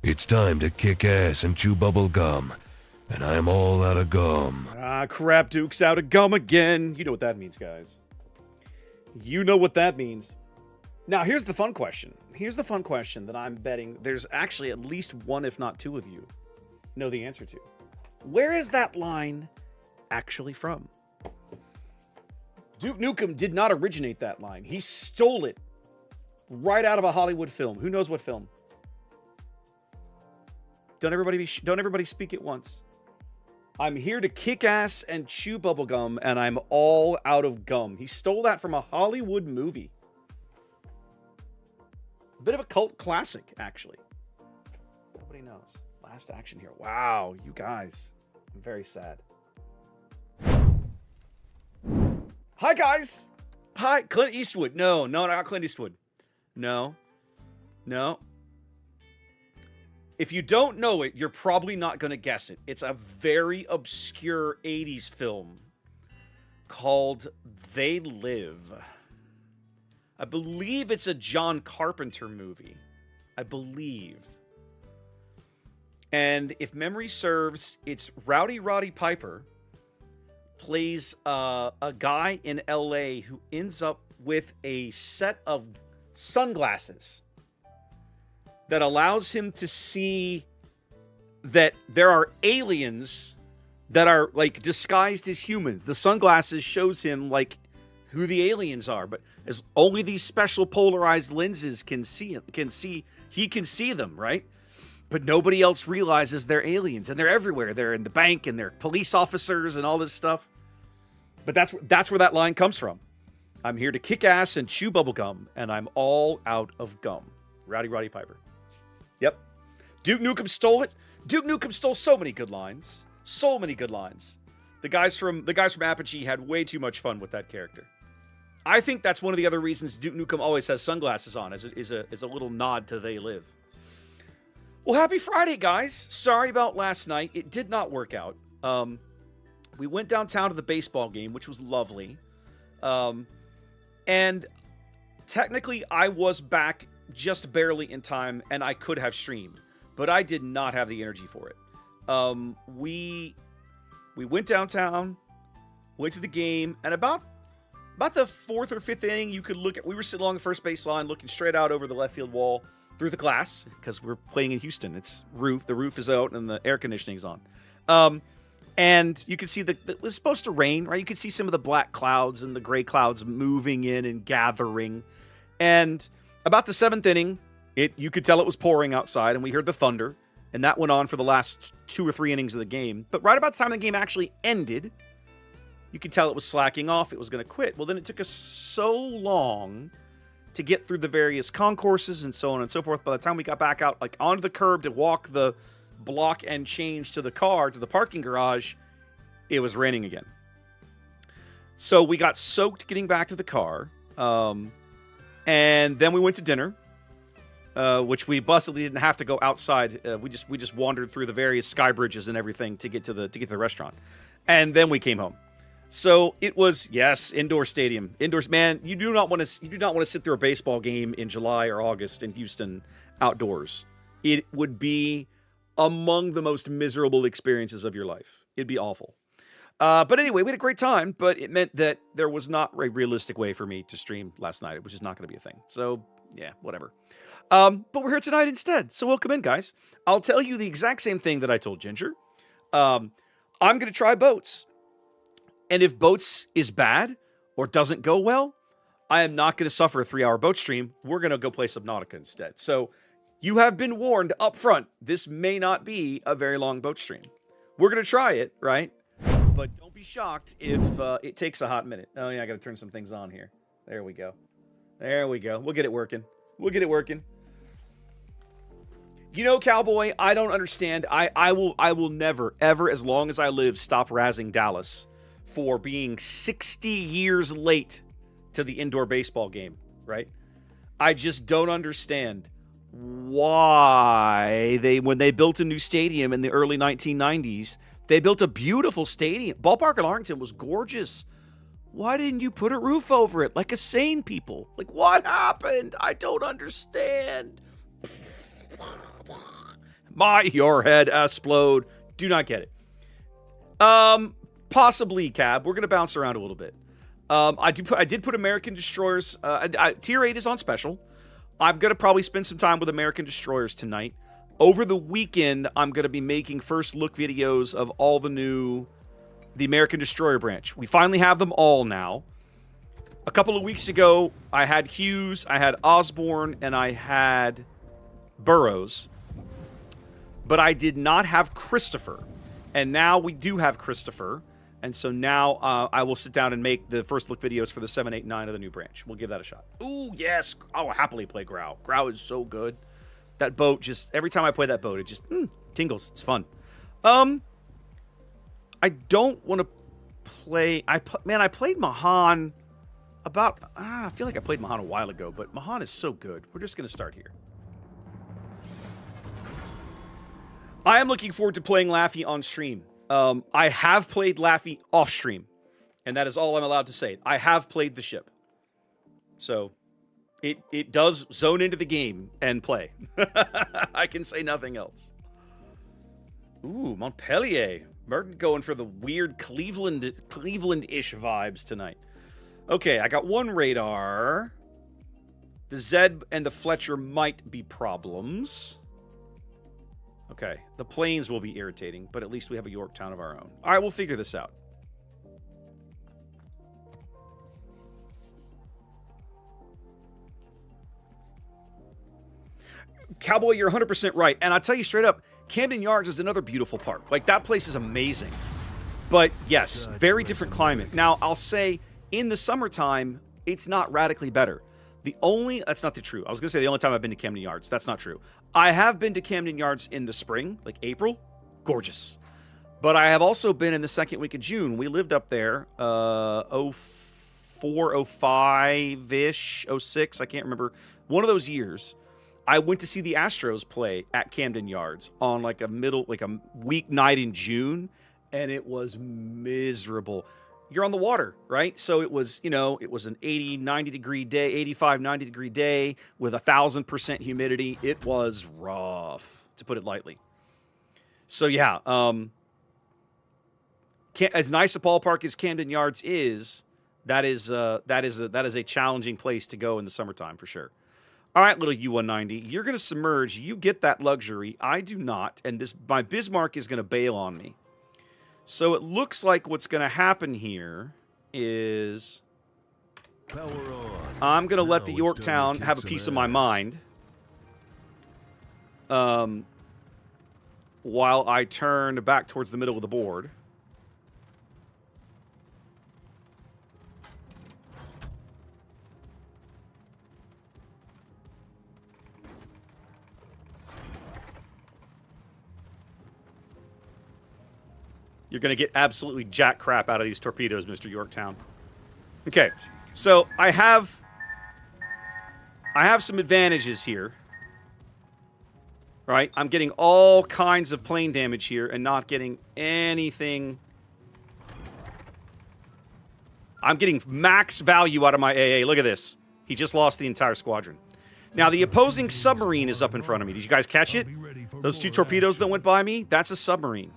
It's time to kick ass and chew bubble gum. And I'm all out of gum. Ah, crap, Duke's out of gum again. You know what that means, guys. You know what that means. Now, here's the fun question. Here's the fun question that I'm betting there's actually at least one, if not two of you, know the answer to. Where is that line actually from? Duke Nukem did not originate that line. He stole it right out of a Hollywood film. Who knows what film? Don't everybody speak at once. I'm here to kick ass and chew bubblegum, and I'm all out of gum. He stole that from a Hollywood movie. A bit of a cult classic, actually. Nobody knows. Last Action Hero. Wow, you guys. I'm very sad. Hi, guys. Hi, Clint Eastwood. No, not Clint Eastwood. No. If you don't know it, you're probably not going to guess it. It's a very obscure 80s film called They Live. I believe it's a John Carpenter movie. I believe. And if memory serves, it's Rowdy Roddy Piper plays a guy in LA who ends up with a set of sunglasses that allows him to see that there are aliens that are like disguised as humans. The sunglasses shows him like who the aliens are, but as only these special polarized lenses can see he can see them, right? But nobody else realizes they're aliens, and they're everywhere. They're in the bank, and they're police officers and all this stuff. But that's where that line comes from. I'm here to kick ass and chew bubblegum, and I'm all out of gum. Rowdy Roddy Piper. Yep. Duke Nukem stole it. Duke Nukem stole so many good lines. So many good lines. The guys from Apogee had way too much fun with that character. I think that's one of the other reasons Duke Nukem always has sunglasses on, is a little nod to They Live. Well, happy Friday, guys. Sorry about last night. It did not work out. We went downtown to the baseball game, which was lovely. And technically, I was back just barely in time, and I could have streamed, but I did not have the energy for it. We went downtown, went to the game, and about the fourth or fifth inning, you could look at. We were sitting along the first baseline, looking straight out over the left field wall through the glass because we're playing in Houston. It's the roof is out, and the air conditioning's on. And you can see it was supposed to rain, right? You could see some of the black clouds and the gray clouds moving in and gathering. And about the seventh inning, you could tell it was pouring outside, and we heard the thunder. And that went on for the last 2 or 3 innings of the game. But right about the time the game actually ended, you could tell it was slacking off. It was going to quit. Well, then it took us so long to get through the various concourses and so on and so forth. By the time we got back out, like onto the curb to walk the block and change to the car, to the parking garage, it was raining again. So we got soaked getting back to the car. And then we went to dinner, which we busily didn't have to go outside. We just wandered through the various sky bridges and everything to get to the restaurant. And then we came home. So it was, yes, indoor stadium. Indoors, man, you do not want to sit through a baseball game in July or August in Houston outdoors. It would be among the most miserable experiences of your life. It'd be awful. But anyway, we had a great time, but it meant that there was not a realistic way for me to stream last night. It was just not going to be a thing. So, yeah, whatever. But we're here tonight instead. So welcome in, guys. I'll tell you the exact same thing that I told Ginger. I'm going to try boats. And if boats is bad or doesn't go well, I am not going to suffer a 3-hour boat stream. We're going to go play Subnautica instead. So you have been warned up front. This may not be a very long boat stream. We're going to try it, right? But don't be shocked if it takes a hot minute. Oh, yeah, I got to turn some things on here. There we go. There we go. We'll get it working. You know, Cowboy, I don't understand. I will never, ever, as long as I live, stop razzing Dallas for being 60 years late to the indoor baseball game, right? I just don't understand why when they built a new stadium in the early 1990s, they built a beautiful stadium. Ballpark in Arlington was gorgeous. Why didn't you put a roof over it like a sane people? Like, what happened? I don't understand. Your head explode. Do not get it. Possibly, Cab. We're going to bounce around a little bit. I did put American destroyers. Tier 8 is on special. I'm going to probably spend some time with American destroyers tonight. Over the weekend, I'm going to be making first look videos of all the American destroyer branch. We finally have them all now. A couple of weeks ago, I had Hughes, I had Osborne, and I had Burroughs. But I did not have Christopher. And now we do have Christopher. And so now I will sit down and make the first look videos for the 7, 8, 9 of the new branch. We'll give that a shot. Ooh, yes. I'll happily play Grau. Grau is so good. That boat just... Every time I play that boat, it just tingles. It's fun. I don't want to play... Man, I played Mahan about... I feel like I played Mahan a while ago, but Mahan is so good. We're just going to start here. I am looking forward to playing Laffy on stream. I have played Laffy off stream, and that is all I'm allowed to say. I have played the ship. So, it does zone into the game and play. I can say nothing else. Ooh, Montpellier. Merton going for the weird Cleveland-ish vibes tonight. Okay, I got one radar. The Zed and the Fletcher might be problems. Okay, the planes will be irritating, but at least we have a Yorktown of our own. All right, we'll figure this out. Cowboy, you're 100% right. And I'll tell you straight up, Camden Yards is another beautiful park. Like, that place is amazing. But, yes, very different climate. Now, I'll say, in the summertime, it's not radically better. That's not the true. I was going to say the only time I've been to Camden Yards. That's not true. I have been to Camden Yards in the spring, like April. Gorgeous. But I have also been in the second week of June. We lived up there, 04, 05-ish, 06. I can't remember. One of those years. I went to see the Astros play at Camden Yards on like a weeknight in June. And it was miserable. You're on the water, right? So it was, it was an 80, 90 degree day, 85, 90 degree day with 1,000% humidity. It was rough, to put it lightly. So yeah, as nice a ballpark as Camden Yards is, that is a challenging place to go in the summertime for sure. All right, little U-190, you're going to submerge. You get that luxury. I do not, and my Bismarck is going to bail on me. So it looks like what's going to happen here is I'm going to let the Yorktown have a piece of my mind while I turn back towards the middle of the board. You're going to get absolutely jack crap out of these torpedoes, Mr. Yorktown. Okay, so I have some advantages here. Right? I'm getting all kinds of plane damage here and not getting anything. I'm getting max value out of my AA. Look at this. He just lost the entire squadron. Now, the opposing submarine is up in front of me. Did you guys catch it? Those two torpedoes that went by me? That's a submarine.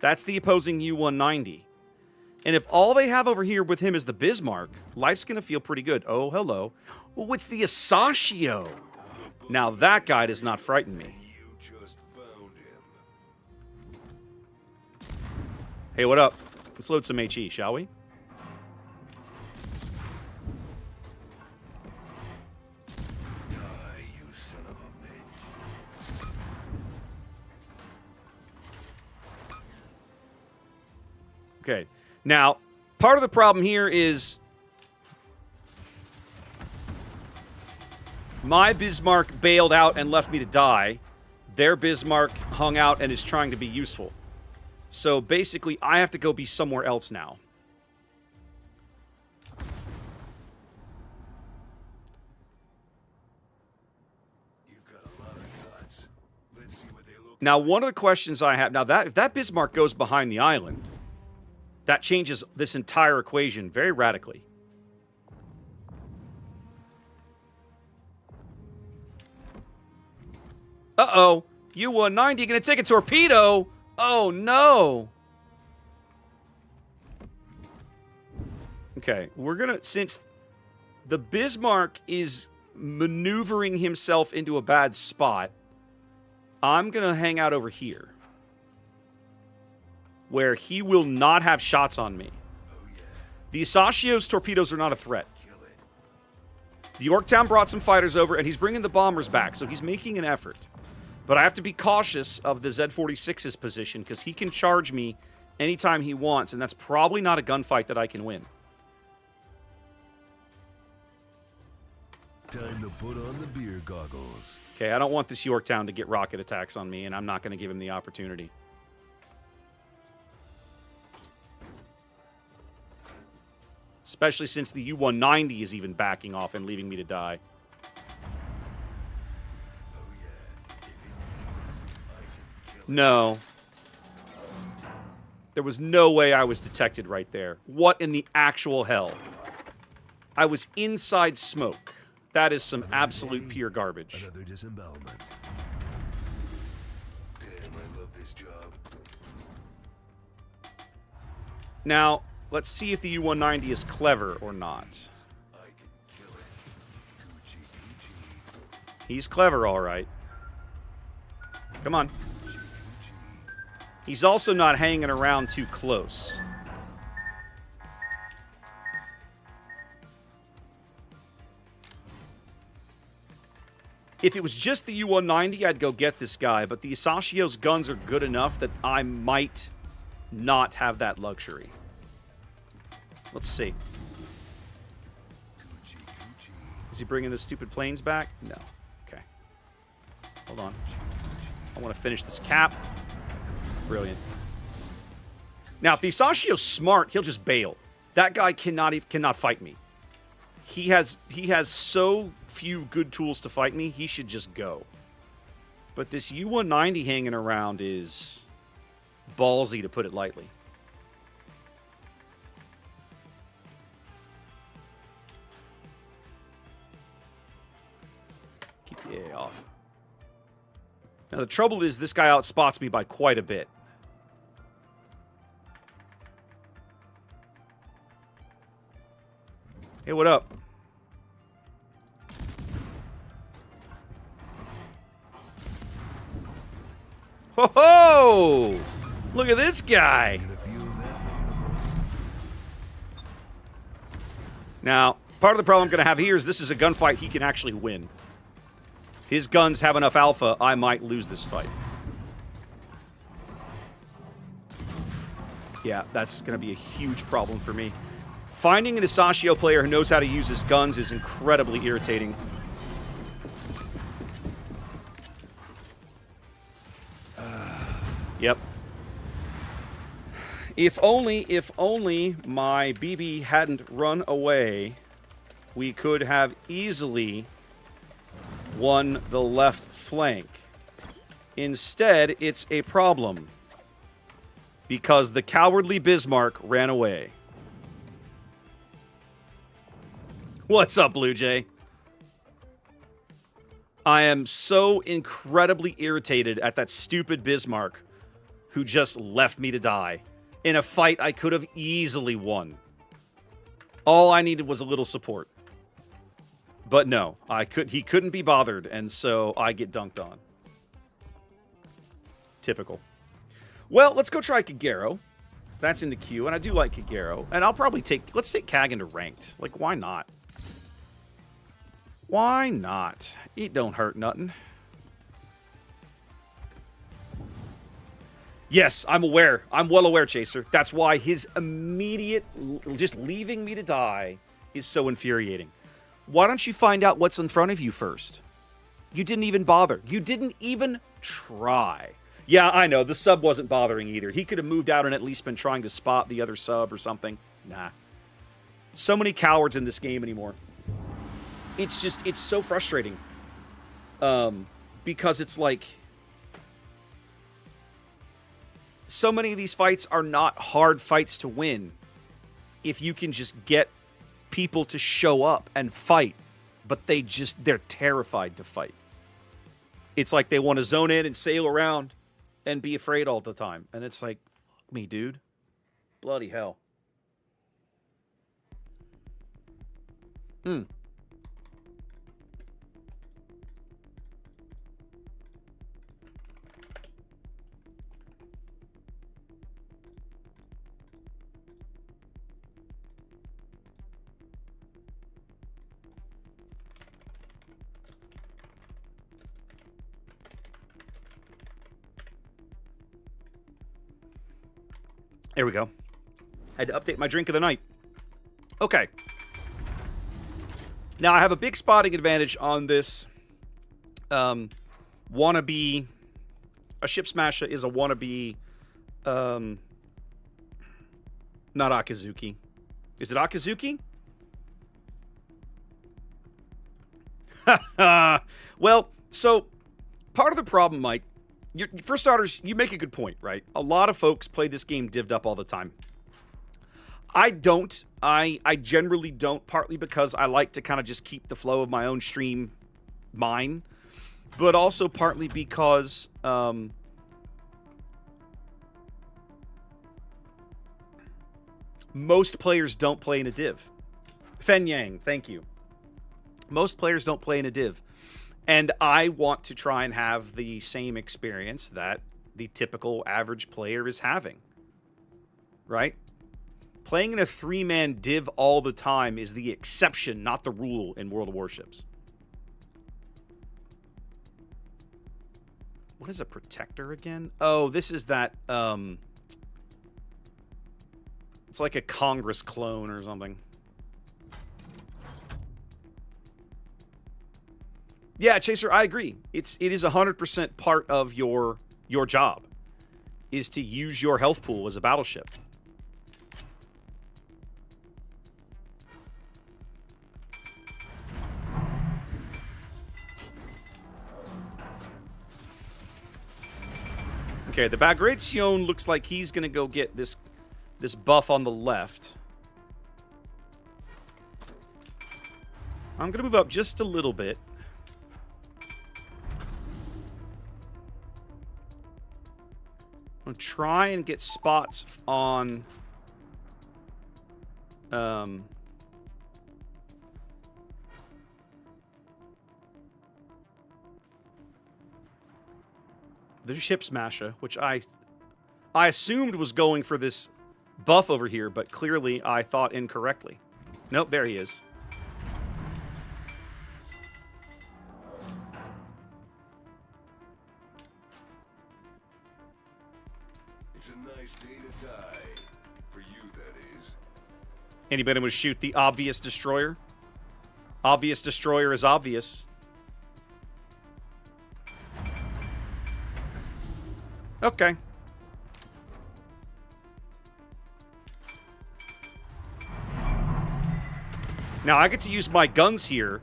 That's the opposing U-190. And if all they have over here with him is the Bismarck, life's going to feel pretty good. Oh, hello. Oh, it's the Asashio. Now, that guy does not frighten me. Hey, what up? Let's load some HE, shall we? Okay. Now, part of the problem here is my Bismarck bailed out and left me to die. Their Bismarck hung out and is trying to be useful. So basically, I have to go be somewhere else now. Now, one of the questions I have... Now, if that Bismarck goes behind the island... That changes this entire equation very radically. Uh-oh. U-190 gonna take a torpedo? Oh, no. Okay, we're gonna... Since the Bismarck is maneuvering himself into a bad spot, I'm gonna hang out over here, where he will not have shots on me. The Isashio's torpedoes are not a threat. The Yorktown brought some fighters over, and he's bringing the bombers back, so he's making an effort. But I have to be cautious of the Z-46's position, because he can charge me anytime he wants, and that's probably not a gunfight that I can win. Time to put on the beer goggles. Okay, I don't want this Yorktown to get rocket attacks on me, and I'm not going to give him the opportunity. Especially since the U-190 is even backing off and leaving me to die. No. There was no way I was detected right there. What in the actual hell? I was inside smoke. That is some absolute pure garbage. Another disembowelment. Damn, I love this job. Now, let's see if the U-190 is clever or not. He's clever, all right. Come on. He's also not hanging around too close. If it was just the U-190, I'd go get this guy, but the Isashio's guns are good enough that I might not have that luxury. Let's see. Is he bringing the stupid planes back? No. Okay. Hold on. I want to finish this cap. Brilliant. Now, if the Isashio's smart, he'll just bail. That guy cannot fight me. He has so few good tools to fight me, he should just go. But this U-190 hanging around is ballsy, to put it lightly. Keep the A off. Now, the trouble is this guy outspots me by quite a bit. Hey, what up? Ho ho! Look at this guy. Now, part of the problem I'm going to have here is this is a gunfight he can actually win. His guns have enough alpha, I might lose this fight. Yeah, that's going to be a huge problem for me. Finding an Isashio player who knows how to use his guns is incredibly irritating. Yep. If only my BB hadn't run away, we could have easily won the left flank. Instead, it's a problem. Because the cowardly Bismarck ran away. What's up, Blue Jay? I am so incredibly irritated at that stupid Bismarck who just left me to die in a fight I could have easily won. All I needed was a little support. But no, he couldn't be bothered, and so I get dunked on. Typical. Well, let's go try Kagero. That's in the queue, and I do like Kagero. And I'll probably let's take Kag into ranked. Like, why not? Why not? It don't hurt nothing. Yes, I'm aware. I'm well aware, Chaser. That's why his immediate, just leaving me to die is so infuriating. Why don't you find out what's in front of you first? You didn't even bother. You didn't even try. Yeah, I know. The sub wasn't bothering either. He could have moved out and at least been trying to spot the other sub or something. Nah. So many cowards in this game anymore. It's just, it's so frustrating. Because it's like, so many of these fights are not hard fights to win if you can just get people to show up and fight, but they're terrified to fight. it's like they want to zone in and sail around and be afraid all the time. And it's like, fuck me, dude. Bloody hell. There we go. Had to update my drink of the night. Okay. Now I have a big spotting advantage on this wannabe. A ship smasher is a wannabe. Not Akazuki. Is it Akazuki? Well, so part of the problem, Mike. For starters, you make a good point, right? A lot of folks play this game divved up all the time. I don't. I generally don't, partly because I like to kind of just keep the flow of my own stream mine, but also partly because most players don't play in a div. Fen Yang, thank you. Most players don't play in a div. And I want to try and have the same experience that the typical average player is having. Right? Playing in a 3-man div all the time is the exception, not the rule in World of Warships. What is a protector again? Oh, this is that, it's like a Congress clone or something. Yeah, Chaser, I agree. It is 100% part of your job, is to use your health pool as a battleship. Okay, the Bagration looks like he's going to go get this buff on the left. I'm going to move up just a little bit. I'm going to try and get spots on the Ship Smasher, which I assumed was going for this buff over here, but clearly I thought incorrectly. Nope, there he is. It's a nice day to die. For you, that is. Anybody would shoot the obvious destroyer? Obvious destroyer is obvious. Okay. Now I get to use my guns here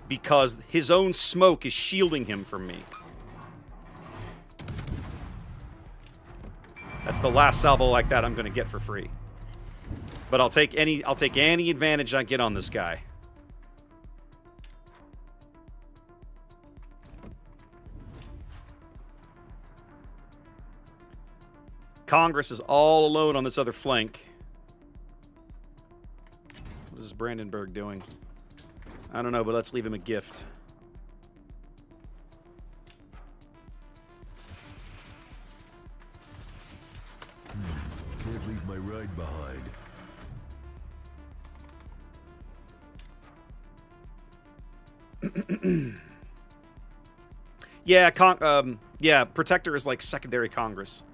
because his own smoke is shielding him from me. That's the last salvo like that I'm going to get for free. But I'll take any advantage I get on this guy. Congress is all alone on this other flank. What is Brandenburg doing? I don't know, but let's leave him a gift. Can't leave my ride behind. Yeah, Protector is like secondary Congress.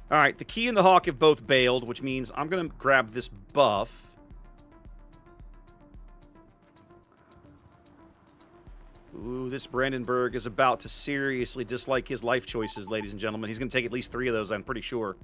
All right, the Key and the Hawk have both bailed, which means I'm going to grab this buff. Ooh, this Brandenburg is about to seriously dislike his life choices, ladies and gentlemen. He's going to take at least 3 of those, I'm pretty sure.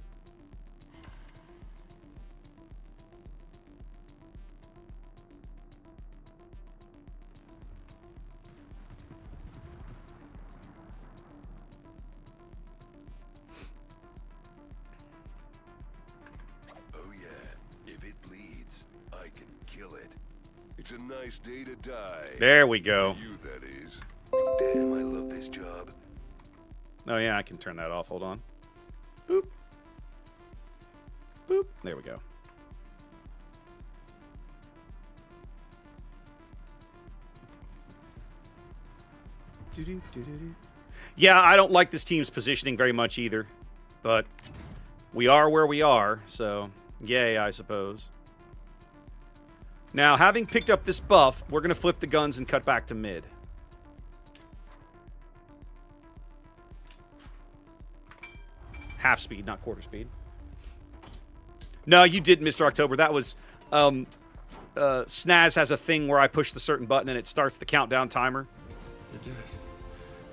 It's a nice day to die. There we go. For you, that is. Damn, I love this job. Oh, yeah, I can turn that off. Hold on. Boop. Boop. There we go. Yeah, I don't like this team's positioning very much either. But we are where we are, so yay, I suppose. Now, having picked up this buff, we're going to flip the guns and cut back to mid. Half speed, not quarter speed. No, you did, Mr. October. That was... Snaz has a thing where I push the certain button and it starts the countdown timer.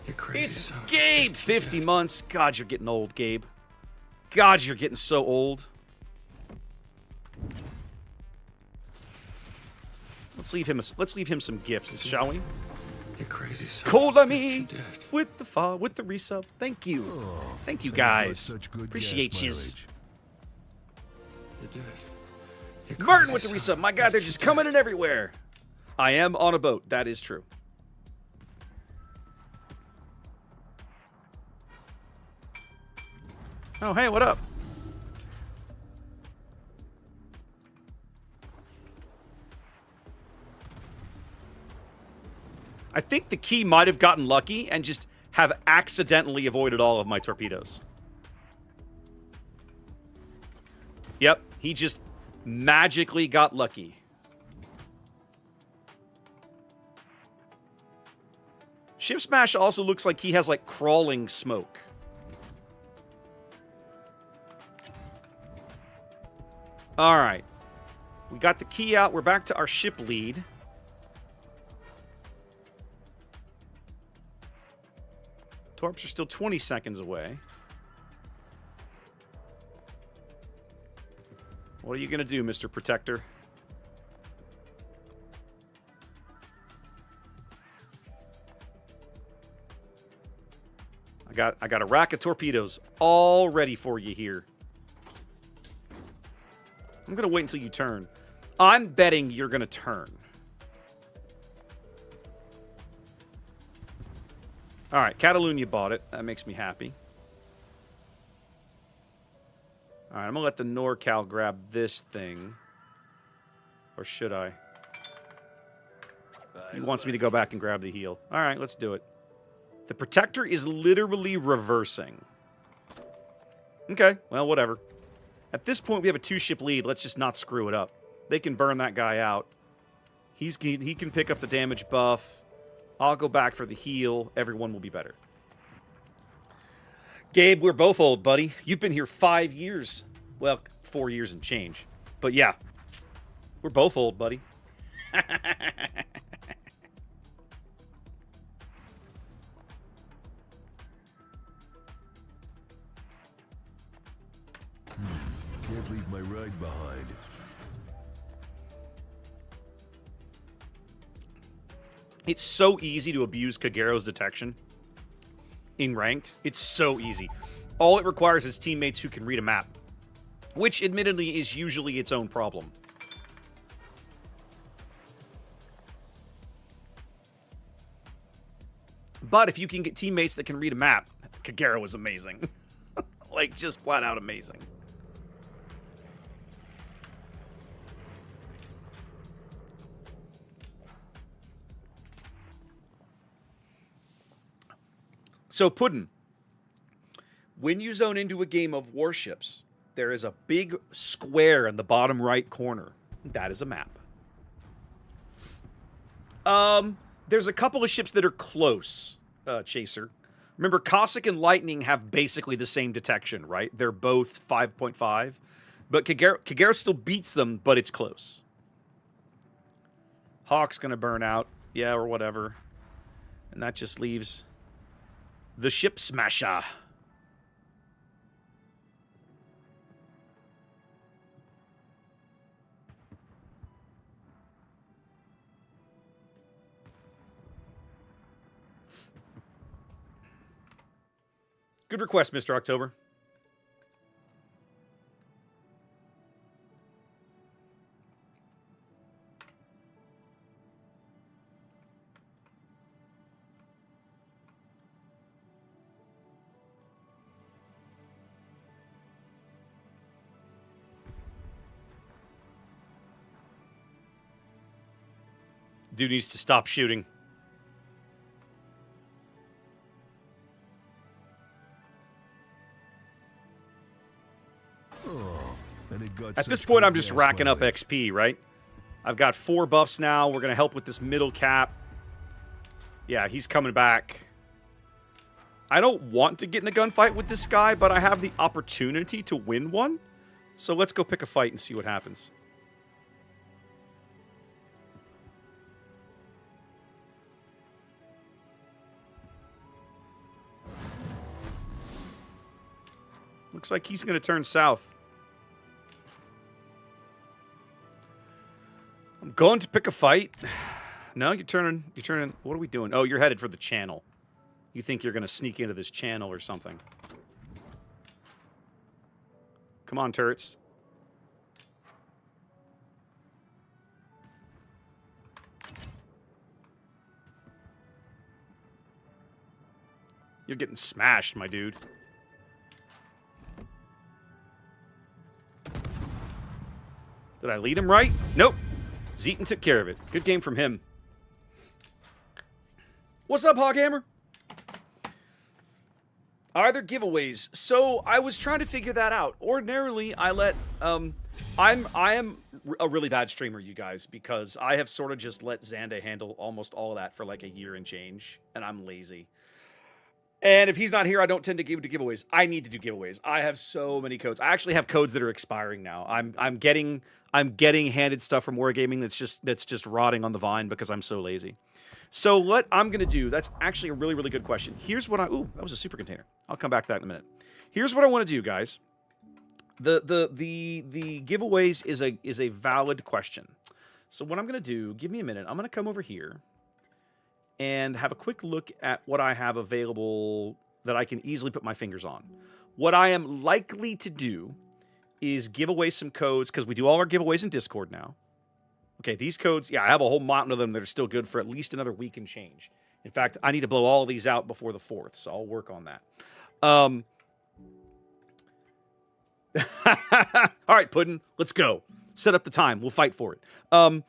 You're crazy. It's Gabe! 50 months. God, you're getting old, Gabe. God, you're getting so old. Let's leave him some gifts, shall we? You're crazy. Cola me with the resub. Thank you. Thank you guys. Such good Appreciate gas yous. mileage. Martin with the resub. My God, they're just coming in everywhere. I am on a boat. That is true. Oh, hey, what up? I think the key might have gotten lucky and just have accidentally avoided all of my torpedoes. Yep, he just magically got lucky. Ship Smash also looks like he has, like, crawling smoke. All right. We got the key out. We're back to our ship lead. Torps are still 20 seconds away. What are you going to do, Mr. Protector? I got a rack of torpedoes all ready for you here. I'm going to wait until you turn. I'm betting you're going to turn. All right, Catalunya bought it. That makes me happy. All right, I'm going to let the NorCal grab this thing. Or should I? He wants me to go back and grab the heel. All right, let's do it. The Protector is literally reversing. Okay, well, whatever. At this point, we have a two-ship lead. Let's just not screw it up. They can burn that guy out. He can pick up the damage buff. I'll go back for the heal. Everyone will be better. Gabe, we're both old, buddy. You've been here 5 years. Well, 4 years and change. But yeah, we're both old, buddy. Can't leave my ride behind. It's so easy to abuse Kagero's detection in ranked. It's so easy. All it requires is teammates who can read a map, which admittedly is usually its own problem. But if you can get teammates that can read a map, Kagero is amazing. Like, just flat out amazing. So, Puddin', when you zone into a game of warships, there is a big square in the bottom right corner. That is a map. There's a couple of ships that are close, Chaser. Remember, Cossack and Lightning have basically the same detection, right? They're both 5.5. But Kagero still beats them, but it's close. Hawk's going to burn out. Yeah, or whatever. And that just leaves the Ship Smasher. Good request, Mr. October. Dude needs to stop shooting. At this point, I'm just racking up XP, right? I've got 4 buffs now. We're going to help with this middle cap. Yeah, he's coming back. I don't want to get in a gunfight with this guy, but I have the opportunity to win one. So let's go pick a fight and see what happens. Looks like he's going to turn south. I'm going to pick a fight. No, you're turning. What are we doing? Oh, you're headed for the channel. You think you're going to sneak into this channel or something. Come on, turrets. You're getting smashed, my dude. Did I lead him right? Nope. Zeton took care of it. Good game from him. What's up, Hoghammer? Are there giveaways? So I was trying to figure that out. Ordinarily, I let I am a really bad streamer, you guys, because I have sort of just let Xanda handle almost all of that for like a year and change, and I'm lazy. And if he's not here, I don't tend to give giveaways. I need to do giveaways. I have so many codes. I actually have codes that are expiring now. I'm getting handed stuff from Wargaming that's just rotting on the vine because I'm so lazy. So what I'm going to do, that's actually a really, really good question. Here's what ooh, that was a super container. I'll come back to that in a minute. Here's what I want to do, guys. The giveaways is a valid question. So what I'm going to do, give me a minute. I'm going to come over here and have a quick look at what I have available that I can easily put my fingers on. What I am likely to do is give away some codes, because we do all our giveaways in Discord now. Okay, these codes, yeah, I have a whole mountain of them that are still good for at least another week and change. In fact, I need to blow all these out before the 4th, so I'll work on that. All right, Puddin', let's go. Set up the time. We'll fight for it. What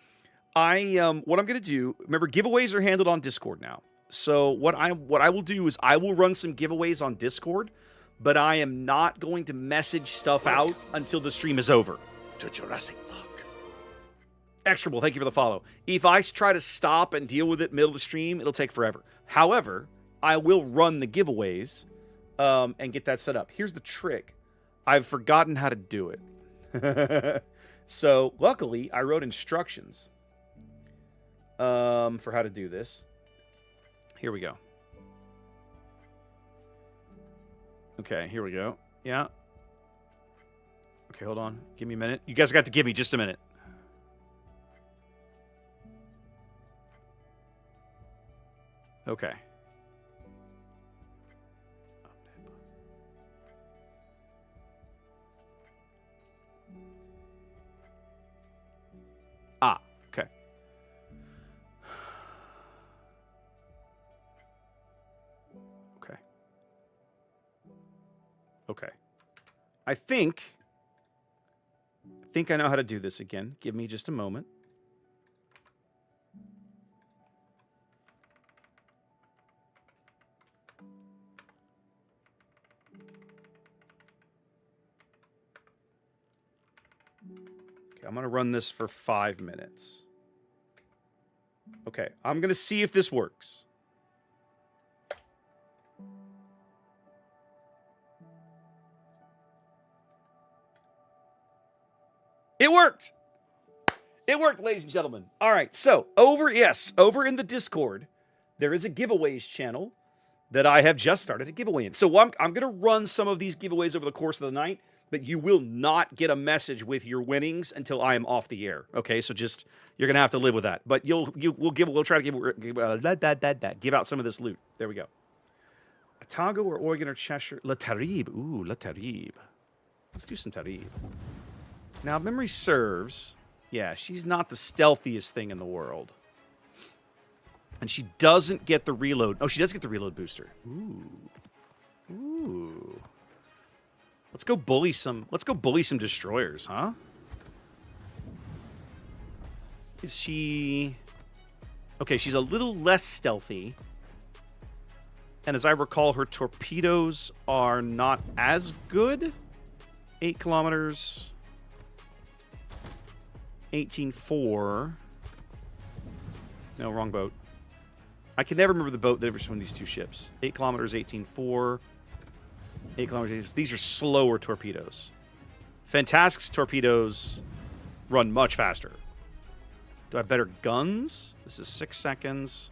I'm going to do, remember, giveaways are handled on Discord now. So what I will do is I will run some giveaways on Discord, but I am not going to message stuff out until the stream is over. To Jurassic Park. Extrable, thank you for the follow. If I try to stop and deal with it middle of the stream, it'll take forever. However, I will run the giveaways and get that set up. Here's the trick. I've forgotten how to do it. So, luckily, I wrote instructions for how to do this. Here we go. Okay, here we go. Yeah. Okay, hold on. Give me a minute. You guys got to give me just a minute. Okay. Ah, okay. Okay. Okay. I think I know how to do this again. Give me just a moment. I'm going to run this for 5 minutes. Okay, I'm going to see if this works. It worked! It worked, ladies and gentlemen. All right, so over in the Discord, there is a giveaways channel that I have just started a giveaway in. So I'm going to run some of these giveaways over the course of the night. But you will not get a message with your winnings until I am off the air. Okay, so just you're gonna have to live with that. But we'll try to give out some of this loot. There we go. Otago or Oregon or Cheshire. La Tarib. Ooh, La Tarib. Let's do some Tarib. Now, if memory serves, yeah, she's not the stealthiest thing in the world, and she doesn't get the reload. Oh, she does get the reload booster. Ooh. Let's go bully some destroyers, huh? Is she... Okay, she's a little less stealthy. And as I recall, her torpedoes are not as good. 8 kilometers. 18.4. No, wrong boat. I can never remember the boat that difference between these two ships. 8 kilometers, 18.4. 8 kilometers. These are slower torpedoes. Fantastic's torpedoes run much faster. Do I have better guns? This is 6 seconds.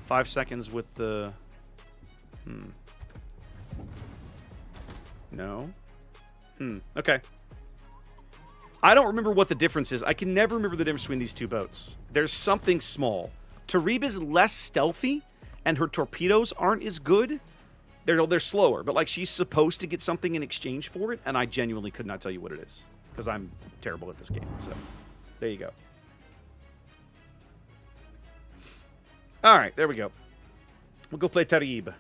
5 seconds with the... No. Okay. I don't remember what the difference is. I can never remember the difference between these two boats. There's something small. Tarib is less stealthy, and her torpedoes aren't as good. They're slower, but like she's supposed to get something in exchange for it, and I genuinely could not tell you what it is because I'm terrible at this game. So there you go. All right, there we go. We'll go play Tarib.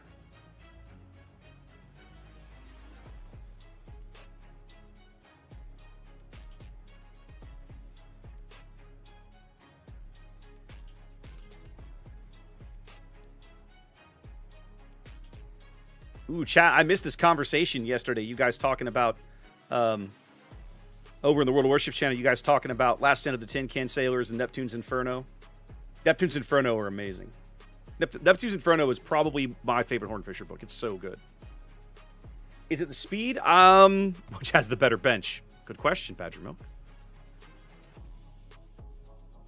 Ooh, chat, I missed this conversation yesterday. You guys talking about, over in the World of Warships channel, you guys talking about Last Stand of the Tin Can Sailors and Neptune's Inferno. Neptune's Inferno are amazing. Neptune's Inferno is probably my favorite Hornfisher book. It's so good. Is it the speed? Which has the better bench? Good question, Badger Milk.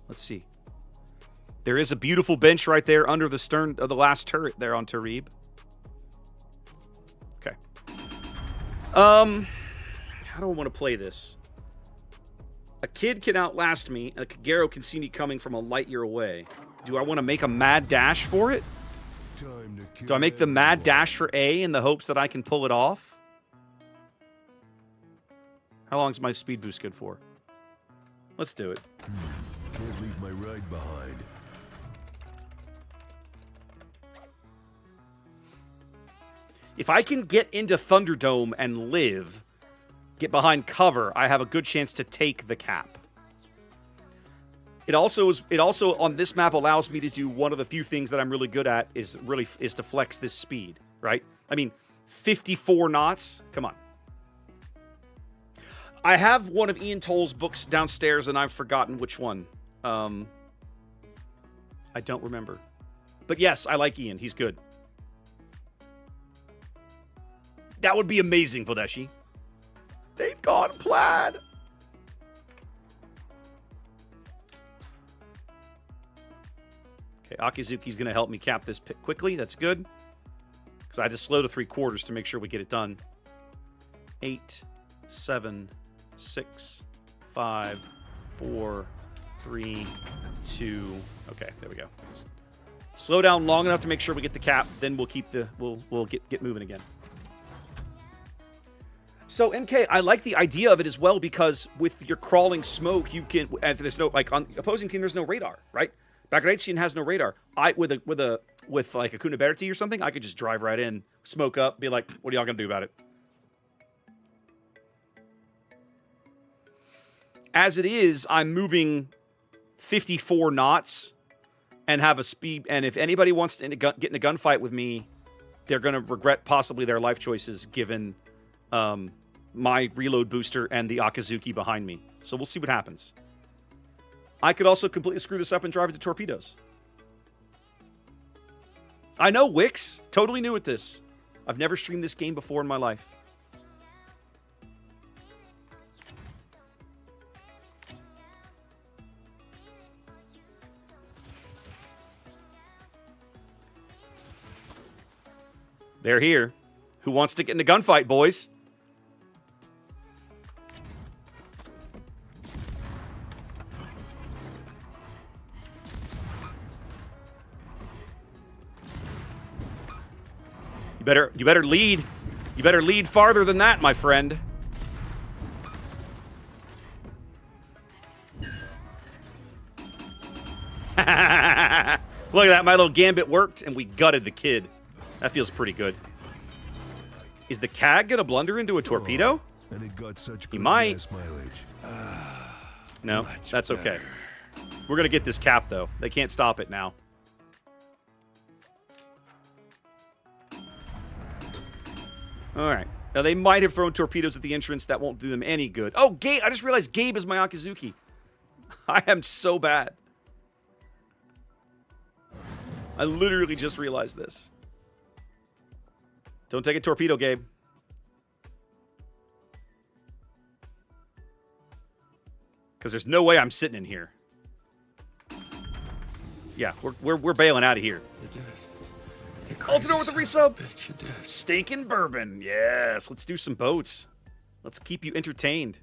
Let's see. There is a beautiful bench right there under the stern of the last turret there on Tarib. Okay. How do I want to play this? A kid can outlast me, and a Kagero can see me coming from a light year away. Do I want to make a mad dash for it? Do I make the mad dash for A in the hopes that I can pull it off? How long is my speed boost good for? Let's do it. Can't leave my ride behind. If I can get into Thunderdome and live, get behind cover, I have a good chance to take the cap. It also on this map allows me to do one of the few things that I'm really good at is to flex this speed, right? I mean, 54 knots. Come on. I have one of Ian Toll's books downstairs, and I've forgotten which one. I don't remember. But yes, I like Ian. He's good. That would be amazing, Vodeshi. They've gone plaid. Okay, Akizuki's going to help me cap this pit quickly. That's good. Because I had to slow to 3/4 to make sure we get it done. 8, 7, 6, 5, 4, 3, 2. Okay, there we go. Slow down long enough to make sure we get the cap. Then we'll keep the we'll get moving again. So MK, I like the idea of it as well because with your crawling smoke, you can. And there's no like on the opposing team. There's no radar, right? Bagratio'n has no radar. With like a Kunaberti or something, I could just drive right in, smoke up, be like, "What are y'all gonna do about it?" As it is, I'm moving 54 knots and have a speed. And if anybody wants to get in a gunfight with me, they're gonna regret possibly their life choices given my reload booster and the Akizuki behind me. So we'll see what happens. I could also completely screw this up and drive it to torpedoes. I know, Wix. Totally new at this. I've never streamed this game before in my life. They're here. Who wants to get in a gunfight, boys? You better lead. You better lead farther than that, my friend. Look at that. My little gambit worked, and we gutted the kid. That feels pretty good. Is the CAG going to blunder into a torpedo? And it got such He good might. gas mileage. No, that's okay. We're going to get this cap, though. They can't stop it now. All right. Now, they might have thrown torpedoes at the entrance. That won't do them any good. Oh, Gabe. I just realized Gabe is my Akizuki. I am so bad. I literally just realized this. Don't take a torpedo, Gabe. Because there's no way I'm sitting in here. Yeah, we're bailing out of here. Altidore with the resub. Stinking bourbon. Yes, let's do some boats. Let's keep you entertained.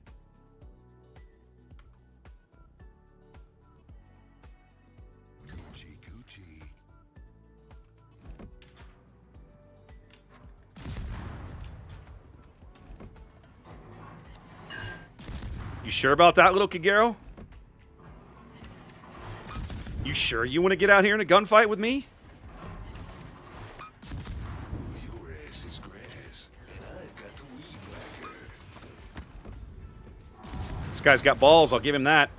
Gucci, Gucci. You sure about that, little Kagero? You sure you want to get out here in a gunfight with me? This guy's got balls, I'll give him that.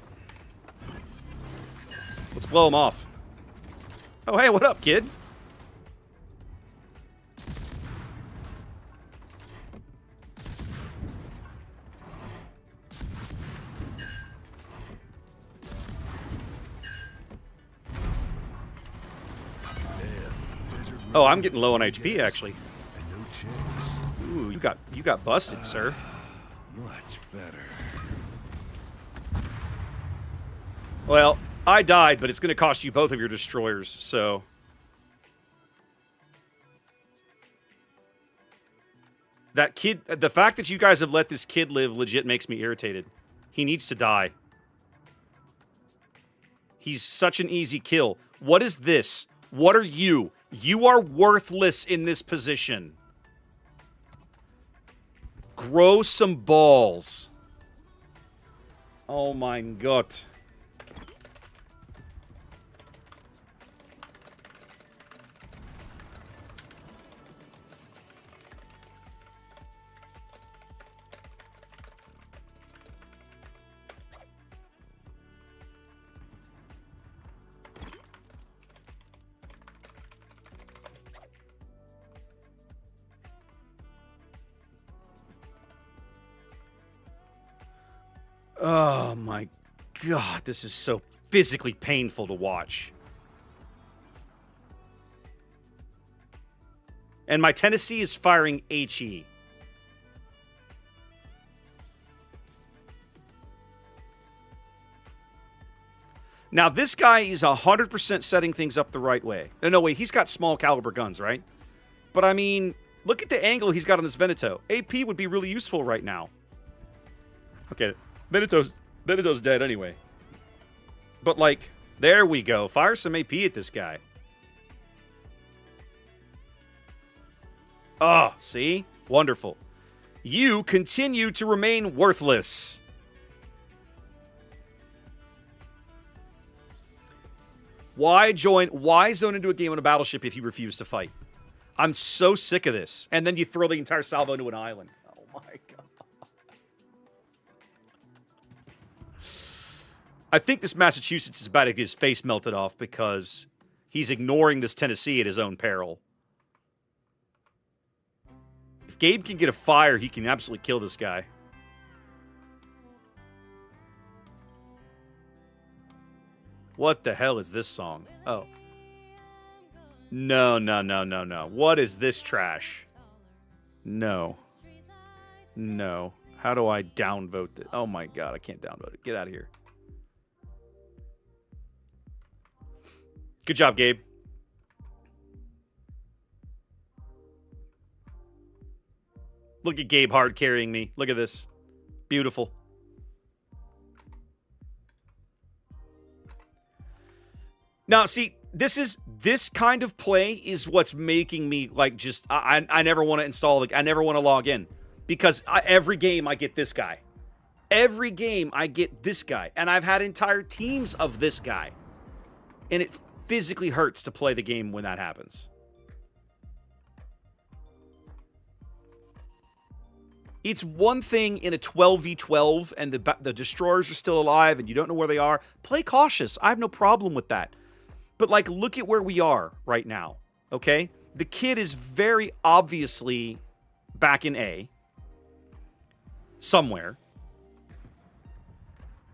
Let's blow him off. Oh, hey, what up, kid? Oh, I'm getting low on HP, actually. And no checks. Ooh, you got busted, sir. Much better. Well, I died, but it's going to cost you both of your destroyers, so... That kid... The fact that you guys have let this kid live legit makes me irritated. He needs to die. He's such an easy kill. What is this? What are you? You are worthless in this position. Grow some balls. Oh my God. Oh my God, this is so physically painful to watch. And my Tennessee is firing HE. Now, this guy is 100% setting things up the right way. No, wait, he's got small caliber guns, right? But I mean, look at the angle he's got on this Veneto. AP would be really useful right now. Okay, Veneto's dead anyway. But, like, there we go. Fire some AP at this guy. Ah, see? Wonderful. You continue to remain worthless. Why zone into a game on a battleship if you refuse to fight? I'm so sick of this. And then you throw the entire salvo into an island. Oh my God. I think this Massachusetts is about to get his face melted off because he's ignoring this Tennessee at his own peril. If Gabe can get a fire, he can absolutely kill this guy. What the hell is this song? Oh. No. What is this trash? No. How do I downvote this? Oh my God, I can't downvote it. Get out of here. Good job, Gabe. Look at Gabe hard carrying me. Look at this. Beautiful. Now, see, this kind of play is what's making me like just I never want to install I never want to log in because every game I get this guy. Every game I get this guy, and I've had entire teams of this guy. And it physically hurts to play the game when that happens. It's one thing in a 12v12 and the destroyers are still alive and you don't know where they are. Play cautious. I have no problem with that. But, like, look at where we are right now, okay? The kid is very obviously back in A. Somewhere.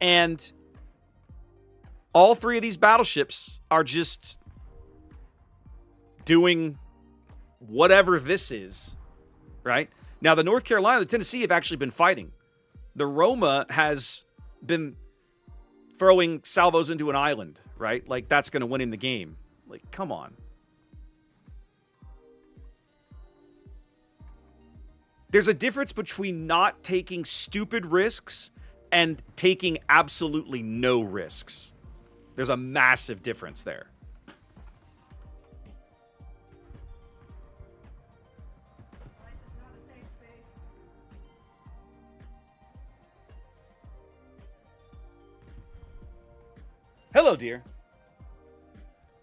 And all three of these battleships are just doing whatever this is, right? Now, the North Carolina and the Tennessee have actually been fighting. The Roma has been throwing salvos into an island, right? Like, that's going to win in the game. Like, come on. There's a difference between not taking stupid risks and taking absolutely no risks. There's a massive difference there. Hello, dear.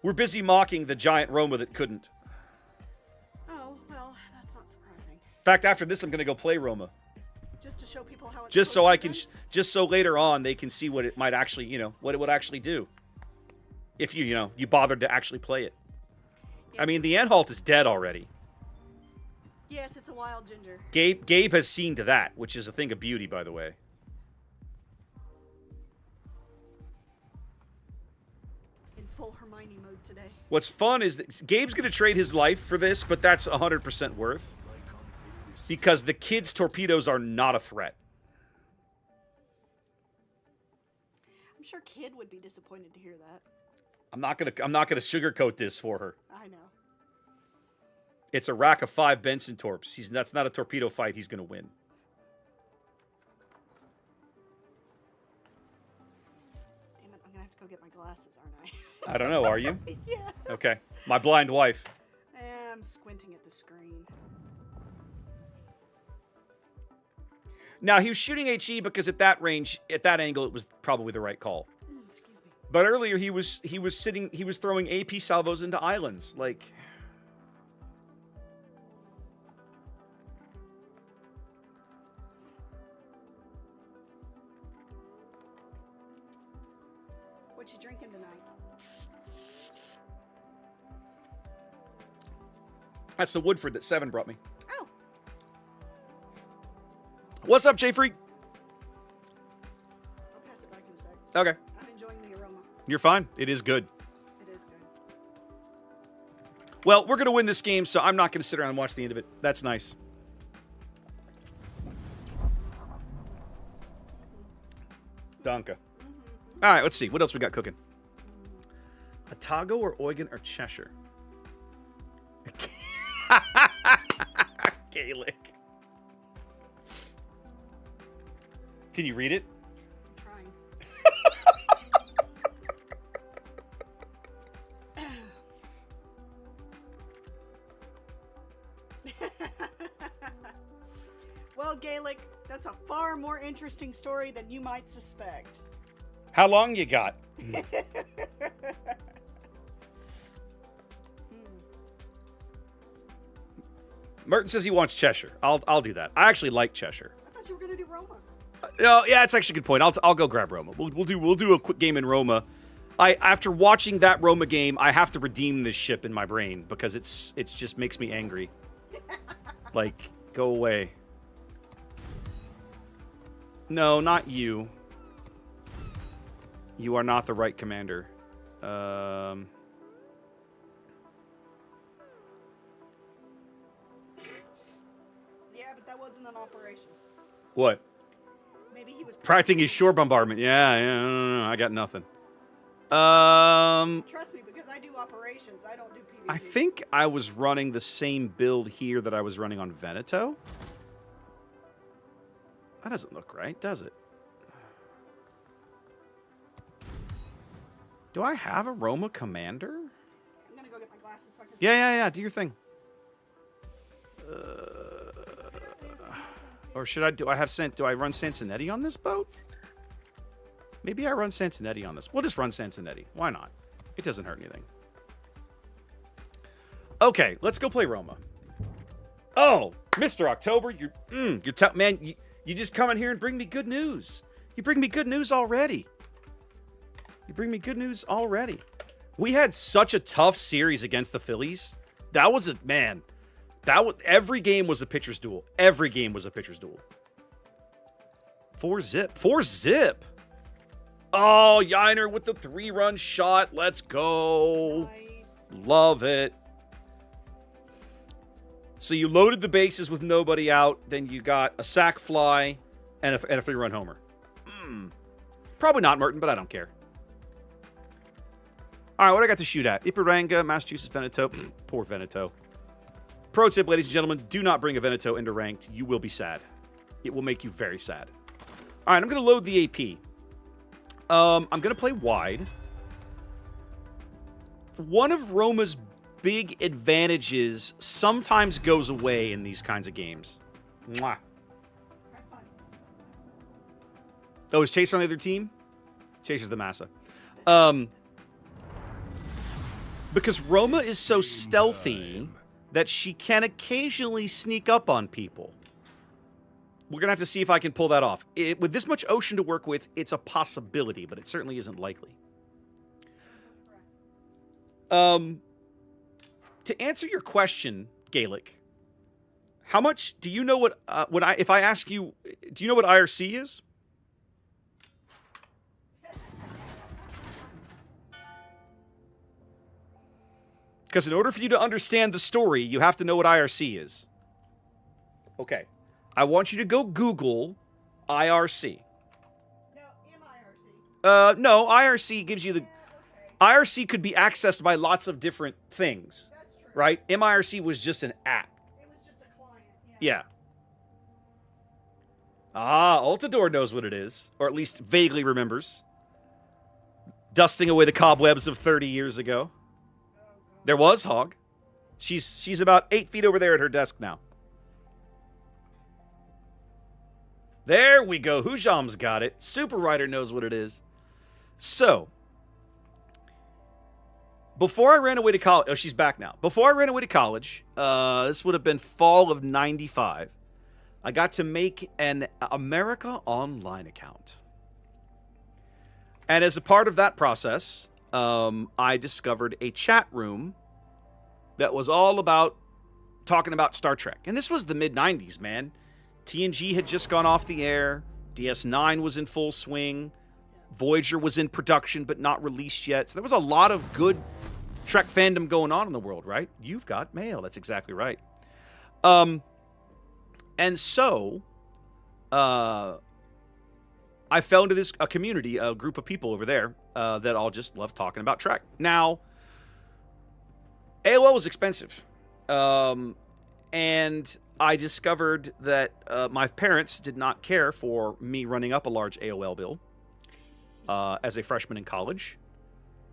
We're busy mocking the giant Roma that couldn't. Oh, well, that's not surprising. In fact, after this, I'm going to go play Roma. Just to show people how it's Just so I can, done? just so later on they can see what it might actually, you know, what it would actually do. If you bothered to actually play it. I mean, the Anhalt is dead already. Yes, it's a wild ginger. Gabe has seen to that, which is a thing of beauty, by the way. In full Hermione mode today. What's fun is that Gabe's going to trade his life for this, but that's 100% worth. Because the kid's torpedoes are not a threat. I'm sure Kid would be disappointed to hear that. I'm not gonna sugarcoat this for her. I know. It's a rack of 5 Benson torps. That's not a torpedo fight he's gonna win. Damn it, I'm gonna have to go get my glasses, aren't I? I don't know, are you? Yeah. Okay. My blind wife. I'm squinting at the screen. Now, he was shooting HE because at that range, at that angle, it was probably the right call. Excuse me. But earlier he was throwing AP salvos into islands. Like, What you drinking tonight? that's the Woodford that Seven brought me. Oh. What's up, J Freak? I'll pass it back in a sec. Okay. I'm enjoying the aroma. You're fine. It is good. It is good. Well, we're going to win this game, so I'm not going to sit around and watch the end of it. That's nice. Danke. All right, let's see. What else we got cooking? Otago or Eugen or Cheshire? Gaelic. Can you read it? I'm trying. Well, Gaelic, that's a far more interesting story than you might suspect. How long you got? Merton says he wants Cheshire. I'll do that. I actually like Cheshire. I thought you were gonna do Roma. No, yeah, it's actually a good point. I'll go grab Roma. We'll do a quick game in Roma. After watching that Roma game, I have to redeem this ship in my brain because it's just makes me angry. Like, go away. No, not you. You are not the right commander. Yeah, but that wasn't an operation. What? Maybe he was Practicing his shore bombardment. Yeah, no, I got nothing. Trust me, because I do operations. I don't do PvP. I think I was running the same build here that I was running on Veneto. That doesn't look right, does it? Do I have a Roma commander? I'm gonna go get my glasses so I can. Yeah. Do your thing. Or should I? Do I run Sansonetti on this boat? Maybe I run Sansonetti on this. We'll just run Sansonetti. Why not? It doesn't hurt anything. Okay, let's go play Roma. Oh, Mr. October, man, you just come in here and bring me good news. You bring me good news already. We had such a tough series against the Phillies. Every game was a pitcher's duel. 4-zip. Oh, Yiner with the 3-run shot. Let's go. Nice. Love it. So you loaded the bases with nobody out. Then you got a sac fly and a 3-run homer. Probably not Merton, but I don't care. All right, what do I got to shoot at? Ipiranga, Massachusetts, Veneto. Poor Veneto. Pro tip, ladies and gentlemen, do not bring a Veneto into ranked. You will be sad. It will make you very sad. All right, I'm going to load the AP. I'm going to play wide. One of Roma's big advantages sometimes goes away in these kinds of games. Mwah. Oh, is Chaser on the other team? Chaser's the Massa. Because Roma is so stealthy that she can occasionally sneak up on people. We're going to have to see if I can pull that off. With this much ocean to work with, it's a possibility, but it certainly isn't likely. To answer your question, Gaelic, how much do you know what if I ask you, do you know what IRC is? Because in order for you to understand the story, you have to know what IRC is. Okay. I want you to go Google IRC. No, MIRC. No, IRC gives you the... Okay. IRC could be accessed by lots of different things. That's true. Right? MIRC was just an app. It was just a client. Yeah. Altador knows what it is. Or at least vaguely remembers. Dusting away the cobwebs of 30 years ago. There was Hog. She's about 8 feet over there at her desk now. There we go. Hujam's got it. Super Rider knows what it is. So, before I ran away to college... Oh, she's back now. Before I ran away to college, this would have been fall of 95, I got to make an America Online account. And as a part of that process... I discovered a chat room that was all about talking about Star Trek. And this was the mid-90s, man. TNG had just gone off the air. DS9 was in full swing. Voyager was in production, but not released yet. So there was a lot of good Trek fandom going on in the world, right? You've got mail. That's exactly right. And so... I fell into a community, a group of people over there that all just love talking about Trek. Now, AOL was expensive. And I discovered that my parents did not care for me running up a large AOL bill as a freshman in college.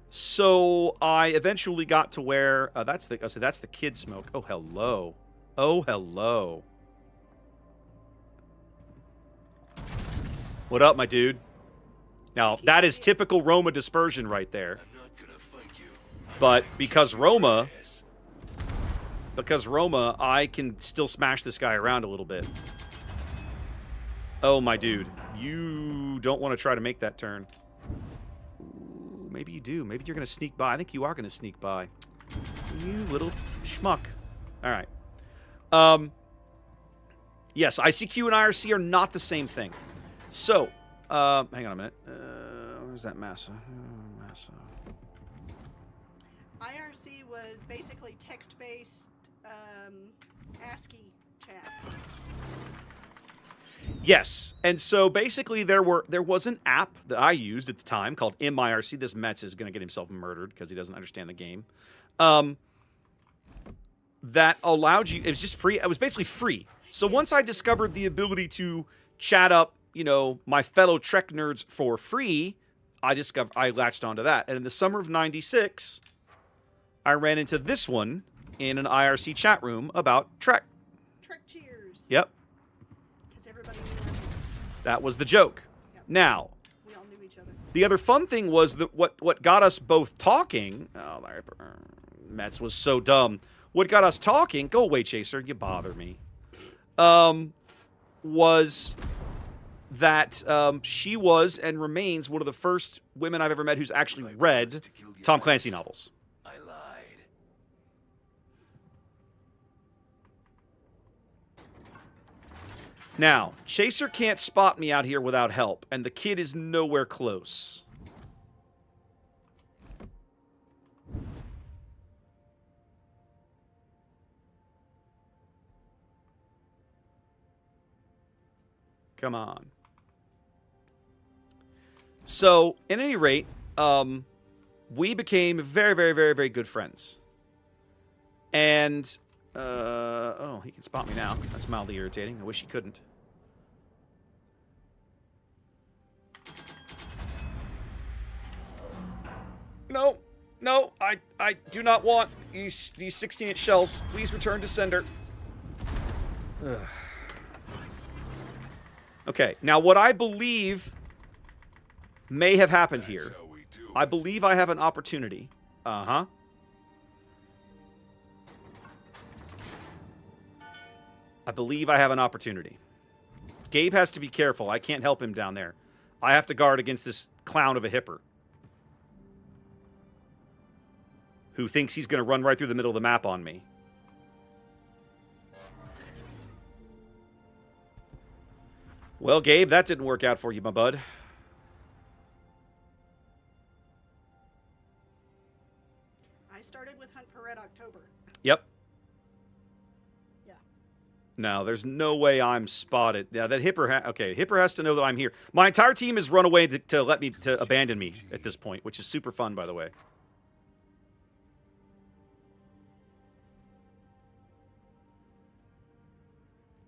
So I eventually got to where that's the kid smoke. Oh, hello. Oh, hello. What up, my dude? Now, that is typical Roma dispersion right there. But because Roma, I can still smash this guy around a little bit. Oh, my dude. You don't want to try to make that turn. Ooh, maybe you do. Maybe you're going to sneak by. I think you are going to sneak by. You little schmuck. All right. Yes, ICQ and IRC are not the same thing. So, hang on a minute. Where's that Massa? Massa. IRC was basically text-based ASCII chat. Yes, and so basically there was an app that I used at the time called MIRC. This Metz is going to get himself murdered because he doesn't understand the game. That allowed you. It was just free. It was basically free. So once I discovered the ability to chat up, my fellow Trek nerds for free, I latched onto that. And in the summer of '96, I ran into this one in an IRC chat room about Trek. Trek cheers. Yep. Because everybody knew everything. That was the joke. Yep. Now, We all knew each other. the other fun thing was that what got us both talking... Oh, Metz was so dumb. What got us talking... Go away, Chaser. You bother me. was that she was and remains one of the first women I've ever met who's actually read Tom Clancy novels. I lied. Now, Chaser can't spot me out here without help, and the kid is nowhere close. Come on. So, at any rate, we became very, very, very, very good friends. And, oh, he can spot me now. That's mildly irritating. I wish he couldn't. No, no, I do not want these 16-inch shells. Please return to sender. Ugh. Okay, now what I believe may have happened here, I believe I have an opportunity. Uh-huh. I believe I have an opportunity. Gabe has to be careful. I can't help him down there. I have to guard against this clown of a hipper who thinks he's going to run right through the middle of the map on me. Well, Gabe, that didn't work out for you, my bud. I started with Hunt for Red October. Yep. Yeah. No, there's no way I'm spotted. Now, that hipper... okay, hipper has to know that I'm here. My entire team has run away to abandon me at this point, which is super fun, by the way.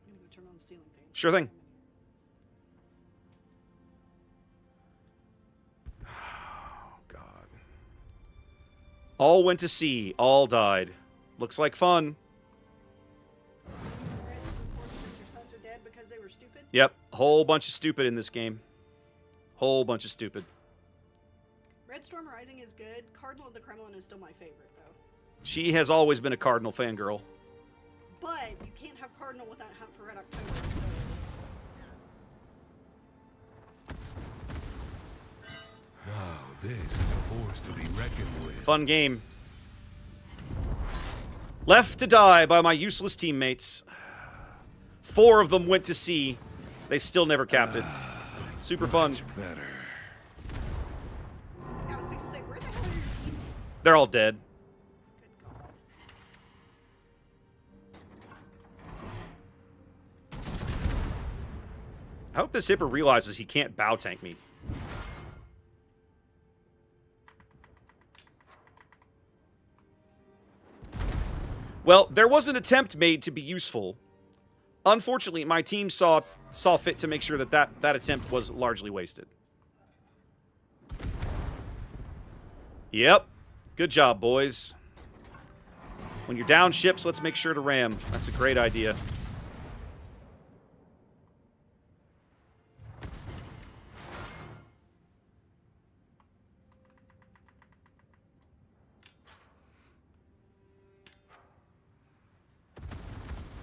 I'm going to turn on the ceiling fan. Sure thing. All went to sea. All died. Looks like fun. Your sons are dead because they were stupid? Yep. Whole bunch of stupid in this game. Whole bunch of stupid. Red Storm Rising is good. Cardinal of the Kremlin is still my favorite, though. She has always been a Cardinal fangirl. But you can't have Cardinal without Hunt for Red October, so... Wow, this is a force to be reckoned with. Fun game. Left to die by my useless teammates. 4 of them went to sea. They still never capped it. Super fun. Better. I was about to say, where the hell are your teammates? They're all dead. Good God. I hope this hipper realizes he can't bow tank me. Well, there was an attempt made to be useful. Unfortunately, my team saw fit to make sure that attempt was largely wasted. Yep. Good job, boys. When you're down ships, let's make sure to ram. That's a great idea.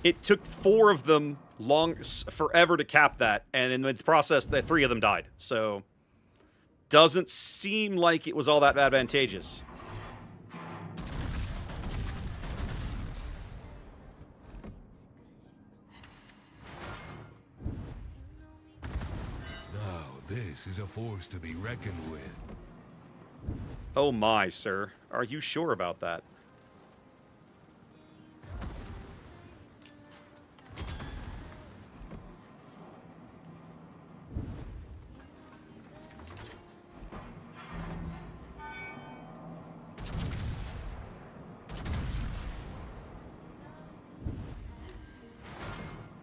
It took 4 of them forever to cap that, and in the process, the 3 of them died. So, doesn't seem like it was all that advantageous. Now, this is a force to be reckoned with. Oh my, sir. Are you sure about that?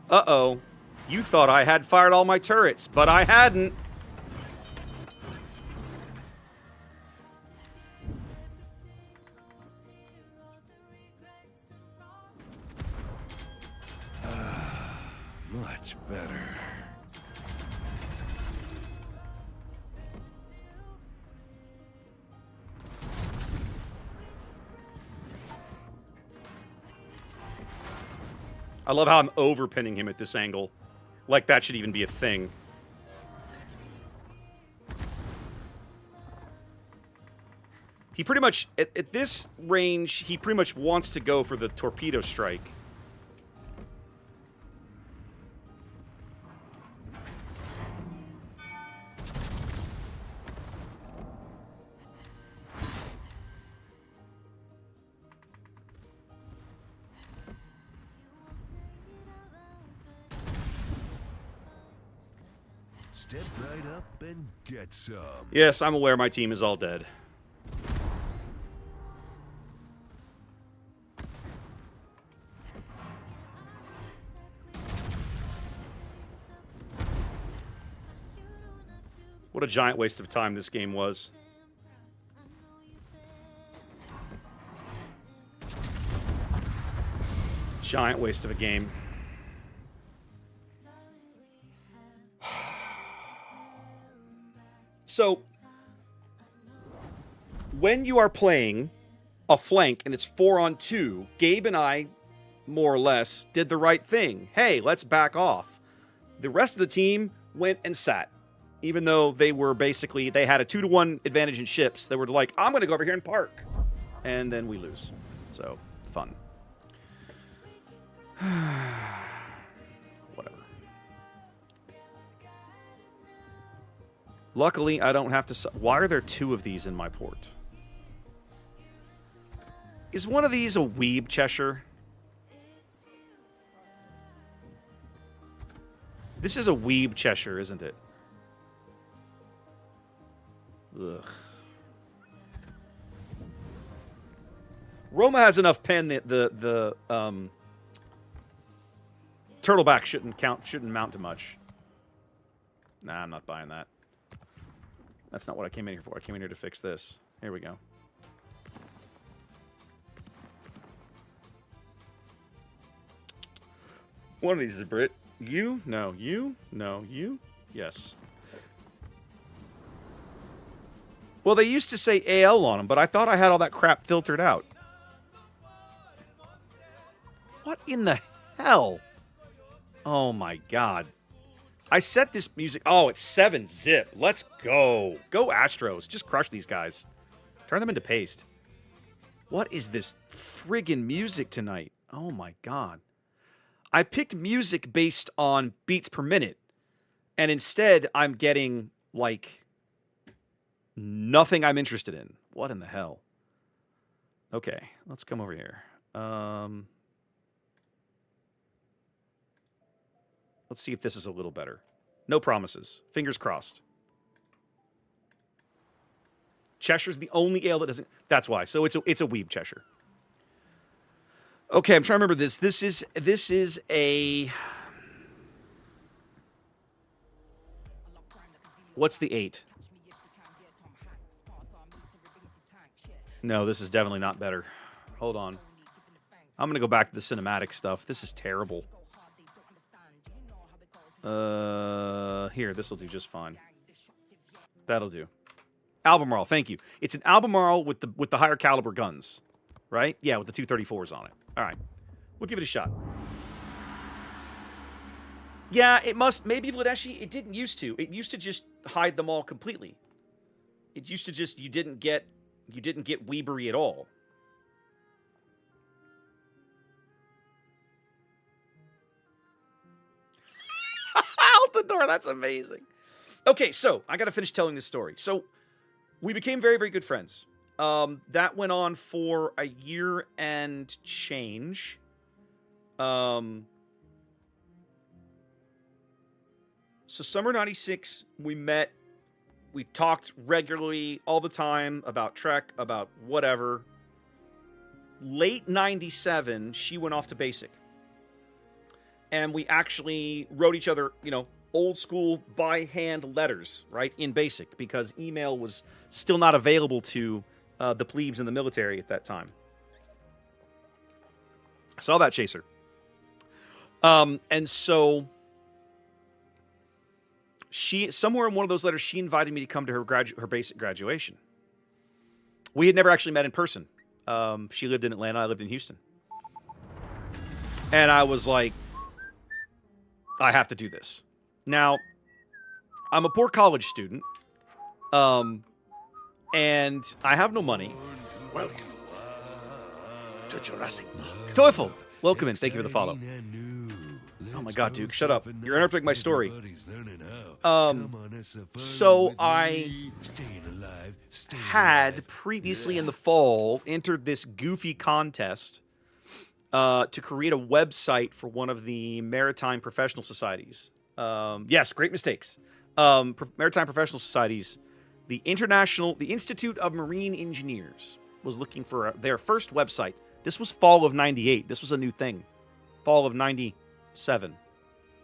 Uh-oh. You thought I had fired all my turrets, but I hadn't. Much better. I love how I'm overpinning him at this angle. Like that should even be a thing. He pretty much, at this range, he pretty much wants to go for the torpedo strike. Step right up and get some. Yes, I'm aware my team is all dead. What a giant waste of time this game was. Giant waste of a game. So, when you are playing a flank and it's 4-on-2, Gabe and I, more or less, did the right thing. Hey, let's back off. The rest of the team went and sat. Even though they were basically, they had a 2-to-1 advantage in ships, they were like, I'm going to go over here and park. And then we lose. So, fun. Whatever. Luckily, I don't have to... Why are there 2 of these in my port? Is one of these a weeb Cheshire? This is a weeb Cheshire, isn't it? Ugh. Roma has enough pen that the turtleback shouldn't mount to much. Nah, I'm not buying that. That's not what I came in here for. I came in here to fix this. Here we go. One of these is a Brit. You? No. You? No. You? Yes. Well, they used to say AL on them, but I thought I had all that crap filtered out. What in the hell? Oh my god. I set this music... Oh, it's 7-zip. Let's go. Go Astros. Just crush these guys. Turn them into paste. What is this friggin' music tonight? Oh my god. I picked music based on beats per minute. And instead, I'm getting, like, nothing I'm interested in. What in the hell? Okay, let's come over here. Let's see if this is a little better. No promises. Fingers crossed. Cheshire's the only ale that doesn't... That's why. So it's a weeb Cheshire. Okay, I'm trying to remember this. This is a... What's the 8? No, this is definitely not better. Hold on. I'm going to go back to the cinematic stuff. This is terrible. Here, this will do just fine. That'll do. Albemarle, thank you. It's an Albemarle with the higher caliber guns, right? Yeah, with the 234s on it. All right, we'll give it a shot. Yeah, it must. Maybe Vladeshi. It didn't used to. It used to just hide them all completely. It used to just you didn't get weebery at all. Out the door. That's amazing. Okay, so I got to finish telling this story. So we became very, very good friends. That went on for a year and change. So summer 96, we met. We talked regularly all the time about Trek, about whatever. Late 97, she went off to basic. And we actually wrote each other, old school by hand letters, right, in basic, because email was still not available to the plebes in the military at that time. I saw that, Chaser. And so she, somewhere in one of those letters, she invited me to come to her basic graduation. We had never actually met in person. She lived in Atlanta. I lived in Houston. And I was like, I have to do this. Now, I'm a poor college student. And I have no money. Welcome to Jurassic Park. Teufel, welcome in. Thank you for the follow. Oh my god, Duke, shut up. You're interrupting my story. So I had previously in the fall entered this goofy contest to create a website for one of the maritime professional societies. Yes, great mistakes. Maritime professional societies. The Institute of Marine Engineers was looking for their first website. This was fall of 98. This was a new thing. Fall of 97.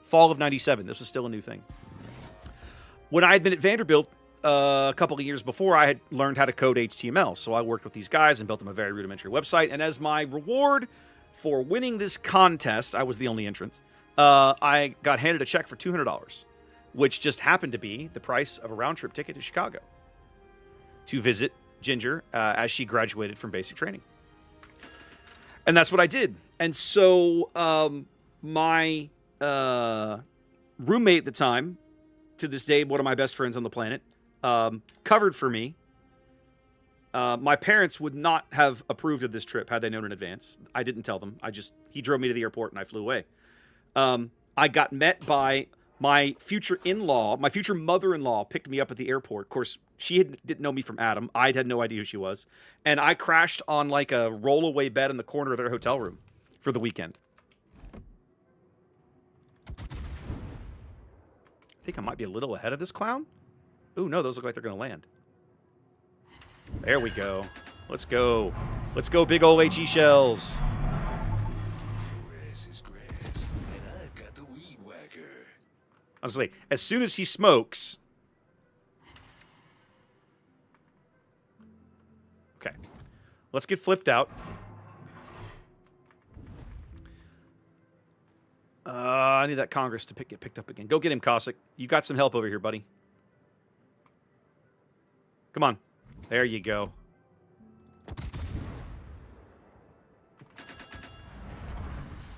Fall of 97. This was still a new thing. When I had been at Vanderbilt a couple of years before, I had learned how to code HTML. So I worked with these guys and built them a very rudimentary website. And as my reward for winning this contest, I was the only entrant, I got handed a check for $200, which just happened to be the price of a round-trip ticket to Chicago to visit Ginger as she graduated from basic training. And that's what I did. And so my roommate at the time, to this day, one of my best friends on the planet, covered for me. My parents would not have approved of this trip had they known in advance. I didn't tell them. He drove me to the airport and I flew away. I got met by my future in-law. My future mother-in-law picked me up at the airport. Of course, didn't know me from Adam. I had no idea who she was. And I crashed on like a rollaway bed in the corner of their hotel room for the weekend. I think I might be a little ahead of this clown. Ooh, no, those look like they're going to land. There we go. Let's go. Let's go, big ol' HE shells. Honestly, as soon as he smokes... Okay. Let's get flipped out. I need that Congress to get picked up again. Go get him, Cossack. You got some help over here, buddy. Come on. There you go.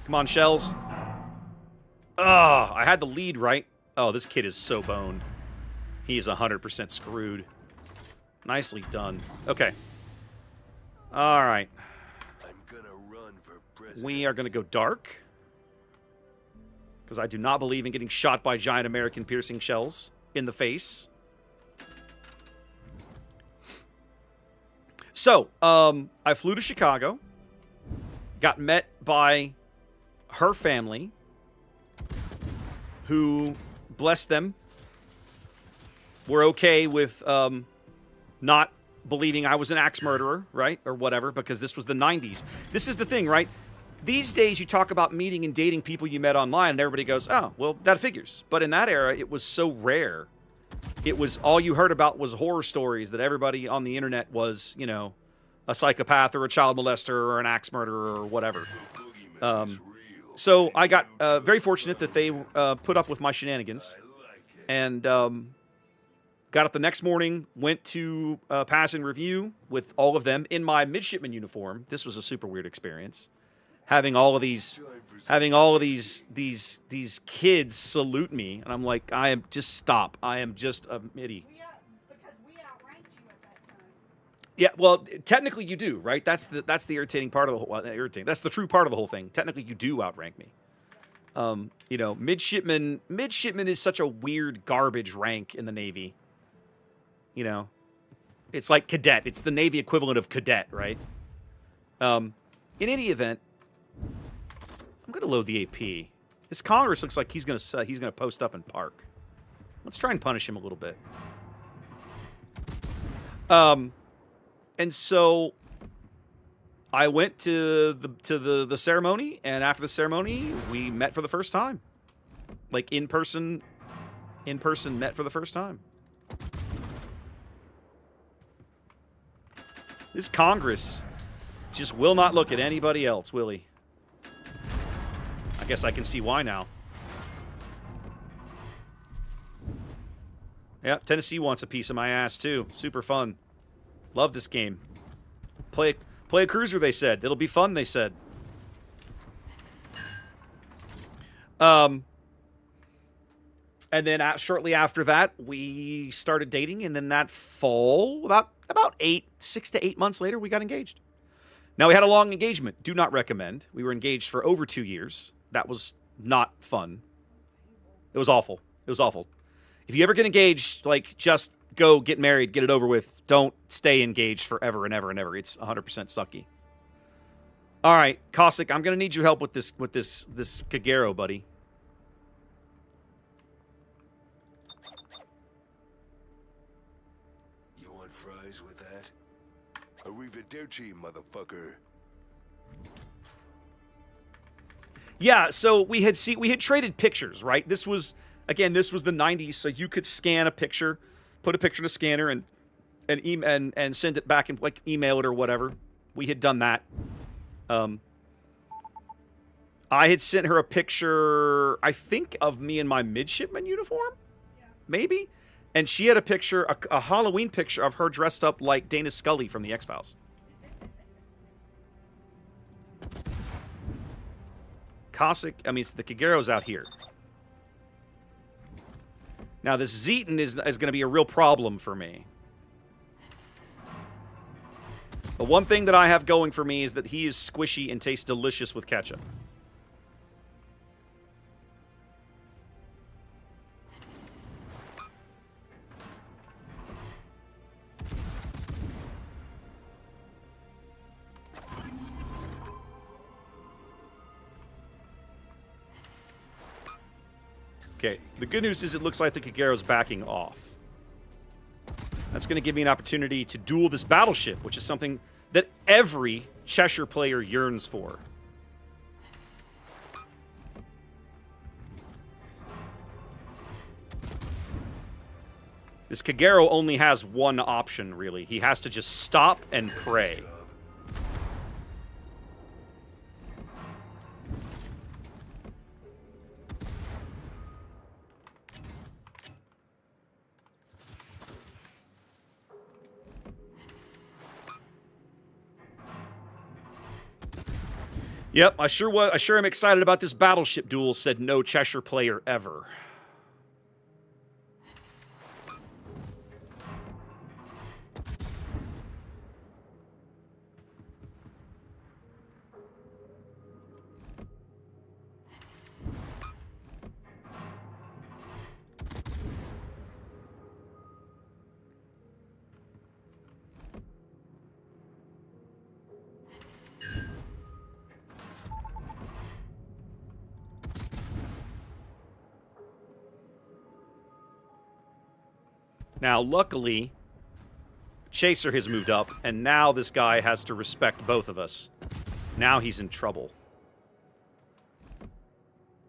Come on, shells. I had the lead right. Oh, this kid is so boned. He's 100% screwed. Nicely done. Okay. All right. I'm gonna run for president. We are going to go dark. Because I do not believe in getting shot by giant American piercing shells in the face. So, I flew to Chicago. Got met by her family. Who, bless them, were okay with not believing I was an axe murderer, right? Or whatever, because this was the 90s. This is the thing, right? These days, you talk about meeting and dating people you met online, and everybody goes, oh, well, that figures. But in that era, it was so rare. It was, all you heard about was horror stories that everybody on the internet was, you know, a psychopath or a child molester or an axe murderer or whatever. So I got very fortunate that they put up with my shenanigans. And got up the next morning, went to pass and review with all of them in my midshipman uniform. This was a super weird experience. Having all of these kids salute me, and I'm like, I am just stop. I am just a middy. Because we outranked you at that time. Yeah, well, technically you do, right? That's the irritating part of the whole. Well, irritating. That's the true part of the whole thing. Technically, you do outrank me. You know, midshipman is such a weird garbage rank in the Navy. You know, it's like cadet. It's the Navy equivalent of cadet, right? In any event, I'm gonna load the AP. This Congress looks like he's gonna post up and park. Let's try and punish him a little bit. And so I went to the ceremony, and after the ceremony, we met for the first time. Like in person met for the first time. This Congress just will not look at anybody else, will he? I guess I can see why now. Yep, Tennessee wants a piece of my ass too. Super fun. Love this game. Play a cruiser, they said. It'll be fun, they said. And then shortly after that, we started dating, and then that fall, about 6 to 8 months later, we got engaged. Now, we had a long engagement. Do not recommend. We were engaged for over 2 years. That was not fun. It was awful. It was awful. If you ever get engaged, like, just go get married, get it over with. Don't stay engaged forever and ever and ever. It's 100% sucky. All right, Cossack, I'm going to need your help with this Kagero, buddy. Fries with that? Arrivederci, motherfucker. Yeah, so we had traded pictures, right? This was the 90s, so you could scan a picture, put a picture in a scanner, and send it back and like email it or whatever. We had done that. I had sent her a picture, I think, of me in my midshipman uniform, maybe. And she had a picture, a Halloween picture of her dressed up like Dana Scully from the X-Files. Cossack, I mean, the Kagero's out here. Now, this Zeton is going to be a real problem for me. The one thing that I have going for me is that he is squishy and tastes delicious with ketchup. Okay, the good news is it looks like the Kagero's backing off. That's going to give me an opportunity to duel this battleship, which is something that every Cheshire player yearns for. This Kagero only has one option, really. He has to just stop and pray. Yep, I sure am excited about this battleship duel, said no Cheshire player ever. Now, luckily, Chaser has moved up, and now this guy has to respect both of us. Now he's in trouble.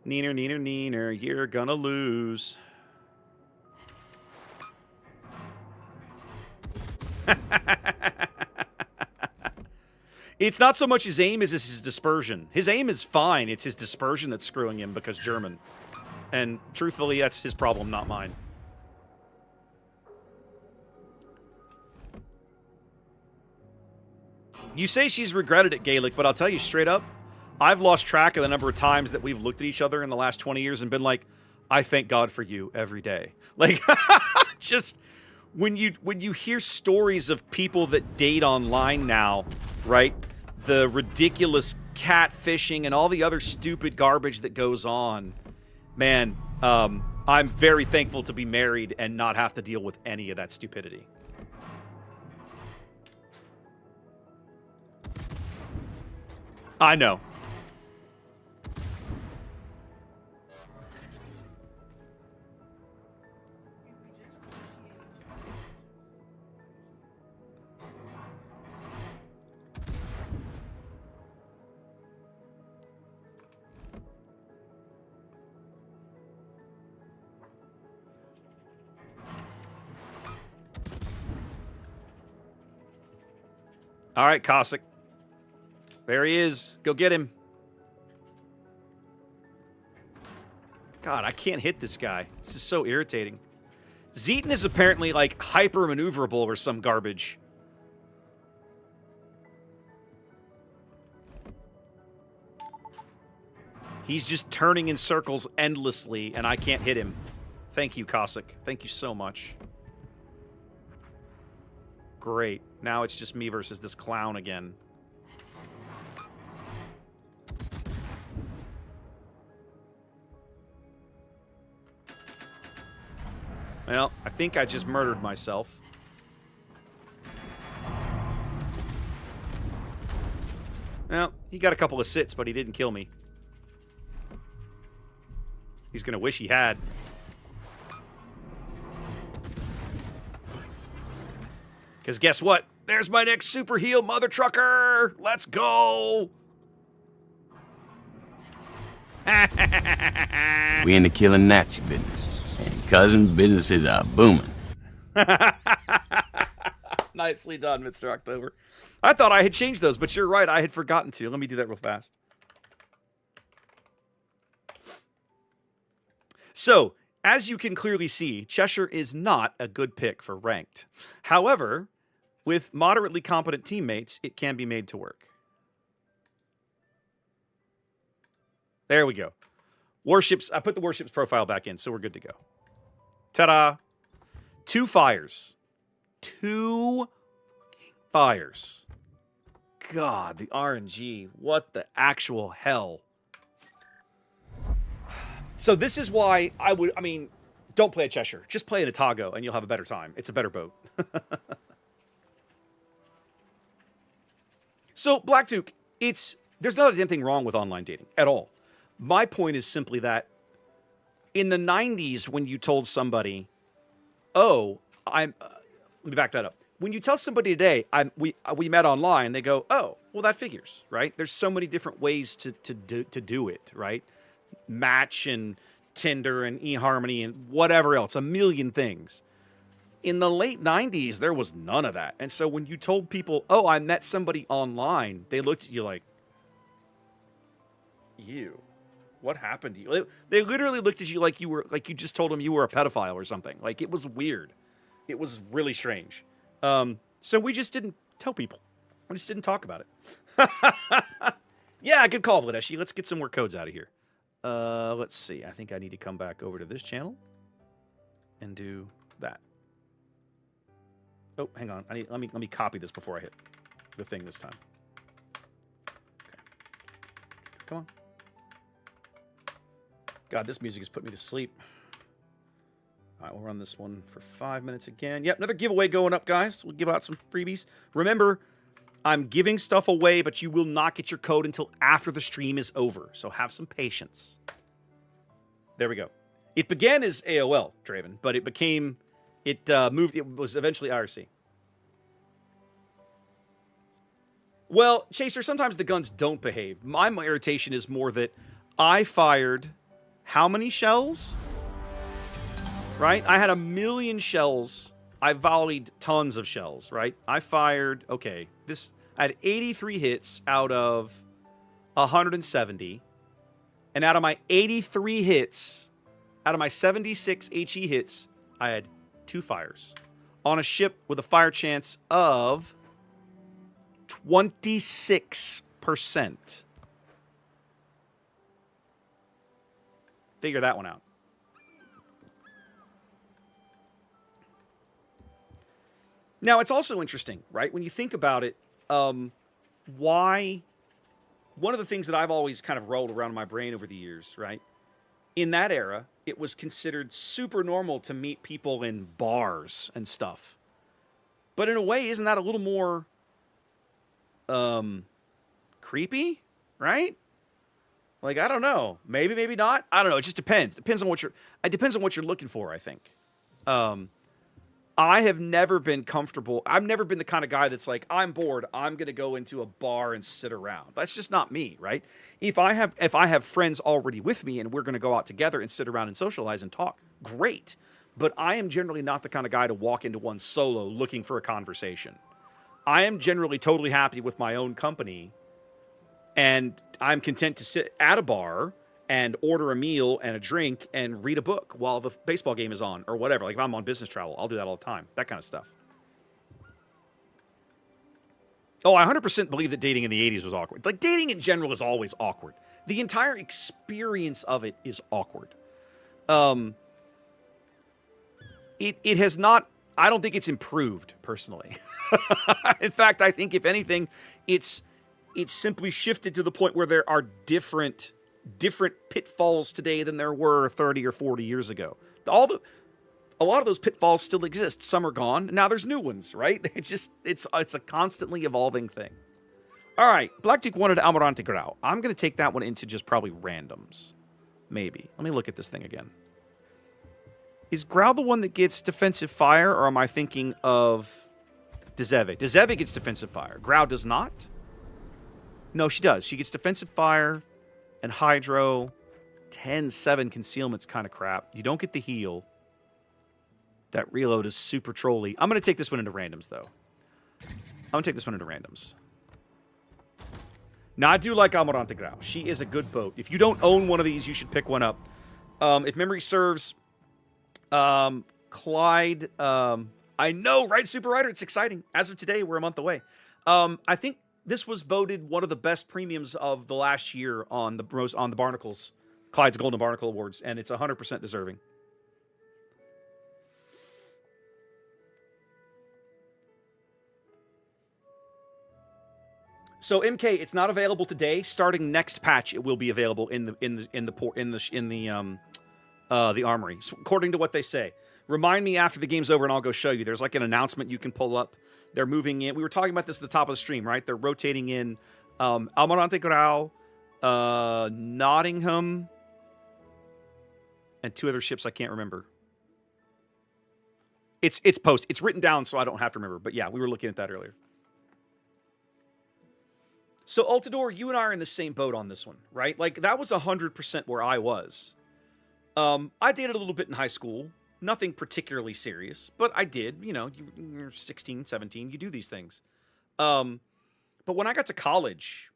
Neener, neener, neener, you're gonna lose. It's not so much his aim as his dispersion. His aim is fine. It's his dispersion that's screwing him because German. And truthfully, that's his problem, not mine. You say she's regretted it, Gaelic, but I'll tell you straight up, I've lost track of the number of times that we've looked at each other in the last 20 years and been like, I thank God for you every day. Like, just when you hear stories of people that date online now, right? The ridiculous catfishing and all the other stupid garbage that goes on. Man, I'm very thankful to be married and not have to deal with any of that stupidity. I know. All right, Cossack. There he is. Go get him. God, I can't hit this guy. This is so irritating. Zeton is apparently, like, hyper-maneuverable or some garbage. He's just turning in circles endlessly, and I can't hit him. Thank you, Cossack. Thank you so much. Great. Now it's just me versus this clown again. Well, I think I just murdered myself. Well, he got a couple of sits, but he didn't kill me. He's gonna wish he had. Because guess what? There's my next super heal, mother trucker! Let's go! We into killing Nazi business. And cousin, businesses are booming. Nicely done, Mr. October. I thought I had changed those, but you're right. I had forgotten to. Let me do that real fast. So, as you can clearly see, Cheshire is not a good pick for ranked. However, with moderately competent teammates, it can be made to work. There we go. Warships. I put the warships profile back in, so we're good to go. Ta-da! 2 fires. 2 fires. God, the RNG. What the actual hell? So this is why I mean, don't play a Cheshire. Just play an Otago, and you'll have a better time. It's a better boat. So, Black Duke, there's not a damn thing wrong with online dating at all. My point is simply that in the 90s, when you told somebody, oh, let me back that up. When you tell somebody today, we met online, they go, oh, well, that figures, right? There's so many different ways to do it, right? Match and Tinder and eHarmony and whatever else, a million things. In the late 90s, there was none of that. And so when you told people, oh, I met somebody online, they looked at you like, you, what happened to you? They literally looked at you like you just told them you were a pedophile or something. Like, it was weird. It was really strange. So we just didn't tell people. We just didn't talk about it. Yeah, good call, Vladeshi. Let's get some more codes out of here. Let's see. I think I need to come back over to this channel and do that. Oh, hang on. Let me copy this before I hit the thing this time. Okay. Come on. God, this music has put me to sleep. All right, we'll run this one for 5 minutes again. Yep, another giveaway going up, guys. We'll give out some freebies. Remember, I'm giving stuff away, but you will not get your code until after the stream is over. So have some patience. There we go. It began as AOL, Draven, but it became... It moved. It was eventually IRC. Well, Chaser, sometimes the guns don't behave. My irritation is more that I fired how many shells? Right? I had 1 million shells. I volleyed tons of shells, right? I fired, okay, I had 83 hits out of 170. And out of my 83 hits, out of my 76 HE hits, I had 2 fires on a ship with a fire chance of 26%. Figure that one out. Now, it's also interesting, right? When you think about it, why... One of the things that I've always kind of rolled around in my brain over the years, right? In that era, it was considered super normal to meet people in bars and stuff. But in a way, isn't that a little more creepy, right? Like, I don't know. Maybe, maybe not. I don't know. It just depends. It depends on what you're looking for, I think. I have never been comfortable. I've never been the kind of guy that's like, I'm bored, I'm going to go into a bar and sit around. That's just not me, right? If I have friends already with me and we're going to go out together and sit around and socialize and talk, great. But I am generally not the kind of guy to walk into one solo looking for a conversation. I am generally totally happy with my own company, and I'm content to sit at a bar and order a meal and a drink and read a book while the baseball game is on or whatever. Like if I'm on business travel, I'll do that all the time. That kind of stuff. Oh, I 100% believe that dating in the 80s was awkward. Like, dating in general is always awkward. The entire experience of it is awkward. It has not... I don't think it's improved, personally. In fact, I think, if anything, it's simply shifted to the point where there are different pitfalls today than there were 30 or 40 years ago. A lot of those pitfalls still exist. Some are gone. Now there's new ones, right? It's a constantly evolving thing. All right, Black Duke wanted Almirante Grau. I'm going to take that one into just probably randoms. Maybe. Let me look at this thing again. Is Grau the one that gets defensive fire, or am I thinking of Dzeve? Dzeve gets defensive fire. Grau does not? No, she does. She gets defensive fire and hydro. 10-7 concealment's kind of crap. You don't get the heal. That reload is super trolly. I'm going to take this one into randoms, though. I'm going to take this one into randoms. Now, I do like Almirante Grau. She is a good boat. If you don't own one of these, you should pick one up. If memory serves, Clyde, I know, right, Super Rider? It's exciting. As of today, we're a month away. I think this was voted one of the best premiums of the last year on the Barnacles, Clyde's Golden Barnacle Awards, and it's 100% deserving. So MK, it's not available today. Starting next patch, it will be available in the armory, so according to what they say. Remind me after the game's over, and I'll go show you. There's like an announcement you can pull up. They're moving in. We were talking about this at the top of the stream, right? They're rotating in Almirante Grau, Nottingham, and 2 other ships I can't remember. It's written down, so I don't have to remember. But yeah, we were looking at that earlier. So, Altador, you and I are in the same boat on this one, right? Like, that was 100% where I was. I dated a little bit in high school. Nothing particularly serious, but I did. You know, you're 16, 17, you do these things. But when I got to college,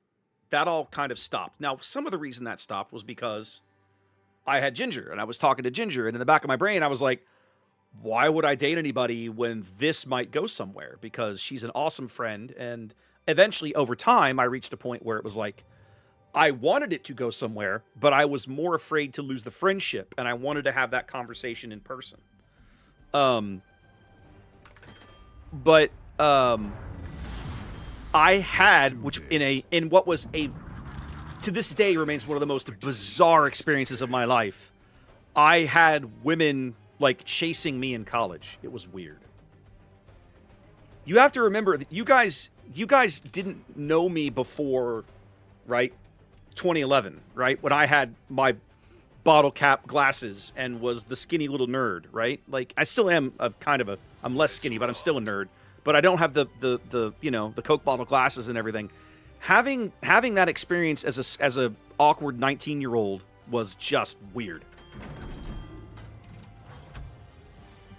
that all kind of stopped. Now, some of the reason that stopped was because I had Ginger, and I was talking to Ginger, and in the back of my brain, I was like, why would I date anybody when this might go somewhere? Because she's an awesome friend, and eventually, over time, I reached a point where it was like, I wanted it to go somewhere, but I was more afraid to lose the friendship, and I wanted to have that conversation in person. I had, which in what was to this day remains one of the most bizarre experiences of my life, I had women, like, chasing me in college. It was weird. You have to remember that you guys didn't know me before, right? 2011, right? When I had my bottle cap glasses and was the skinny little nerd, right? Like, I still am I'm less skinny, but I'm still a nerd. But I don't have the Coke bottle glasses and everything. Having that experience as a awkward 19-year-old was just weird.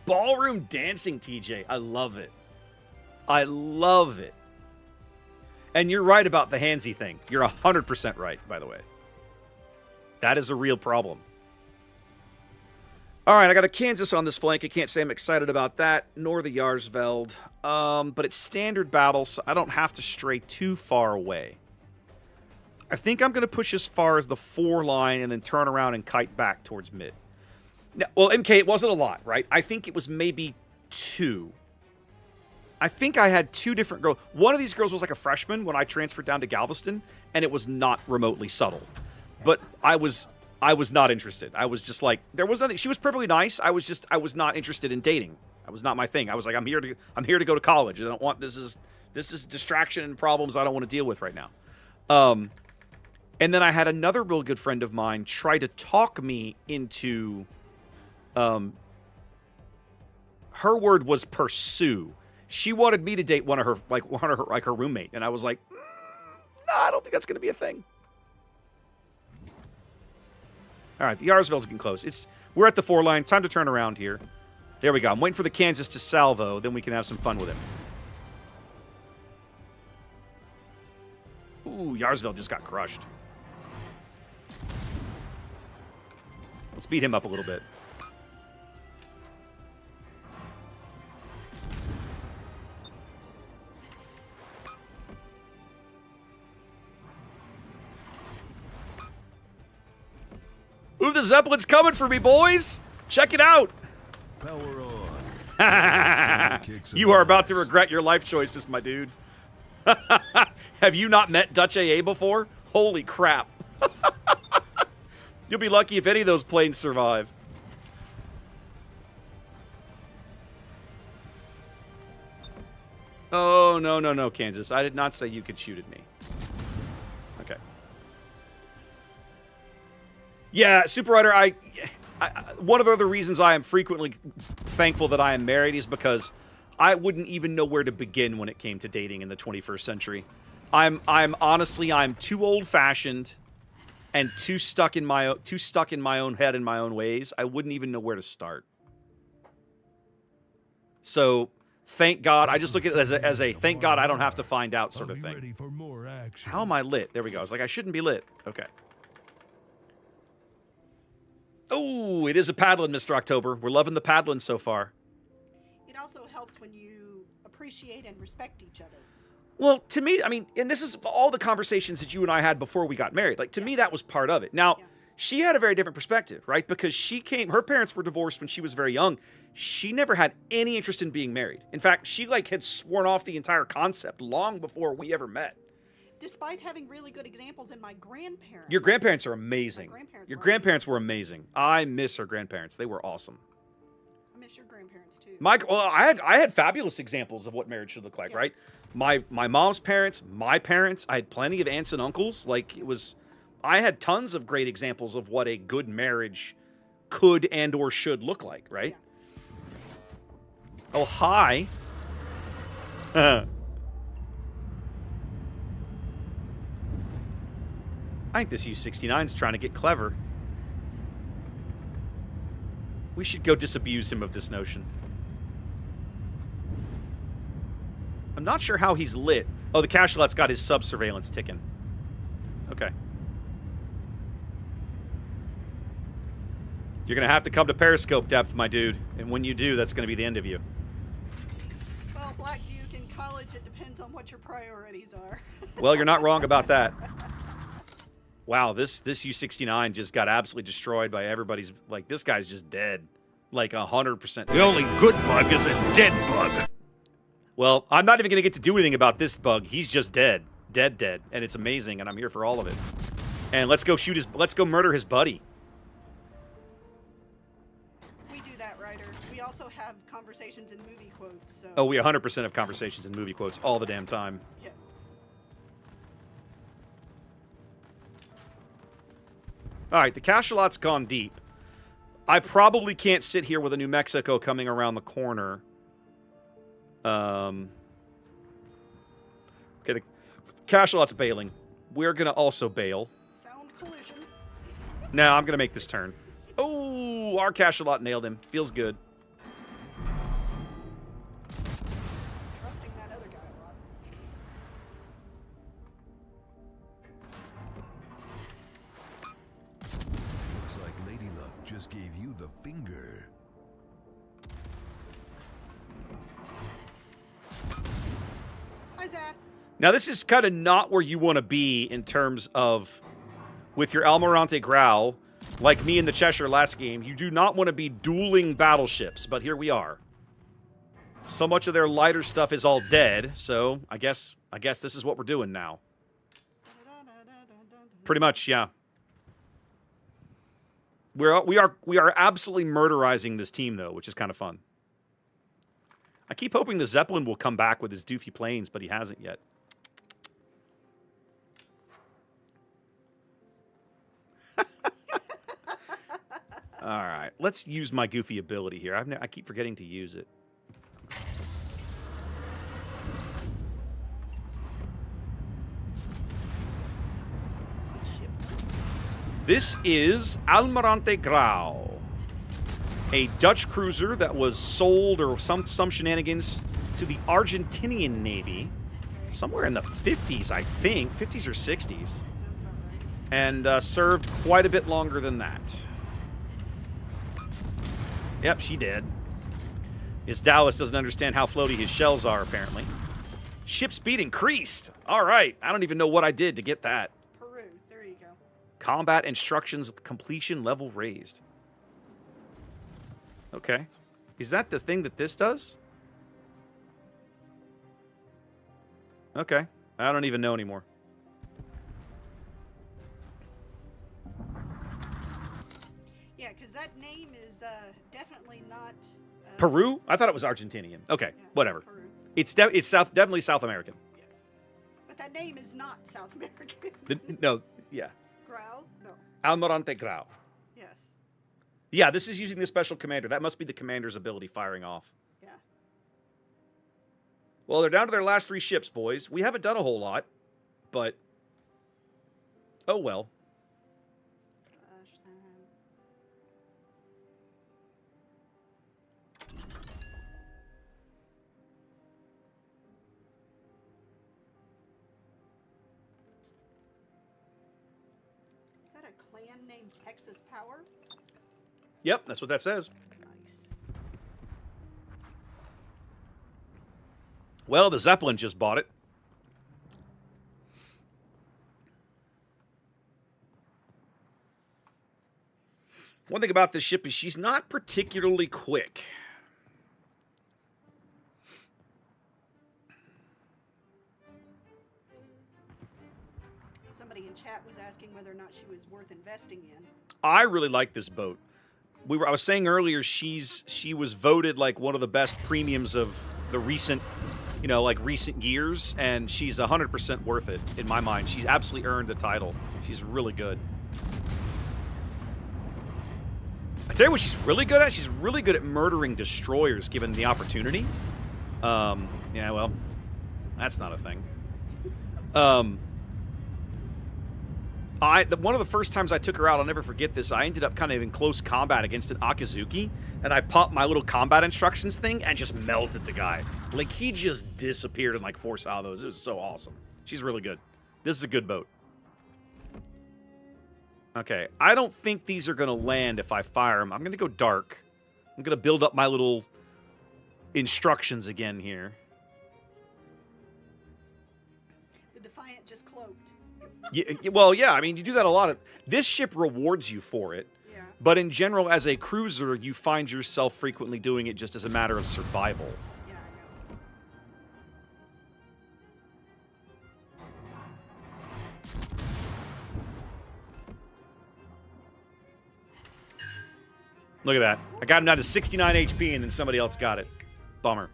Ballroom dancing, TJ. I love it. I love it. And you're right about the handsy thing. You're 100% right, by the way. That is a real problem. All right, I got a Kansas on this flank. I can't say I'm excited about that, nor the Yarsveld. But it's standard battle, so I don't have to stray too far away. I think I'm going to push as far as the 4 line and then turn around and kite back towards mid. Now, well, MK, it wasn't a lot, right? I think it was maybe 2. I think I had 2 different girls. One of these girls was like a freshman when I transferred down to Galveston, and it was not remotely subtle. But I was not interested. I was just like, there was nothing. She was perfectly nice. I was not interested in dating. That was not my thing. I was like, I'm here to go to college. I don't want this is distraction and problems I don't want to deal with right now. And then I had another real good friend of mine try to talk me into her word was pursue. She wanted me to date one of her roommate, and I was like, no, I don't think that's going to be a thing. All right, the Yarsveld's getting close. We're at the 4 line. Time to turn around here. There we go. I'm waiting for the Kansas to salvo, then we can have some fun with him. Ooh, Yarsveld just got crushed. Let's beat him up a little bit. Ooh, the Zeppelin's coming for me, boys. Check it out. Power on. You are about to regret your life choices, my dude. Have you not met Dutch AA before? Holy crap. You'll be lucky if any of those planes survive. Oh, no, no, no, Kansas. I did not say you could shoot at me. Okay. Yeah, Super Rider, one of the other reasons I am frequently thankful that I am married is because I wouldn't even know where to begin when it came to dating in the 21st century. I'm honestly, I'm too old-fashioned and too stuck in my own head and my own ways. I wouldn't even know where to start. So, thank God. I just look at it as a thank God I don't have to find out sort of thing. How am I lit? There we go. I was like, I shouldn't be lit. Okay. Oh, it is a paddling, Mr. October. We're loving the paddling so far. It also helps when you appreciate and respect each other. Well, to me, I mean, and this is all the conversations that you and I had before we got married. Like, to me, that was part of it. Now, she had a very different perspective, right? Because her parents were divorced when she was very young. She never had any interest in being married. In fact, she, had sworn off the entire concept long before we ever met. Despite having really good examples in my grandparents. Your grandparents are amazing. Your grandparents were amazing. I miss her grandparents. They were awesome. I miss your grandparents, too. I had fabulous examples of what marriage should look like, right? My mom's parents, my parents, I had plenty of aunts and uncles. I had tons of great examples of what a good marriage could and or should look like, right? Yeah. Oh, hi. I think this U-69 is trying to get clever. We should go disabuse him of this notion. I'm not sure how he's lit. Oh, the Cachalot's got his sub-surveillance ticking. Okay. You're going to have to come to periscope depth, my dude. And when you do, that's going to be the end of you. Well, Black Duke, in college, it depends on what your priorities are. Well, you're not wrong about that. Wow, this U-69 just got absolutely destroyed by everybody's... this guy's just dead. 100%. The only good bug is a dead bug. Well, I'm not even going to get to do anything about this bug. He's just dead. Dead. And it's amazing, and I'm here for all of it. And let's go murder his buddy. We do that, Ryder. We also have conversations in movie quotes, so... Oh, we 100% have conversations in movie quotes all the damn time. Yes. Alright, the Cachalot's gone deep. I probably can't sit here with a New Mexico coming around the corner. Okay, the Cachalot's bailing. We're going to also bail. Sound collision. Now I'm going to make this turn. Oh, our Cachalot nailed him. Feels good. Trusting that other guy a lot. Looks like Lady Luck just gave you the finger. Hi, Zach. Now, this is kind of not where you want to be in terms of, with your Almirante Grau, like me in the Cheshire last game, you do not want to be dueling battleships, but here we are. So much of their lighter stuff is all dead, so I guess this is what we're doing now. Pretty much, yeah. We are absolutely murderizing this team, though, which is kind of fun. I keep hoping the Zeppelin will come back with his doofy planes, but he hasn't yet. All right, let's use my goofy ability here. I keep forgetting to use it. This is Almirante Grau, a Dutch cruiser that was sold or some shenanigans to the Argentinian Navy somewhere in the 50s, I think, 50s or 60s, and served quite a bit longer than that. Yep, she did. His Dallas doesn't understand how floaty his shells are, apparently. Ship speed increased. All right. I don't even know what I did to get that. Peru. There you go. Combat instructions completion level raised. Okay. Is that the thing that this does? Okay. I don't even know anymore. Yeah, because that name is definitely not... Peru? I thought it was Argentinian. Okay, Yeah, whatever. Peru. It's definitely South American. Yes. But that name is not South American. No, yeah. Grau? No. Almirante Grau. Yes. Yeah, this is using the special commander. That must be the commander's ability firing off. Yeah. Well, they're down to their last 3 ships, boys. We haven't done a whole lot, but... Oh, well. Gosh, is that a clan named Texas Power? Yep, that's what that says. Nice. Well, the Zeppelin just bought it. One thing about this ship is she's not particularly quick. Somebody in chat was asking whether or not she was worth investing in. I really like this boat. I was saying earlier she was voted like one of the best premiums of the recent, recent years, and she's 100% worth it in my mind. She's absolutely earned the title. She's really good. I tell you what she's really good at. She's really good at murdering destroyers given the opportunity. Yeah, well, that's not a thing. One of the first times I took her out, I'll never forget this. I ended up kind of in close combat against an Akizuki, and I popped my little combat instructions thing and just melted the guy. Like, he just disappeared in like 4 salvos. It was so awesome. She's really good. This is a good boat. Okay, I don't think these are going to land if I fire them. I'm going to go dark. I'm going to build up my little instructions again here. The Defiant just cloaked. Yeah, I mean, you do that a lot. This ship rewards you for it. Yeah. But in general, as a cruiser, you find yourself frequently doing it just as a matter of survival. Yeah, I know. Look at that. I got him down to 69 HP, and then somebody else got it. Bummer.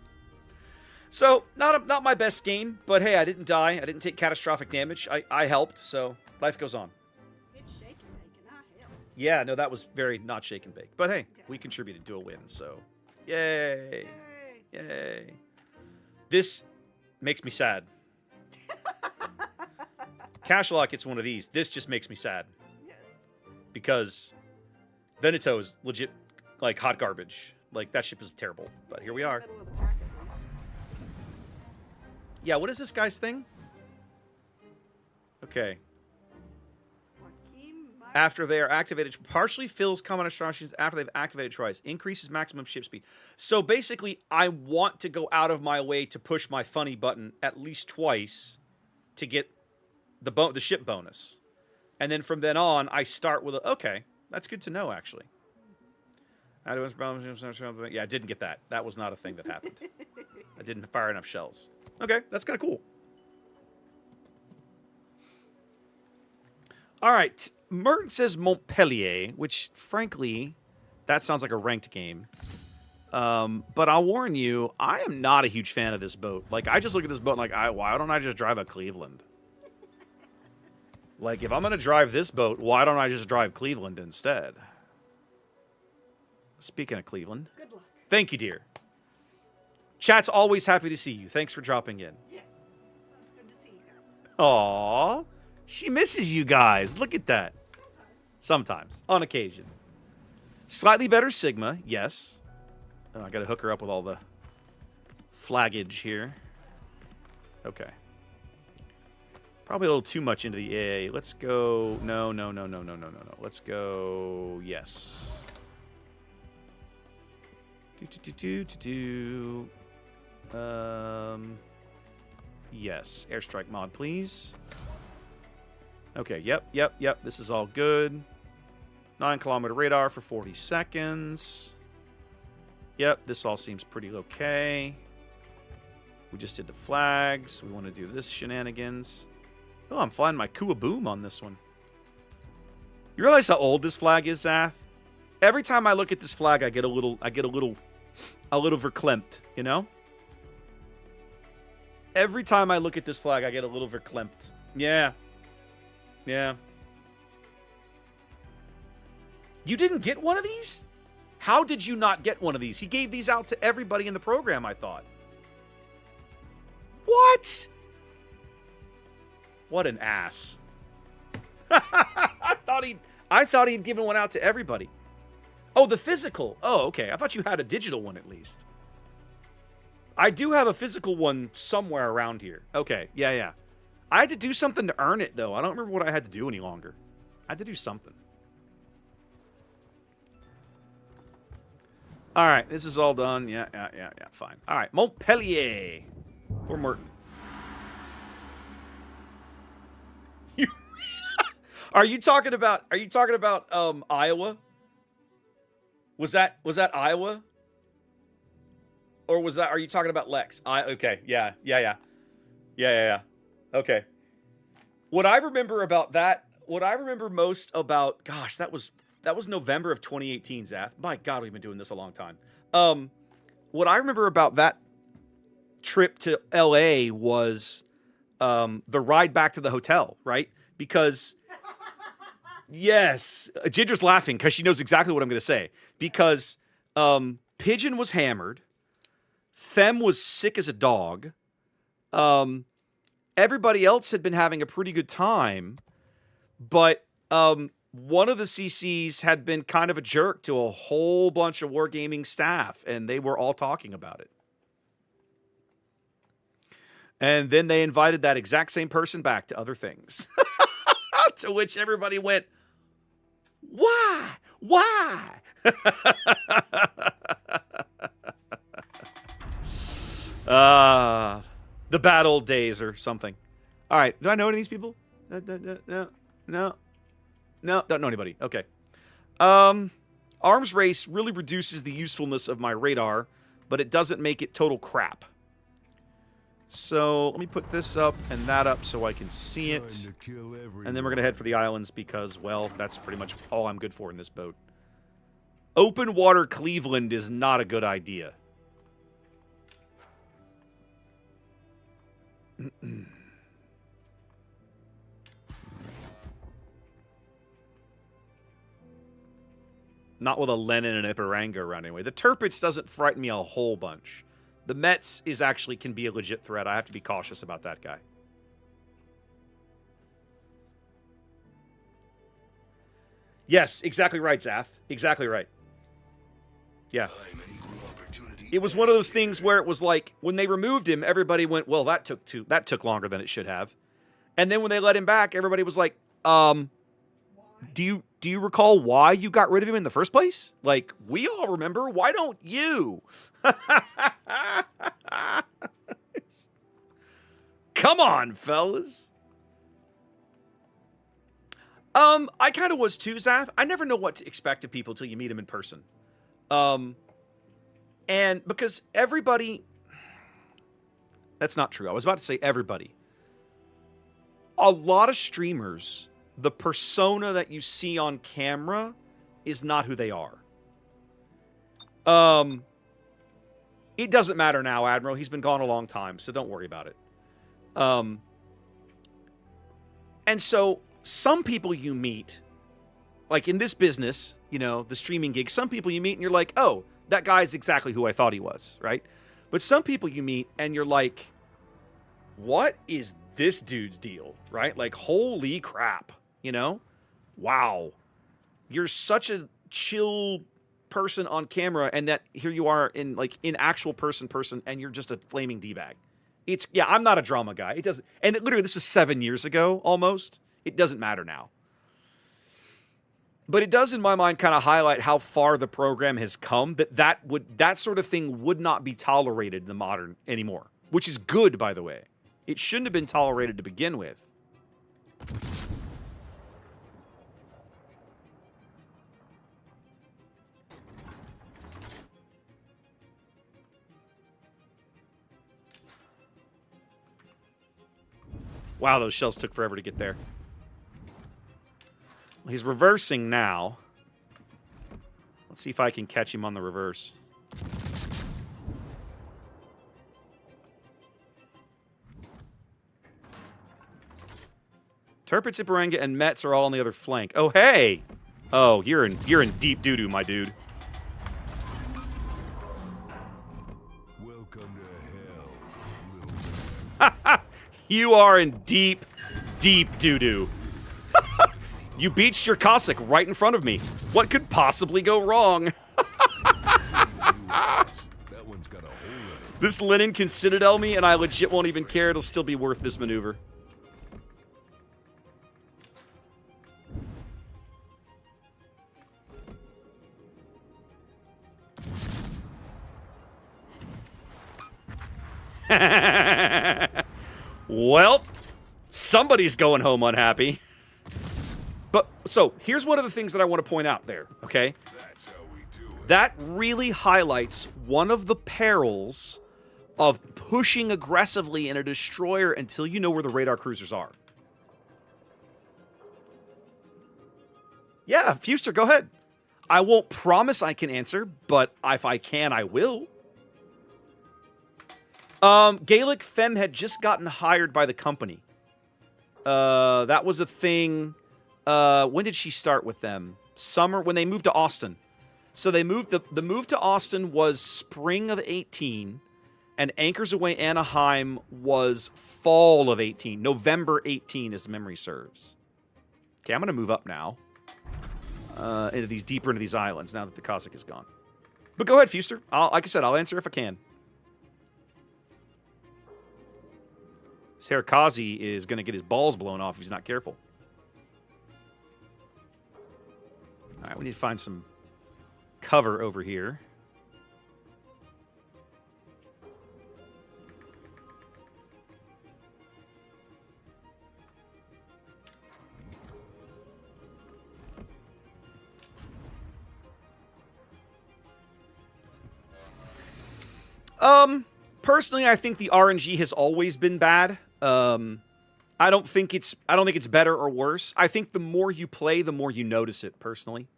So, not my best game, but hey, I didn't die. I didn't take catastrophic damage. I helped, so life goes on. It's shaking, bacon. Hell. Yeah, no, that was very not shake and bake. But hey, we contributed to a win, so yay. Yay. Yay. This makes me sad. Cashlock gets one of these. This just makes me sad. Yes. Because Veneto is legit, like, hot garbage. Like, that ship is terrible. But here we are. Middle of the pack at least. Yeah, what is this guy's thing? Okay. Joaquin Mike. After they are activated, partially fills common instructions after they've activated twice. Increases maximum ship speed. So basically, I want to go out of my way to push my funny button at least twice to get the ship bonus. And then from then on, I start with okay, that's good to know, actually. Yeah, I didn't get that. That was not a thing that happened. I didn't fire enough shells. Okay, that's kind of cool. All right. Merton says Montpellier, which, frankly, that sounds like a ranked game. But I'll warn you, I am not a huge fan of this boat. Like, I just look at this boat and like, why don't I just drive a Cleveland? Like, if I'm going to drive this boat, why don't I just drive Cleveland instead? Speaking of Cleveland. Good luck. Thank you, dear. Chat's always happy to see you. Thanks for dropping in. Yes. That's good to see you guys. Aww. She misses you guys. Look at that. Sometimes. On occasion. Slightly better Sigma. Yes. Oh, I got to hook her up with all the flaggage here. Okay. Probably a little too much into the AA. Let's go... No. Let's go... Yes. Yes. Airstrike mod, please. Okay, yep. This is all good. 9-kilometer radar for 40 seconds. Yep, this all seems pretty okay. We just did the flags. We want to do this shenanigans. Oh, I'm flying my Kua Boom on this one. You realize how old this flag is, Zath? Every time I look at this flag, I get a little verklempt, you know? Every time I look at this flag, I get a little verklempt. Yeah. Yeah. You didn't get one of these? How did you not get one of these? He gave these out to everybody in the program, I thought. What? What an ass. I thought he'd given one out to everybody. Oh, the physical. Oh, okay. I thought you had a digital one at least. I do have a physical one somewhere around here. Okay, yeah. I had to do something to earn it, though. I don't remember what I had to do any longer. I had to do something. All right, this is all done. Yeah, fine. All right, Montpellier for Merton. Are you talking about Iowa? Was that Iowa? Or are you talking about Lex? Okay, yeah. Okay. What I remember most about, gosh, that was November of 2018, Zath. My God, we've been doing this a long time. What I remember about that trip to LA was the ride back to the hotel, right? Because yes, Ginger's laughing because she knows exactly what I'm going to say. Because Pigeon was hammered. Fem was sick as a dog. Everybody else had been having a pretty good time. But one of the CCs had been kind of a jerk to a whole bunch of Wargaming staff. And they were all talking about it. And then they invited that exact same person back to other things. To which everybody went, why? The bad old days or something. All right. Do I know any of these people? No. Don't know anybody. Okay. Arms race really reduces the usefulness of my radar, but it doesn't make it total crap. So let me put this up and that up so I can see it. And then we're going to head for the islands because, well, that's pretty much all I'm good for in this boat. Open water Cleveland is not a good idea. Not with a Lenin and Ipiranga around anyway. The Tirpitz doesn't frighten me a whole bunch. The Mets can be a legit threat. I have to be cautious about that guy. Yes, exactly right, Zath. Exactly right. Yeah. It was one of those things where it was like, when they removed him, everybody went, well, that took longer than it should have. And then when they let him back, everybody was like, do you recall why you got rid of him in the first place? Like, we all remember. Why don't you? Come on, fellas. I kind of was too, Zath. I never know what to expect of people till you meet them in person. And because everybody... That's not true. I was about to say everybody. A lot of streamers, the persona that you see on camera is not who they are. It doesn't matter now, Admiral. He's been gone a long time, so don't worry about it. And so some people you meet, like in this business, you know, the streaming gig, some people you meet and you're like, oh, that guy's exactly who I thought he was, right? But some people you meet and you're like, what is this dude's deal, right? Like, holy crap, you know? Wow. You're such a chill person on camera, and that here you are in actual person, and you're just a flaming D-bag. I'm not a drama guy. It doesn't, and literally this was 7 years ago, almost. It doesn't matter now. But it does, in my mind, kind of highlight how far the program has come, that sort of thing would not be tolerated in the modern anymore, which is good, by the way. It shouldn't have been tolerated to begin with. Wow, those shells took forever to get there. Well, he's reversing now. Let's see if I can catch him on the reverse. Tirpitz, Iparenga, and Metz are all on the other flank. Oh, hey! Oh, you're in deep doo-doo, my dude. Welcome to hell, little man. You are in deep, deep doo-doo. You beached your Cossack right in front of me. What could possibly go wrong? That one's got a hole in it. This Lenin can citadel me, and I legit won't even care. It'll still be worth this maneuver. Well, somebody's going home unhappy. But, so, here's one of the things that I want to point out there, okay? That's how we do it. That really highlights one of the perils of pushing aggressively in a destroyer until you know where the radar cruisers are. Yeah, Fuster, go ahead. I won't promise I can answer, but if I can, I will. Gaelic Femme had just gotten hired by the company. That was a thing. When did she start with them? Summer, when they moved to Austin. So they moved, the move to Austin was spring of 18, and Anchors Away Anaheim was fall of 18. November 18, as memory serves. Okay, I'm going to move up now. Deeper into these islands, now that the Cossack is gone. But go ahead, Fuster. Like I said, I'll answer if I can. Serakazi is going to get his balls blown off if he's not careful. All right, we need to find some cover over here. Personally, I think the RNG has always been bad. I don't think it's better or worse. I think the more you play, the more you notice it, personally.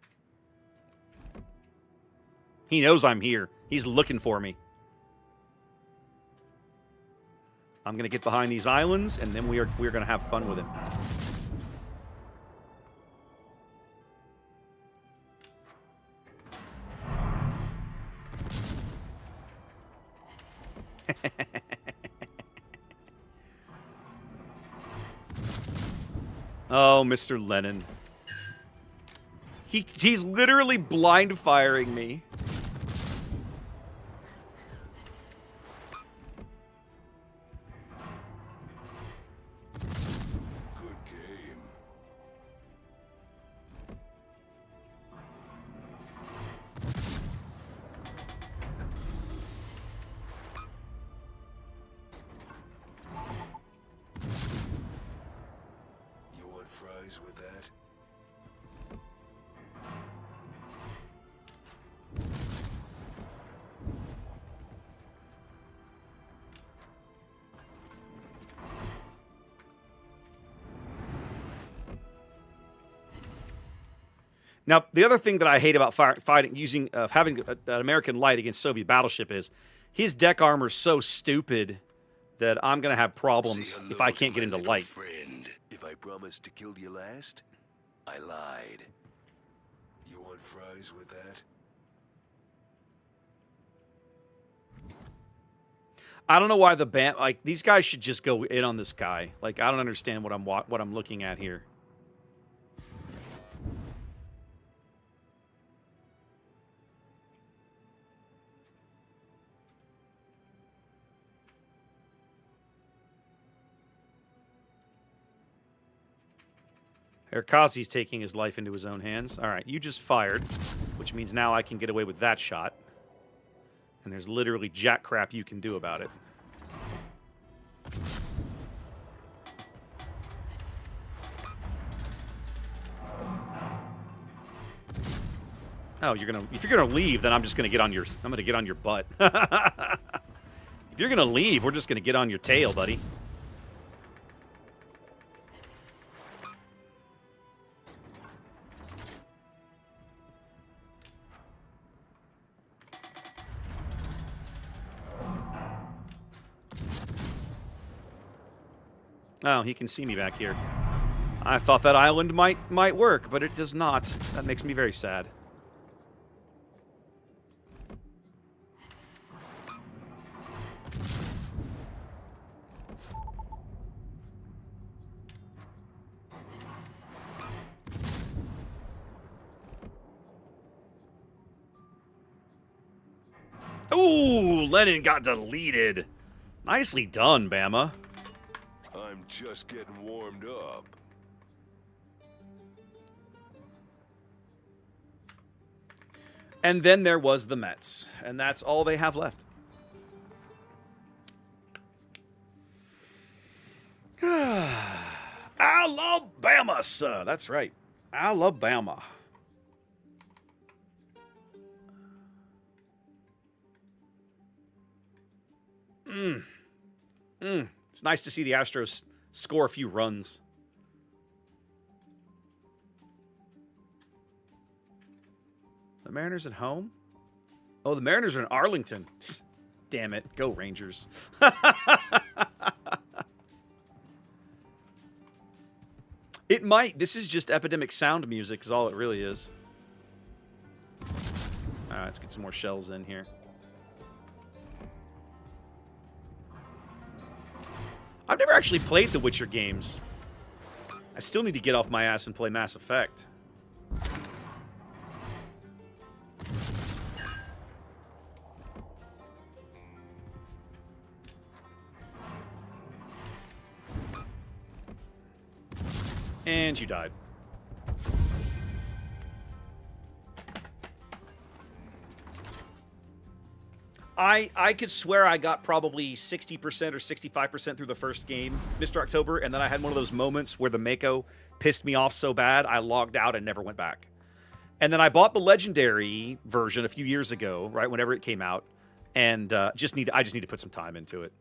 He knows I'm here. He's looking for me. I'm going to get behind these islands, and then we're going to have fun with him. Oh, Mr. Lennon. He's literally blind firing me. Good game. You want fries with that? Now, the other thing that I hate about having an American light against Soviet battleship is his deck armor is so stupid that I'm going to have problems Say if I hello can't to get my into little light. Friend, if I promised to kill you last, I lied. You want fries with that? I don't know why the band, like, these guys should just go in on this guy. Like, I don't understand what I'm looking at here. Erkazi's taking his life into his own hands. All right, you just fired, which means now I can get away with that shot. And there's literally jack crap you can do about it. Oh, if you're gonna leave, then I'm just gonna get on your butt. If you're gonna leave, we're just gonna get on your tail, buddy. Oh, he can see me back here. I thought that island might work, but it does not. That makes me very sad. Ooh, Lennon got deleted. Nicely done, Bama. I'm just getting warmed up. And then there was the Mets, and that's all they have left. Alabama, sir. That's right. Alabama. It's nice to see the Astros score a few runs. The Mariners at home? Oh, the Mariners are in Arlington. Damn it. Go Rangers. It might. This is just epidemic sound music is all it really is. All right, let's get some more shells in here. I've never actually played the Witcher games. I still need to get off my ass and play Mass Effect. And you died. I could swear I got probably 60% or 65% through the first game, Mr. October, and then I had one of those moments where the Mako pissed me off so bad I logged out and never went back. And then I bought the Legendary version a few years ago, right, whenever it came out, and I just need to put some time into it.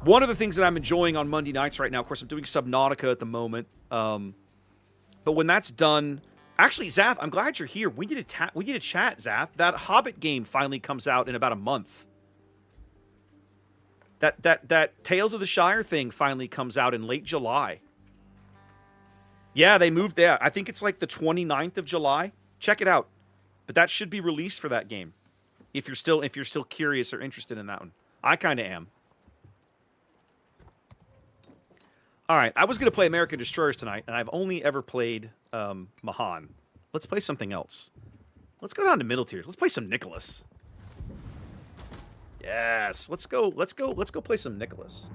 One of the things that I'm enjoying on Monday nights right now, of course, I'm doing Subnautica at the moment, but when that's done... Actually, Zath, I'm glad you're here. We need to chat, Zath. That Hobbit game finally comes out in about a month. That Tales of the Shire thing finally comes out in late July. Yeah, they moved there. I think it's like the 29th of July. Check it out. But that should be released for that game. If you're still curious or interested in that one. I kind of am. All right, I was going to play American Destroyers tonight, and I've only ever played Mahan. Let's play something else. Let's go down to middle tiers. Let's play some Nicholas. Yes, let's go play some Nicholas.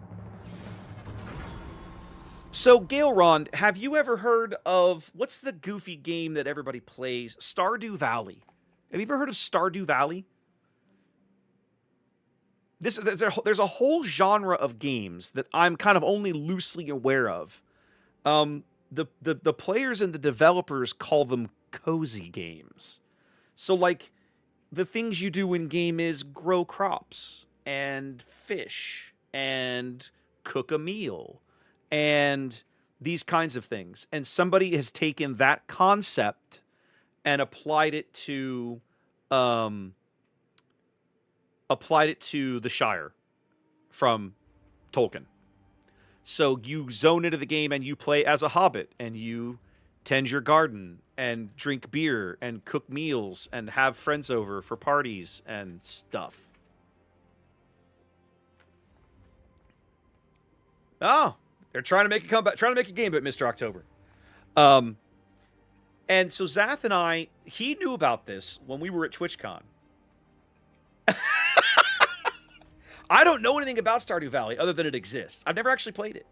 So, Gailrond, have you ever heard of what's the goofy game that everybody plays? Stardew Valley. Have you ever heard of Stardew Valley? There's a whole genre of games that I'm kind of only loosely aware of. The players and the developers call them cozy games. So, like, the things you do in game is grow crops and fish and cook a meal and these kinds of things. And somebody has taken that concept and applied it to the Shire from Tolkien. So you zone into the game and you play as a hobbit and you tend your garden and drink beer and cook meals and have friends over for parties and stuff. Oh, they're trying to make a comeback, trying to make a game, but Mr. October. And so Zath and I, he knew about this when we were at TwitchCon. I don't know anything about Stardew Valley other than it exists. I've never actually played it.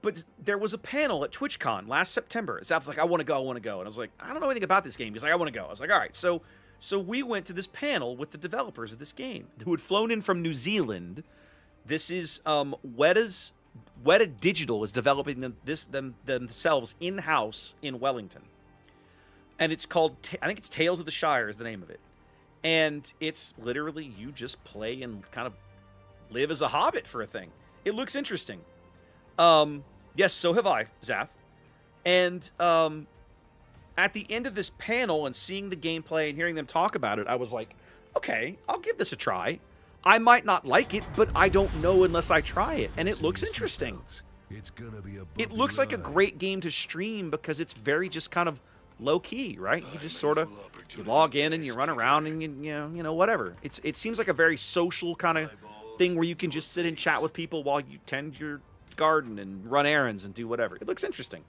But there was a panel at TwitchCon last September. Zath's like, I want to go. And I was like, I don't know anything about this game. He's like, I want to go. I was like, all right. So we went to this panel with the developers of this game who had flown in from New Zealand. This is Weta Digital is developing themselves in-house in Wellington. And it's called, I think it's Tales of the Shire is the name of it. And it's literally you just play and kind of live as a hobbit for a thing. It looks interesting. Yes, so have I, Zath. And at the end of this panel and seeing the gameplay and hearing them talk about it, I was like, okay, I'll give this a try. I might not like it, but I don't know unless I try it, and it looks interesting. It's gonna be a It looks like a great game to stream because it's very just kind of low-key, right? You just sort of you log in and you run around and you know whatever. It seems like a very social kind of thing where you can just sit and chat with people while you tend your garden and run errands and do whatever. It looks interesting.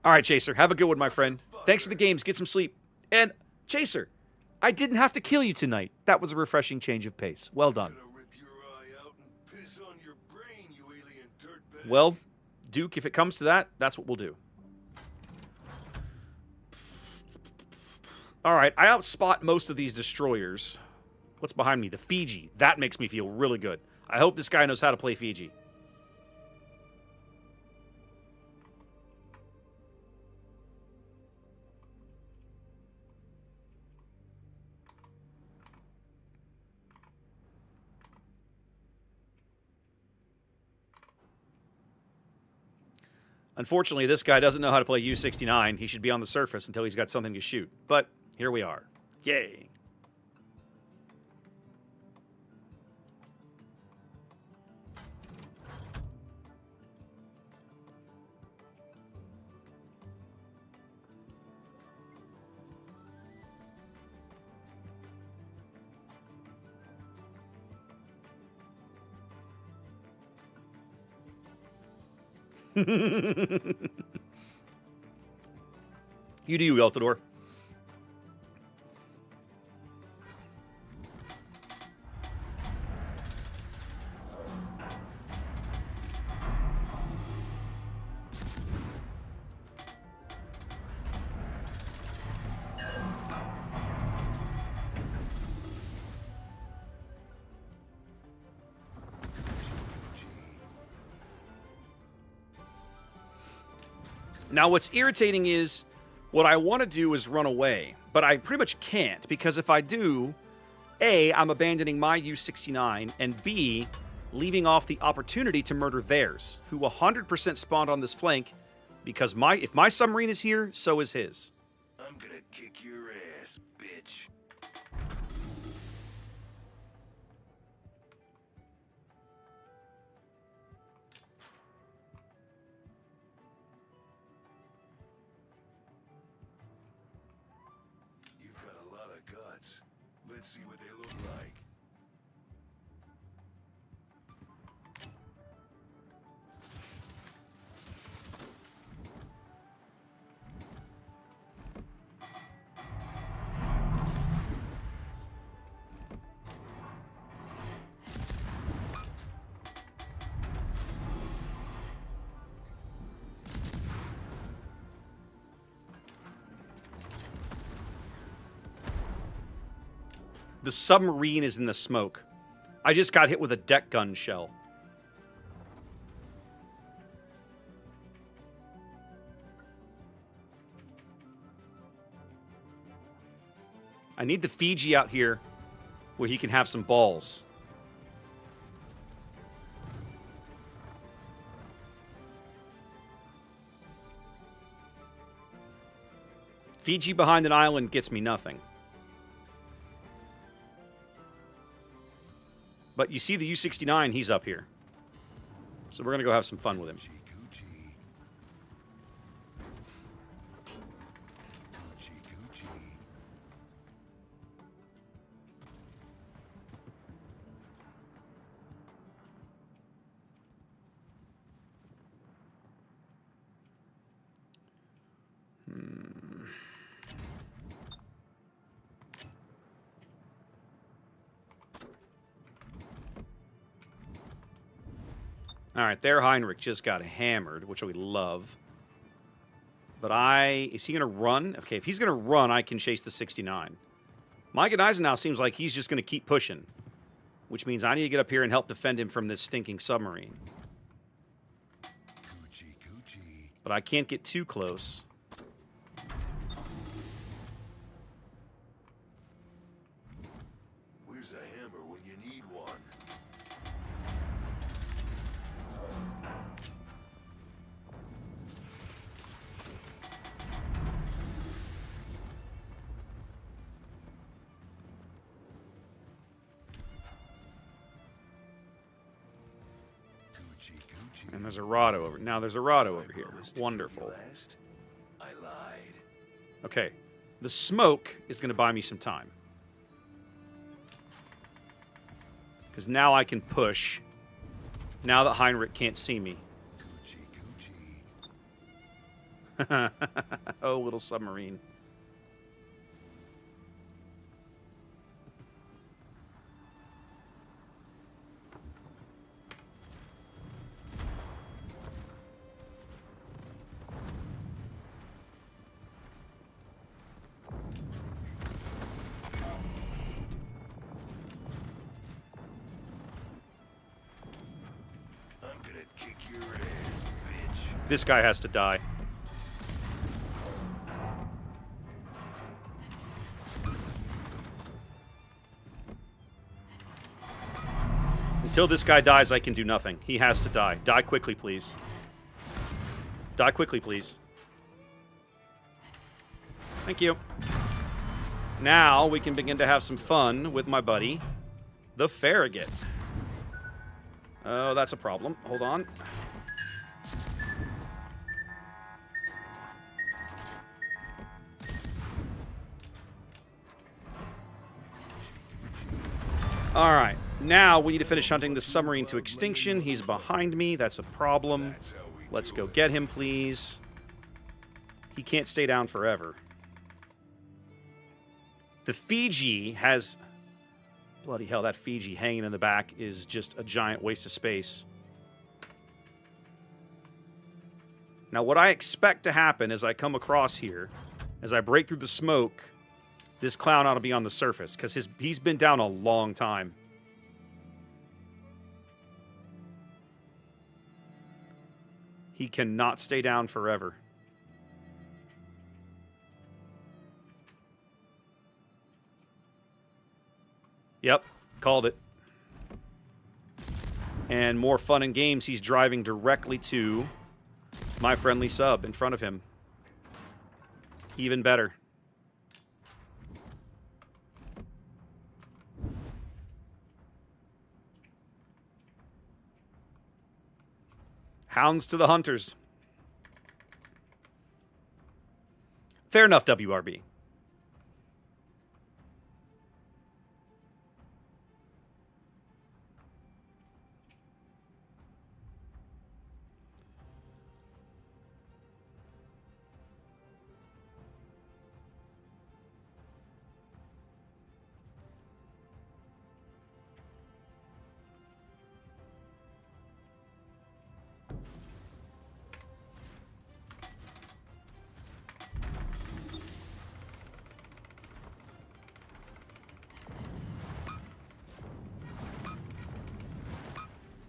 All right, Chaser, have a good one, my friend. Thanks for the games. Get some sleep. And Chaser, I didn't have to kill you tonight. That was a refreshing change of pace. Well done. Well, Duke, if it comes to that, that's what we'll do. All right, I outspot most of these destroyers. What's behind me? The Fiji. That makes me feel really good. I hope this guy knows how to play Fiji. Unfortunately, this guy doesn't know how to play U-69. He should be on the surface until he's got something to shoot. But here we are. Yay. You do, Eltador. Now, what's irritating is what I want to do is run away, but I pretty much can't, because if I do, A, I'm abandoning my U-69, and B, leaving off the opportunity to murder theirs, who 100% spawned on this flank, because if my submarine is here, so is his. I'm gonna kick your ass, bitch. You've got a lot of guts. Let's see what they look like. The submarine is in the smoke. I just got hit with a deck gun shell. I need the Fiji out here where he can have some balls. Fiji behind an island gets me nothing. But you see the U-69, he's up here. So we're going to go have some fun with him. All right, there Heinrich just got hammered, which we love. But is he going to run? Okay, if he's going to run, I can chase the 69. Mike Eisenhower seems like he's just going to keep pushing, which means I need to get up here and help defend him from this stinking submarine. But I can't get too close. Where's a hammer when you need one? And there's a Rado over. Now there's a Rado over here. Wonderful. I lied. Okay. The smoke is going to buy me some time. Because now I can push. Now that Heinrich can't see me. Oh, little submarine. I'm gonna kick your ass, bitch. This guy has to die. Until this guy dies, I can do nothing. He has to die. Die quickly, please. Die quickly, please. Thank you. Now we can begin to have some fun with my buddy, the Farragut. Oh, that's a problem. Hold on. All right. Now we need to finish hunting the submarine to extinction. He's behind me. That's a problem. Let's go get him, please. He can't stay down forever. The Fiji has... Bloody hell, that Fiji hanging in the back is just a giant waste of space. Now, what I expect to happen as I come across here, as I break through the smoke, this clown ought to be on the surface, because he's been down a long time. He cannot stay down forever. Yep, called it. And more fun and games, he's driving directly to my friendly sub in front of him. Even better. Hounds to the hunters. Fair enough, WRB.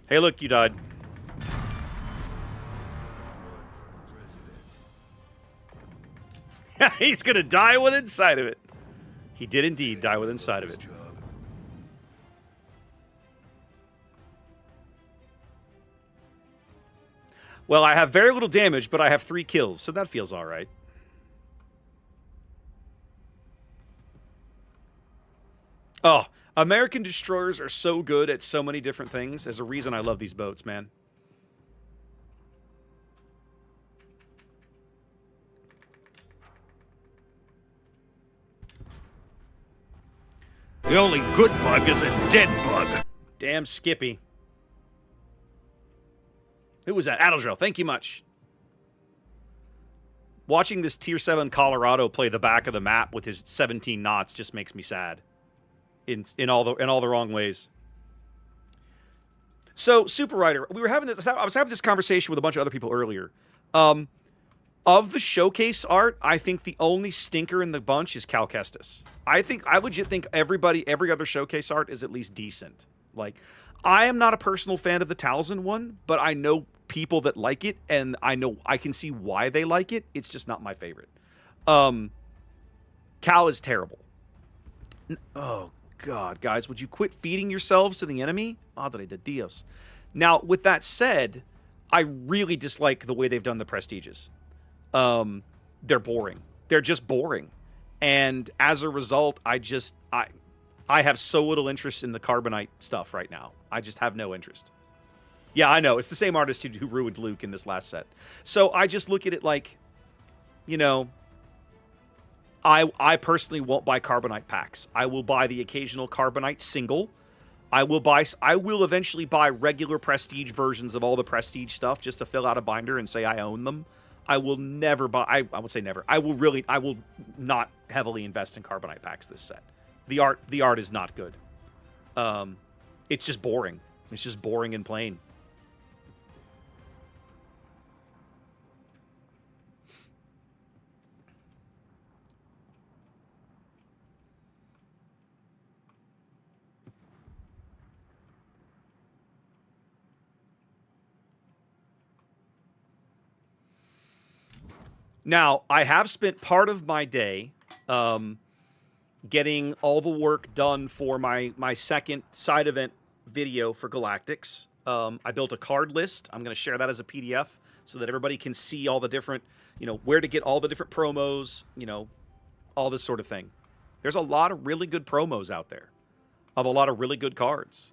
Hey, look, you died. He's gonna die with inside of it. He did indeed die with inside of it. Well, I have very little damage, but I have 3 kills, so that feels all right. Oh, American destroyers are so good at so many different things. There's a reason I love these boats, man. The only good bug is a dead bug. Damn Skippy. Who was that? Adeldrill, thank you much. Watching this Tier 7 Colorado play the back of the map with his 17 knots just makes me sad. In all the wrong ways. So, Super Rider, I was having this conversation with a bunch of other people earlier. Of the showcase art, I think the only stinker in the bunch is Cal Kestis. I legit think every other showcase art is at least decent. Like, I am not a personal fan of the Talzin one, but I know people that like it, and I can see why they like it. It's just not my favorite. Cal is terrible. Oh, God, guys, would you quit feeding yourselves to the enemy? Madre de Dios. Now, with that said, I really dislike the way they've done the Prestiges. They're boring. They're just boring. And as a result, I have so little interest in the Carbonite stuff right now. I just have no interest. Yeah, I know. It's the same artist who ruined Luke in this last set. So I just look at it like, you know, I personally won't buy Carbonite packs. I will buy the occasional Carbonite single. I will eventually buy regular Prestige versions of all the Prestige stuff just to fill out a binder and say I own them. I will never buy, I would say never. I will not heavily invest in Carbonite packs this set. The art is not good. It's just boring. It's just boring and plain. Now, I have spent part of my day getting all the work done for my second side event video for Galactics. I built a card list. I'm going to share that as a PDF so that everybody can see all the different, you know, where to get all the different promos, you know, all this sort of thing. There's a lot of really good promos out there of a lot of really good cards.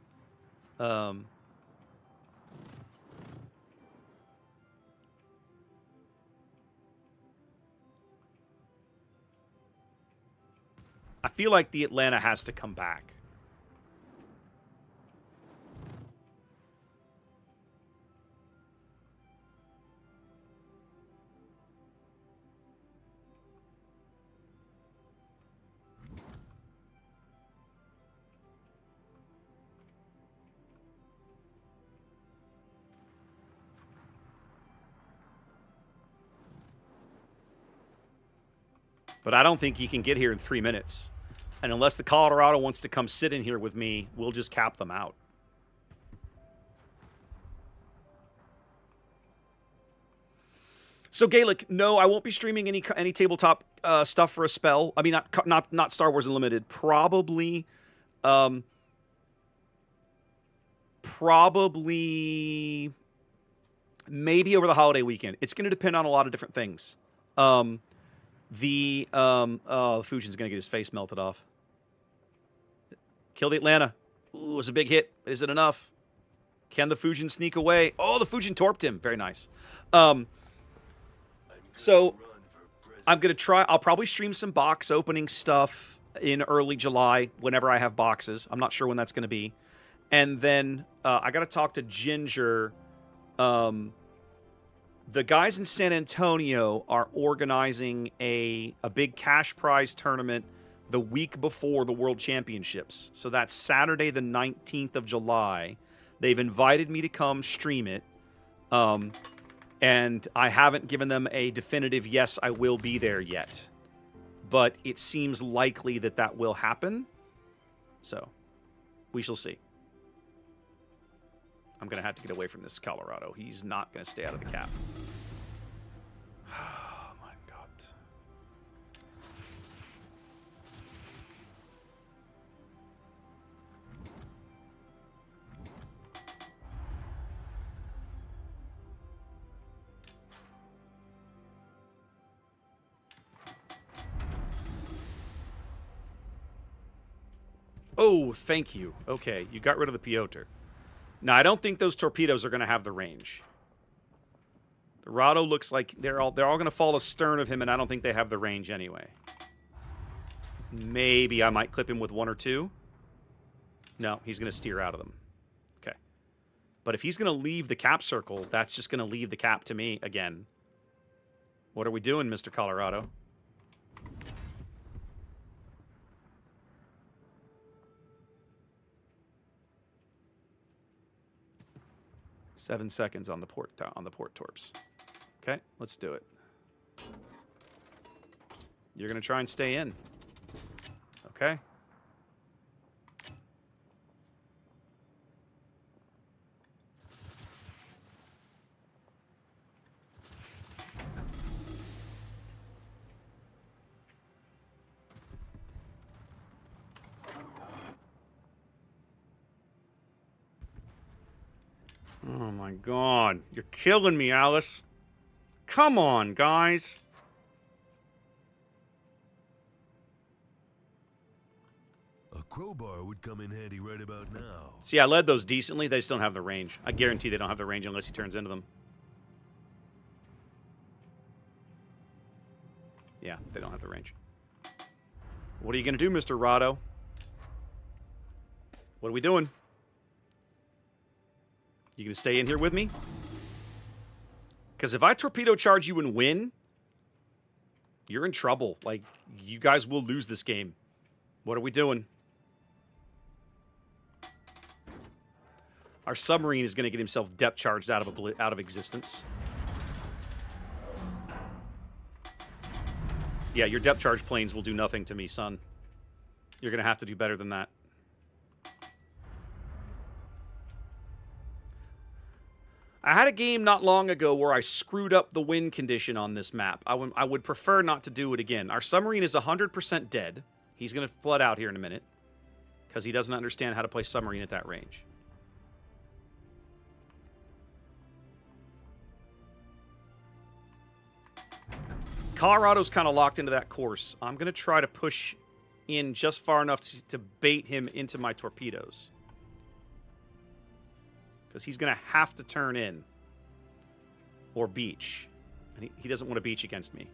I feel like the Atlanta has to come back. But I don't think you can get here in 3 minutes. And unless the Colorado wants to come sit in here with me, we'll just cap them out. So Gaelic, no, I won't be streaming any tabletop stuff for a spell. I mean, not Star Wars Unlimited. Probably maybe over the holiday weekend. It's going to depend on a lot of different things. The Fusion's going to get his face melted off. Kill the Atlanta. Ooh, it was a big hit. Is it enough? Can the Fusion sneak away? Oh, the Fusion torped him. Very nice. So I'm going to try. I'll probably stream some box opening stuff in early July whenever I have boxes. I'm not sure when that's going to be. And then I got to talk to Ginger. The guys in San Antonio are organizing a big cash prize tournament the week before the World Championships. So that's Saturday, the 19th of July. They've invited me to come stream it. And I haven't given them a definitive yes, I will be there yet. But it seems likely that that will happen. So we shall see. I'm going to have to get away from this Colorado. He's not going to stay out of the cap. Oh, my God. Oh, thank you. Okay, you got rid of the Piotr. Now, I don't think those torpedoes are going to have the range. The Rado looks like they're all going to fall astern of him, and I don't think they have the range anyway. Maybe I might clip him with one or two. No, he's going to steer out of them. Okay. But if he's going to leave the cap circle, that's just going to leave the cap to me again. What are we doing, Mr. Colorado? Seven seconds on the port torps. Okay, let's do it. You're gonna try and stay in. Okay. Oh my God. You're killing me, Alice. Come on, guys. A crowbar would come in handy right about now. See, I led those decently. They just don't have the range. I guarantee they don't have the range unless he turns into them. Yeah, they don't have the range. What are you going to do, Mr. Rado? What are we doing? You going to stay in here with me? Because if I torpedo charge you and win, you're in trouble. Like, you guys will lose this game. What are we doing? Our submarine is going to get himself depth charged out of existence. Yeah, your depth charge planes will do nothing to me, son. You're going to have to do better than that. I had a game not long ago where I screwed up the wind condition on this map. I would prefer not to do it again. Our submarine is 100% dead. He's going to flood out here in a minute because he doesn't understand how to play submarine at that range. Colorado's kind of locked into that course. I'm going to try to push in just far enough to bait him into my torpedoes. Because he's going to have to turn in. Or beach. And he doesn't want to beach against me.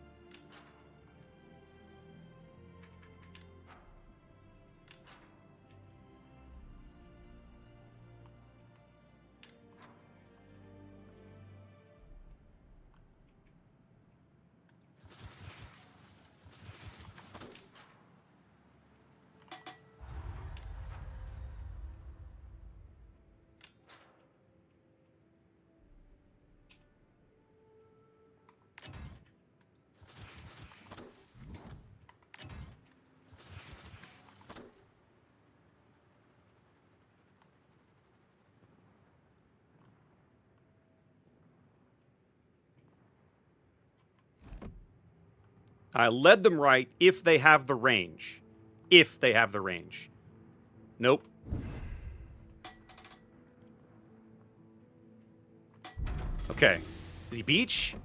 I led them right if they have the range. If they have the range. Nope. Okay. Did he beach?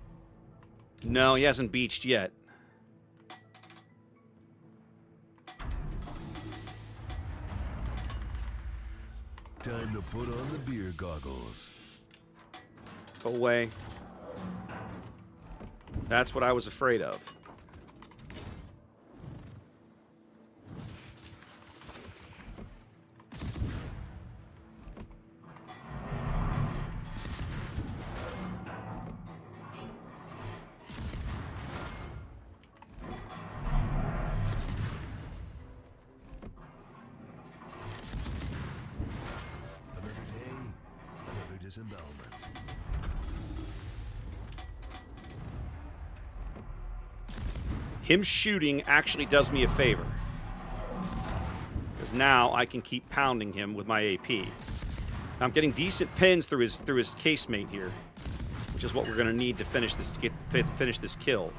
No, he hasn't beached yet. Time to put on the beer goggles. Go away. That's what I was afraid of. Him shooting actually does me a favor. Because now I can keep pounding him with my AP. I'm getting decent pins through his casemate here. Which is what we're gonna need to finish this kill.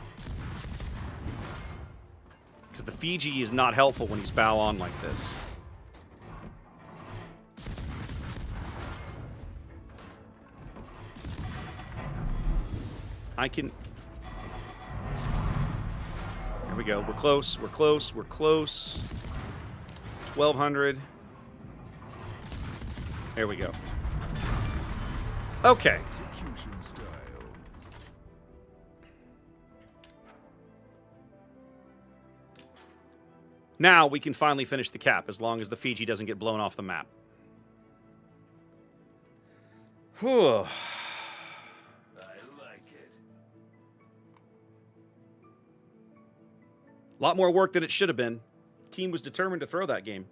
Because the Fiji is not helpful when he's bow on like this. I can... There we go. We're close. We're close. We're close. 1,200. There we go. Okay. Execution style. Now we can finally finish the cap as long as the Fiji doesn't get blown off the map. Whew. A lot more work than it should have been. The team was determined to throw that game.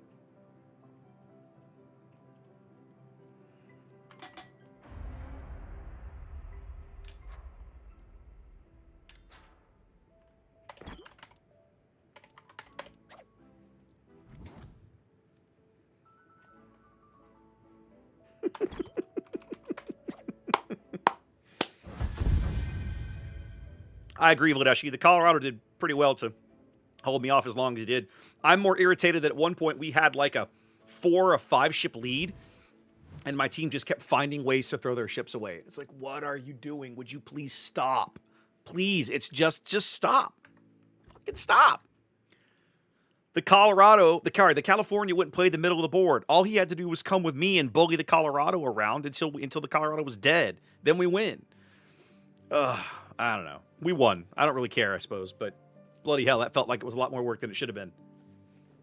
I agree, Vladeshi. The Colorado did pretty well to hold me off as long as he did. I'm more irritated that at one point we had like a 4 or 5 ship lead, and my team just kept finding ways to throw their ships away. It's like, what are you doing? Would you please stop? Please, it's just stop. Fucking stop. The California wouldn't play the middle of the board. All he had to do was come with me and bully the Colorado around until the Colorado was dead. Then we win. I don't know. We won. I don't really care, I suppose, but bloody hell, that felt like it was a lot more work than it should have been.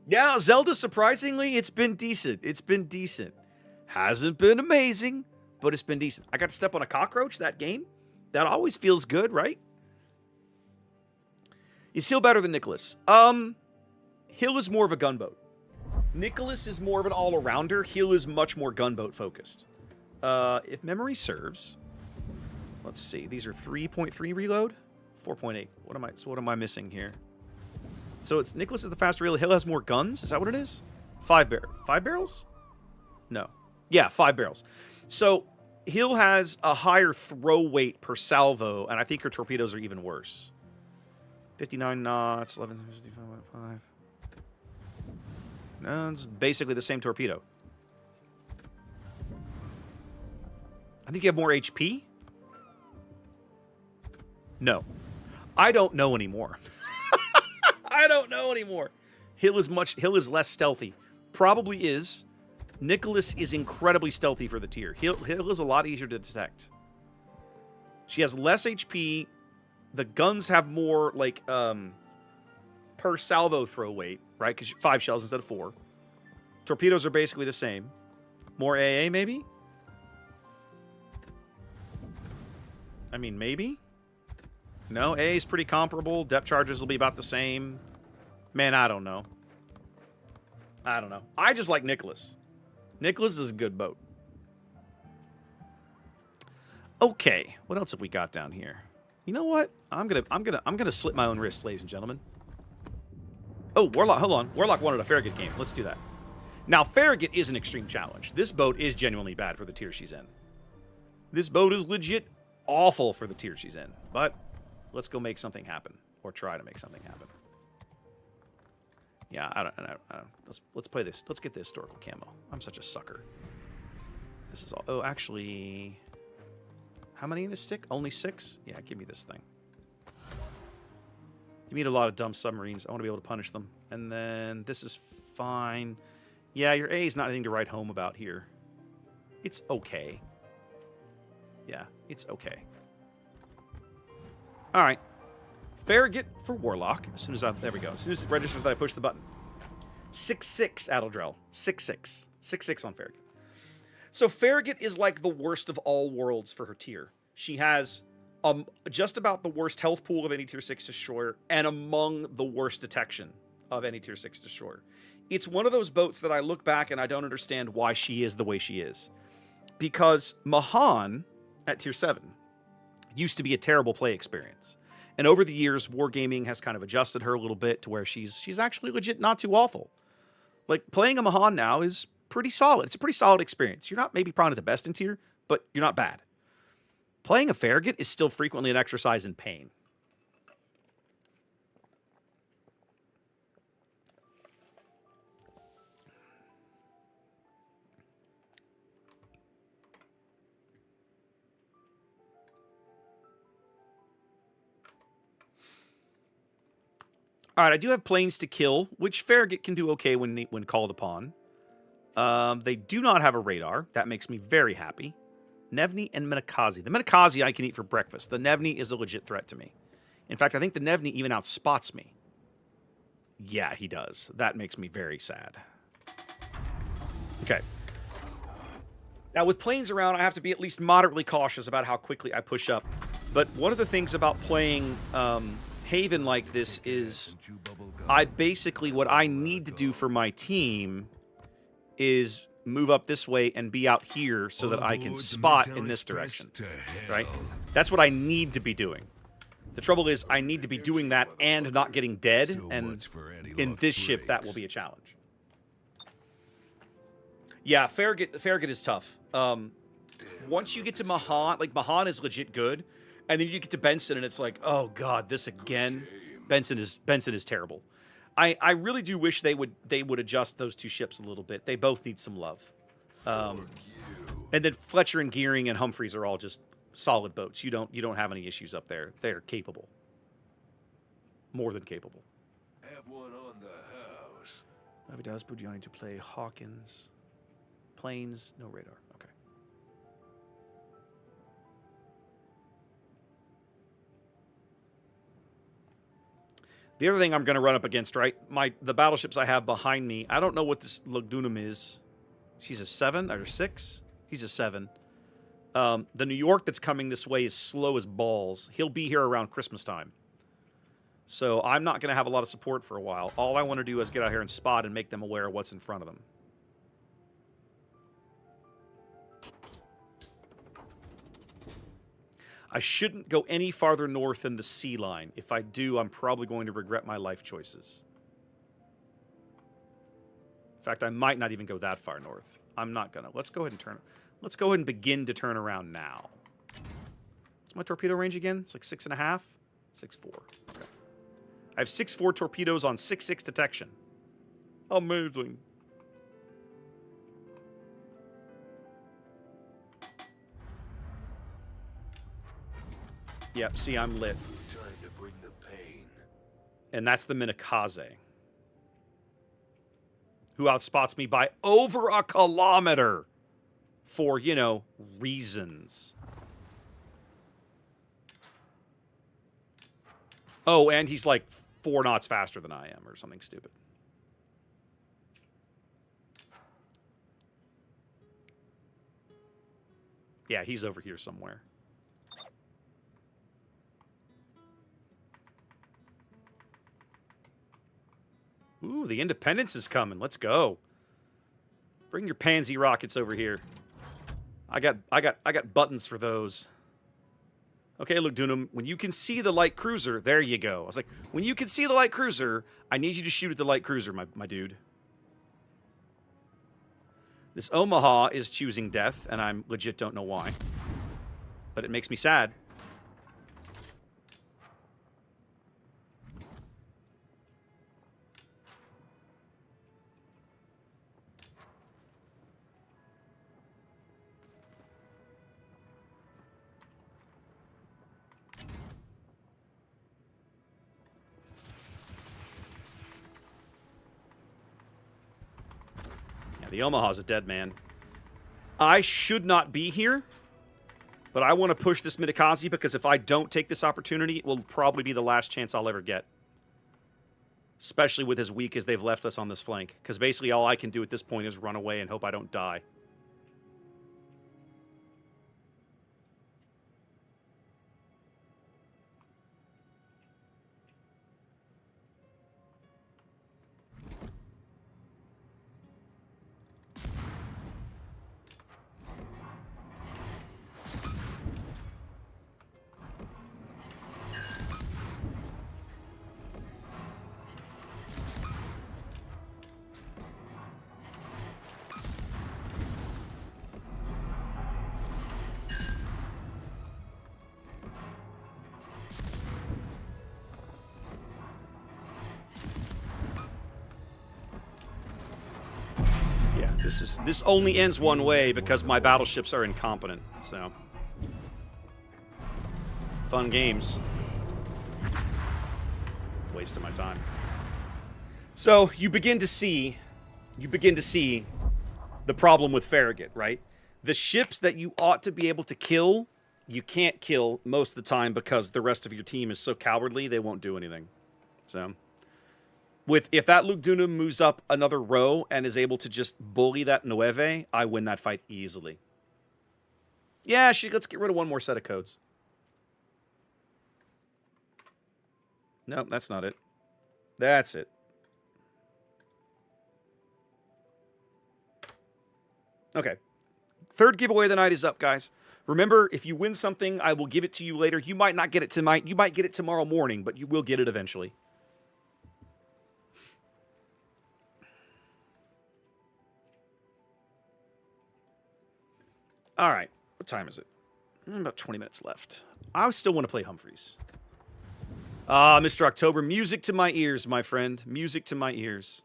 Yeah, Zelda, surprisingly, it's been decent. It's been decent. Hasn't been amazing, but it's been decent. I got to step on a cockroach that game. That always feels good, right? Is Hill better than Nicholas? Hill is more of a gunboat. Nicholas is more of an all-arounder. Hill is much more gunboat focused. If memory serves, let's see. These are 3.3 reload, 4.8. What am I missing here? So it's Nicholas is the faster reload. Hill has more guns. Is that what it is? 5 barrels? No. Yeah, 5 barrels. So Hill has a higher throw weight per salvo, and I think her torpedoes are even worse. 59 knots, 11.5. No, it's basically the same torpedo. I think you have more HP? No. I don't know anymore. I don't know anymore. Hill is less stealthy. Probably is. Nicholas is incredibly stealthy for the tier. Hill is a lot easier to detect. She has less HP. The guns have more, like, per salvo throw weight, right? Because 5 shells instead of 4. Torpedoes are basically the same. More AA, maybe? I mean, maybe? No, AA is pretty comparable. Depth charges will be about the same. Man, I don't know. I just like Nicholas. Nicholas is a good boat. Okay, what else have we got down here? You know what? I'm gonna slit my own wrists, ladies and gentlemen. Oh, Warlock, hold on. Warlock wanted a Farragut game. Let's do that. Now, Farragut is an extreme challenge. This boat is genuinely bad for the tier she's in. This boat is legit awful for the tier she's in. But let's go make something happen, or try to make something happen. Yeah, I don't. Let's play this. Let's get the historical camo. I'm such a sucker. This is all. Oh, actually, how many in this stick? Only 6? Yeah, give me this thing. You meet a lot of dumb submarines. I want to be able to punish them. And then this is fine. Yeah, your A is not anything to write home about here. It's okay. Yeah, it's okay. All right. Farragut for Warlock. As soon as there we go. As soon as it registers that I push the button. 6-6, Adeldrell. 6-6. 6-6 on Farragut. So Farragut is like the worst of all worlds for her tier. She has just about the worst health pool of any tier 6 destroyer and among the worst detection of any tier 6 destroyer. It's one of those boats that I look back and I don't understand why she is the way she is. Because Mahan at tier 7 used to be a terrible play experience. And over the years, Wargaming has kind of adjusted her a little bit to where she's actually legit not too awful. Like, playing a Mahan now is pretty solid. It's a pretty solid experience. You're not maybe probably the best in tier, but you're not bad. Playing a Farragut is still frequently an exercise in pain. All right, I do have planes to kill, which Farragut can do okay when called upon. They do not have a radar. That makes me very happy. Nevny and Minakazi. The Minakazi I can eat for breakfast. The Nevny is a legit threat to me. In fact, I think the Nevny even outspots me. Yeah, he does. That makes me very sad. Okay. Now, with planes around, I have to be at least moderately cautious about how quickly I push up. But one of the things about playing Haven like this is what I need to do for my team is move up this way and be out here so that I can spot in this direction, right? That's what I need to be doing. The trouble is I need to be doing that and not getting dead, and in this ship, that will be a challenge. Yeah, Farragut is tough. Once you get to Mahan, like, Mahan is legit good, and then you get to Benson, and it's like, oh god, this again? Benson is terrible. I really do wish they would adjust those two ships a little bit. They both need some love. And then Fletcher and Gearing and Humphreys are all just solid boats. You don't have any issues up there. They're capable. More than capable. Have one on the house. Navy Dallas Budiani to play Hawkins. Planes, no radar. Okay. The other thing I'm going to run up against, right? The battleships I have behind me. I don't know what this Lugdunum is. She's a 7 or 6. He's a 7. The New York that's coming this way is slow as balls. He'll be here around Christmas time. So I'm not going to have a lot of support for a while. All I want to do is get out here and spot and make them aware of what's in front of them. I shouldn't go any farther north than the sea line. If I do, I'm probably going to regret my life choices. In fact, I might not even go that far north. I'm not going to. Let's go ahead and turn. Let's go ahead and begin to turn around now. What's my torpedo range again? It's like 6.5? 6.4. Okay. I have 6.4 torpedoes on 6.6 detection. Amazing. Yep, see, I'm lit. Time to bring the pain. And that's the Minakaze, who outspots me by over a kilometer for, you know, reasons. Oh, and he's like 4 knots faster than I am or something stupid. Yeah, he's over here somewhere. Ooh, the Independence is coming. Let's go. Bring your pansy rockets over here. I got buttons for those. Okay, look, Dunham, when you can see the light cruiser, there you go. I was like, when you can see the light cruiser, I need you to shoot at the light cruiser, my dude. This Omaha is choosing death, and I legit don't know why. But it makes me sad. The Omaha's a dead man. I should not be here, but I want to push this Minakaze because if I don't take this opportunity, it will probably be the last chance I'll ever get. Especially with as weak as they've left us on this flank. Because basically all I can do at this point is run away and hope I don't die. This only ends one way because my battleships are incompetent. So, fun games. Waste of my time. So you begin to see the problem with Farragut, right? The ships that you ought to be able to kill, you can't kill most of the time because the rest of your team is so cowardly they won't do anything. So. If that Luke Dunham moves up another row and is able to just bully that Nueve, I win that fight easily. Yeah, let's get rid of one more set of codes. Nope, that's not it. That's it. Okay. Third giveaway of the night is up, guys. Remember, if you win something, I will give it to you later. You might not get it tonight. You might get it tomorrow morning, but you will get it eventually. All right. What time is it? About 20 minutes left. I still want to play Humphreys. Ah, Mr. October. Music to my ears, my friend. Music to my ears.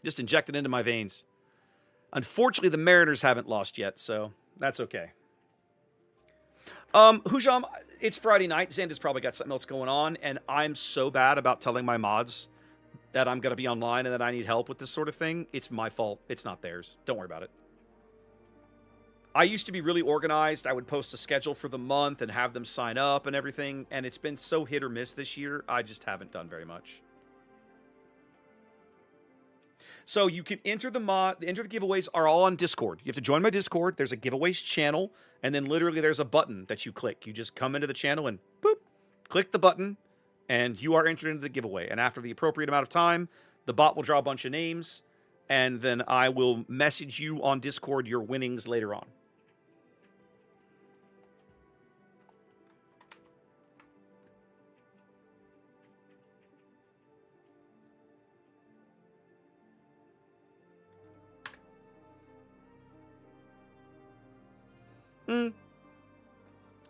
Just injected into my veins. Unfortunately, the Mariners haven't lost yet, so that's okay. Hujam, it's Friday night. Xander's probably got something else going on, and I'm so bad about telling my mods that I'm going to be online and that I need help with this sort of thing. It's my fault. It's not theirs. Don't worry about it. I used to be really organized. I would post a schedule for the month and have them sign up and everything, and it's been so hit or miss this year, I just haven't done very much. So you can enter the giveaways are all on Discord. You have to join my Discord. There's a giveaways channel, and then literally there's a button that you click. You just come into the channel and boop, click the button, and you are entered into the giveaway. And after the appropriate amount of time, the bot will draw a bunch of names, and then I will message you on Discord your winnings later on.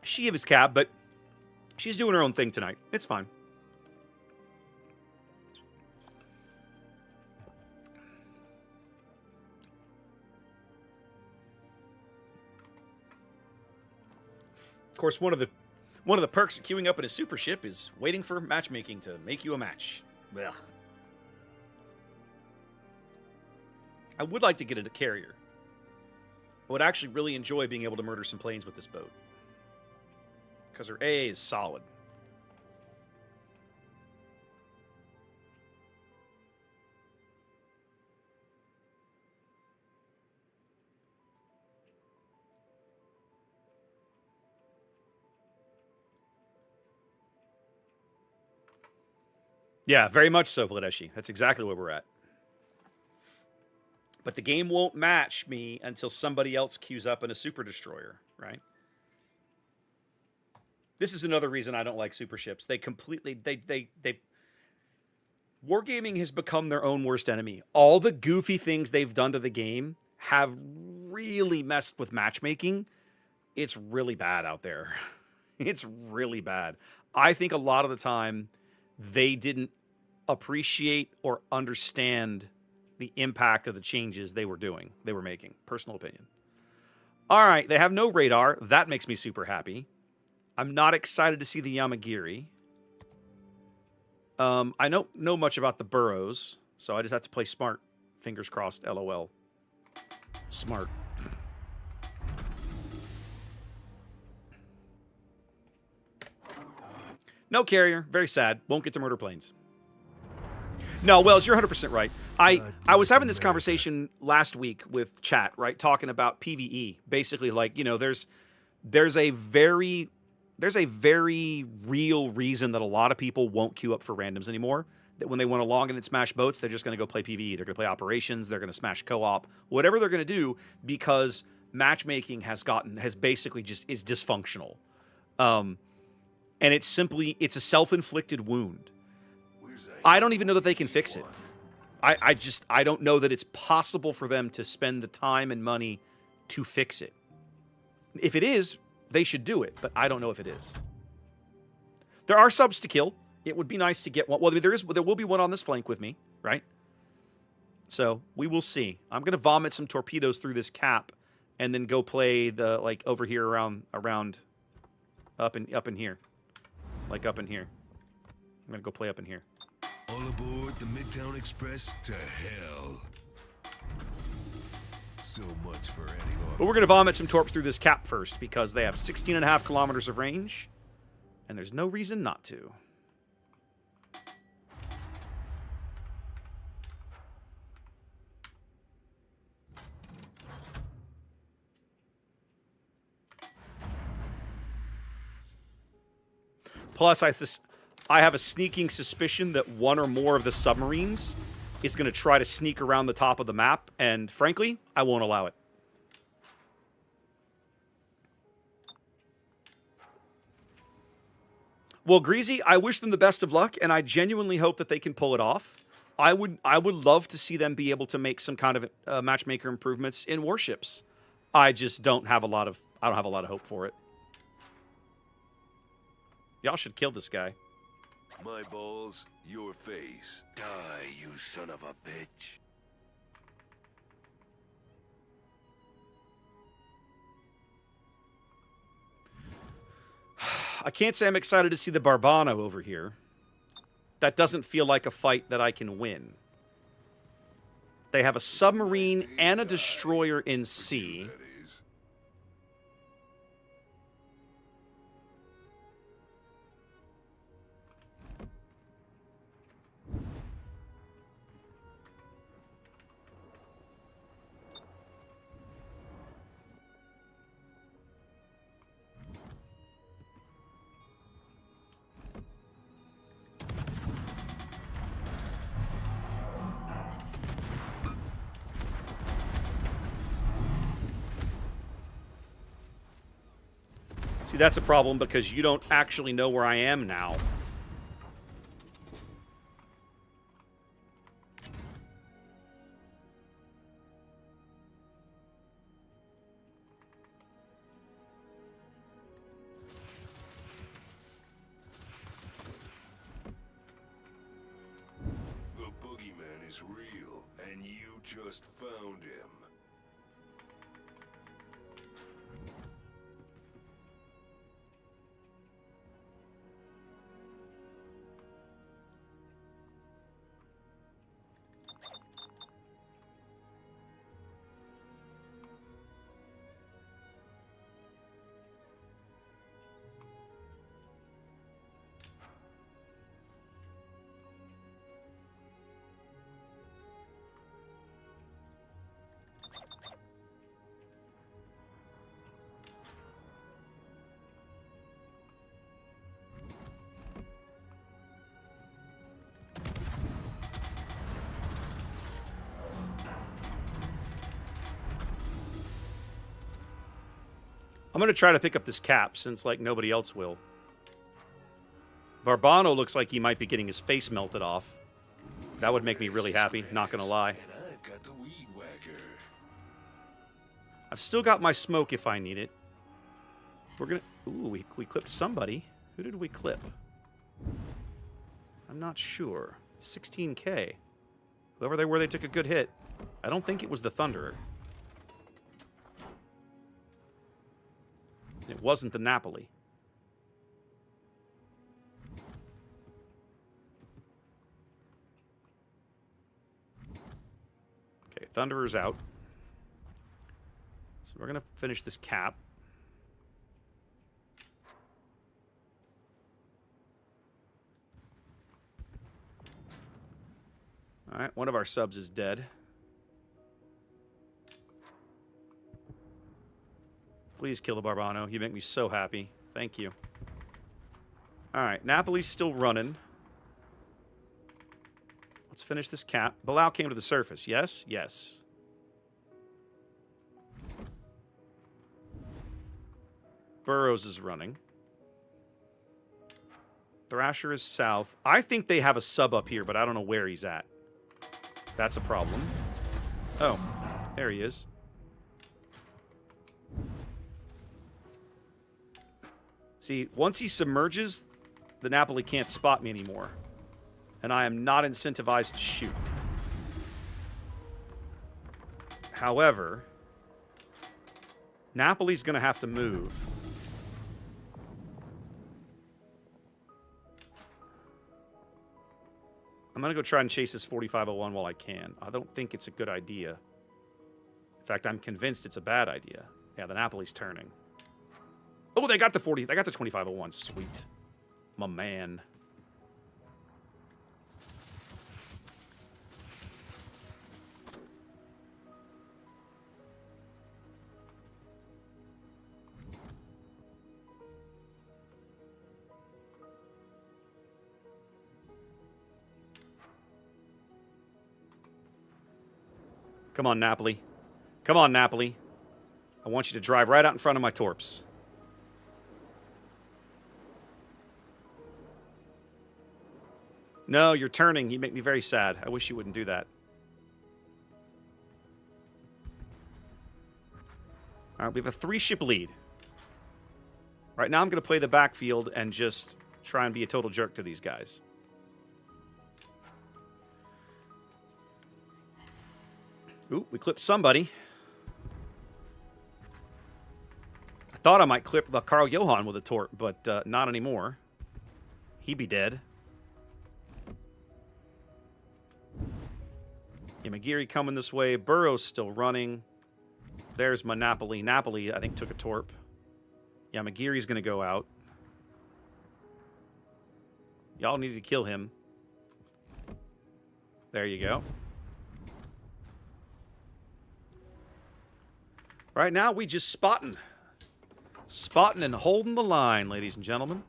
She of his cab, but she's doing her own thing tonight. It's fine. Of course, one of the perks of queuing up in a super ship is waiting for matchmaking to make you a match. Ugh. I would like to get into carrier. I would actually really enjoy being able to murder some planes with this boat. Because her AA is solid. Yeah, very much so, Vladeshi. That's exactly where we're at. But the game won't match me until somebody else queues up in a super destroyer, right? This is another reason I don't like super ships. They completely Wargaming has become their own worst enemy. All the goofy things they've done to the game have really messed with matchmaking. It's really bad out there. It's really bad. I think a lot of the time they didn't appreciate or understand the impact of the changes they were making. Personal opinion. All right, they have no radar. That makes me super happy. I'm not excited to see the Yamagiri. I don't know much about the burrows, so I just have to play smart. Fingers crossed, LOL. Smart. No carrier. Very sad. Won't get to murder planes. No, Wells, you're 100% right. I was having this conversation last week with chat, right? Talking about PvE. Basically, like, you know, there's a very real reason that a lot of people won't queue up for randoms anymore. That when they want to log in and smash boats, they're just going to go play PvE. They're going to play operations. They're going to smash co-op. Whatever they're going to do, because matchmaking is dysfunctional. And it's a self-inflicted wound. I don't even know that they can fix it. I don't know that it's possible for them to spend the time and money to fix it. If it is, they should do it, but I don't know if it is. There are subs to kill. It would be nice to get one. Well, there will be one on this flank with me, right? So we will see. I'm going to vomit some torpedoes through this cap and then go play the, like, over here around up in here. Like up in here. I'm going to go play up in here. All aboard the Midtown Express to hell. So much for any. But we're going to vomit some torps through this cap first because they have 16.5 kilometers of range, and there's no reason not to. Plus, I have a sneaking suspicion that one or more of the submarines is going to try to sneak around the top of the map, and frankly, I won't allow it. Well, Greasy, I wish them the best of luck, and I genuinely hope that they can pull it off. I would love to see them be able to make some kind of matchmaker improvements in warships. I just don't have a lot of hope for it. Y'all should kill this guy. My balls, your face. Die, you son of a bitch. I can't say I'm excited to see the Barbano over here. That doesn't feel like a fight that I can win. They have a submarine and a destroyer in sea. That is. See, that's a problem because you don't actually know where I am now. The boogeyman is real, and you just found him. I'm going to try to pick up this cap since, like, nobody else will. Barbano looks like he might be getting his face melted off. That would make me really happy, not going to lie. And I've got the weed whacker. I've still got my smoke if I need it. We're going to... Ooh, we clipped somebody. Who did we clip? I'm not sure. 16K. Whoever they were, they took a good hit. I don't think it was the Thunderer. It wasn't the Napoli. Okay, Thunderer's out. So we're going to finish this cap. All right, one of our subs is dead. Please kill the Barbano. You make me so happy. Thank you. All right, Napoli's still running. Let's finish this cap. Bilal came to the surface. Yes? Yes. Burrows is running. Thrasher is south. I think they have a sub up here, but I don't know where he's at. That's a problem. Oh, there he is. See, once he submerges, the Napoli can't spot me anymore. And I am not incentivized to shoot. However, Napoli's going to have to move. I'm going to go try and chase this 4501 while I can. I don't think it's a good idea. In fact, I'm convinced it's a bad idea. Yeah, the Napoli's turning. Oh, they got the 2501. Sweet. My man. Come on, Napoli. Come on, Napoli. I want you to drive right out in front of my torps. No, you're turning. You make me very sad. I wish you wouldn't do that. All right, we have a 3-ship lead. Right now I'm going to play the backfield and just try and be a total jerk to these guys. Ooh, we clipped somebody. I Thought I might clip the Carl Johan with a torp, but not anymore. He be dead. Yamagiri coming this way. Burrow's still running. There's my Napoli. Napoli, I think, took a torp. Yamagiri's going to go out. Y'all need to kill him. There you go. Right now, we just spotting. Spotting and holding the line, ladies and gentlemen.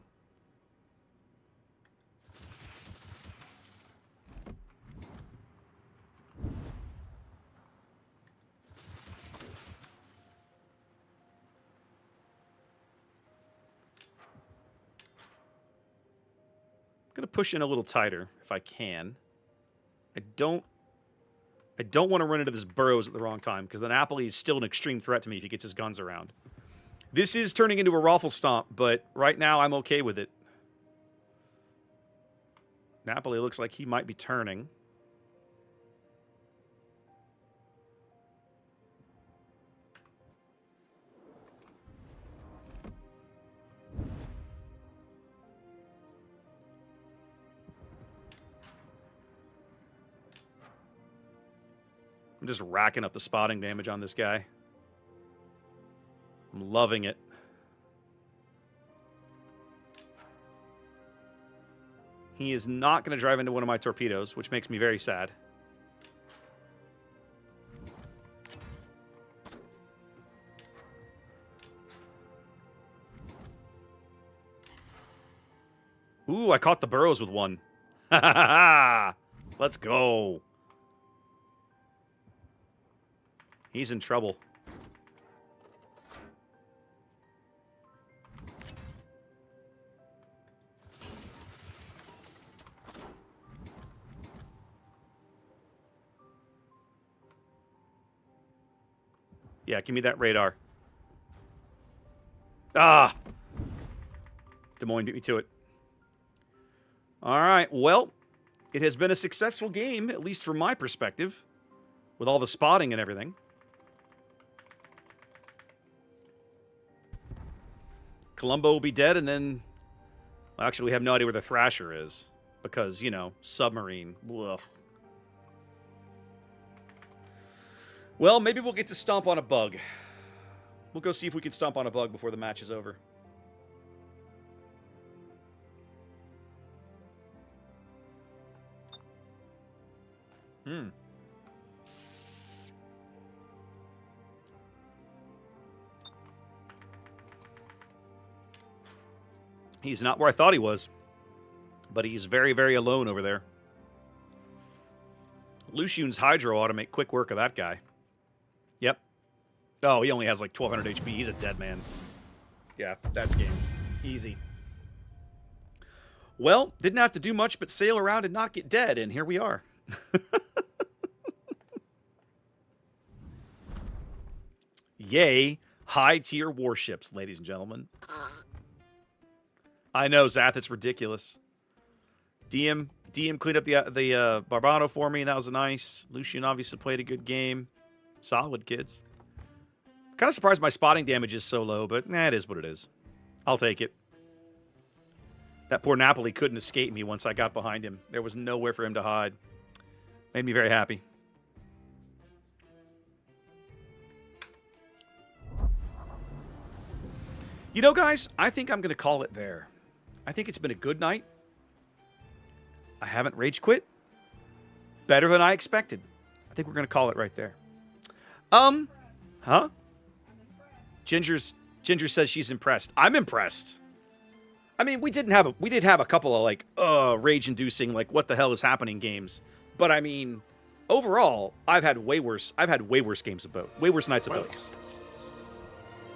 I'm going to push in a little tighter if I can. I don't want to run into this Burrows at the wrong time, because the Napoli is still an extreme threat to me if he gets his guns around. This is turning into a raffle stomp, but right now I'm okay with it. Napoli looks like he might be turning. I'm just racking up the spotting damage on this guy. I'm loving it. He is not going to drive into one of my torpedoes, which makes me very sad. Ooh, I caught the Burrows with one. Ha ha ha! Let's go. He's in trouble. Yeah, give me that radar. Ah! Des Moines beat me to it. All right, well, it has been a successful game, at least from my perspective, with all the spotting and everything. Columbo will be dead, and then... Well, actually, we have no idea where the Thrasher is. Because, you know, submarine. Ugh. Well, maybe we'll get to stomp on a bug. We'll go see if we can stomp on a bug before the match is over. He's not where I thought he was. But he's very, very alone over there. Lucian's Hydro ought to make quick work of that guy. Yep. Oh, he only has like 1200 HP. He's a dead man. Yeah, that's game. Easy. Well, didn't have to do much but sail around and not get dead, and here we are. Yay, high-tier warships, ladies and gentlemen. I know, Zath, it's ridiculous. DM cleaned up the Barbano for me, and that was nice. Lucian obviously played a good game. Solid, kids. Kind of surprised my spotting damage is so low, but it is what it is. I'll take it. That poor Napoli couldn't escape me once I got behind him. There was nowhere for him to hide. Made me very happy. You know, guys, I think I'm going to call it there. I think it's been a good night. I haven't rage quit. Better than I expected. I think we're going to call it right there. Huh? Ginger says she's impressed. I'm impressed. I mean, we did have a couple of like rage-inducing like what the hell is happening games, but I mean, overall, I've had way worse games of boat, way worse nights of boats.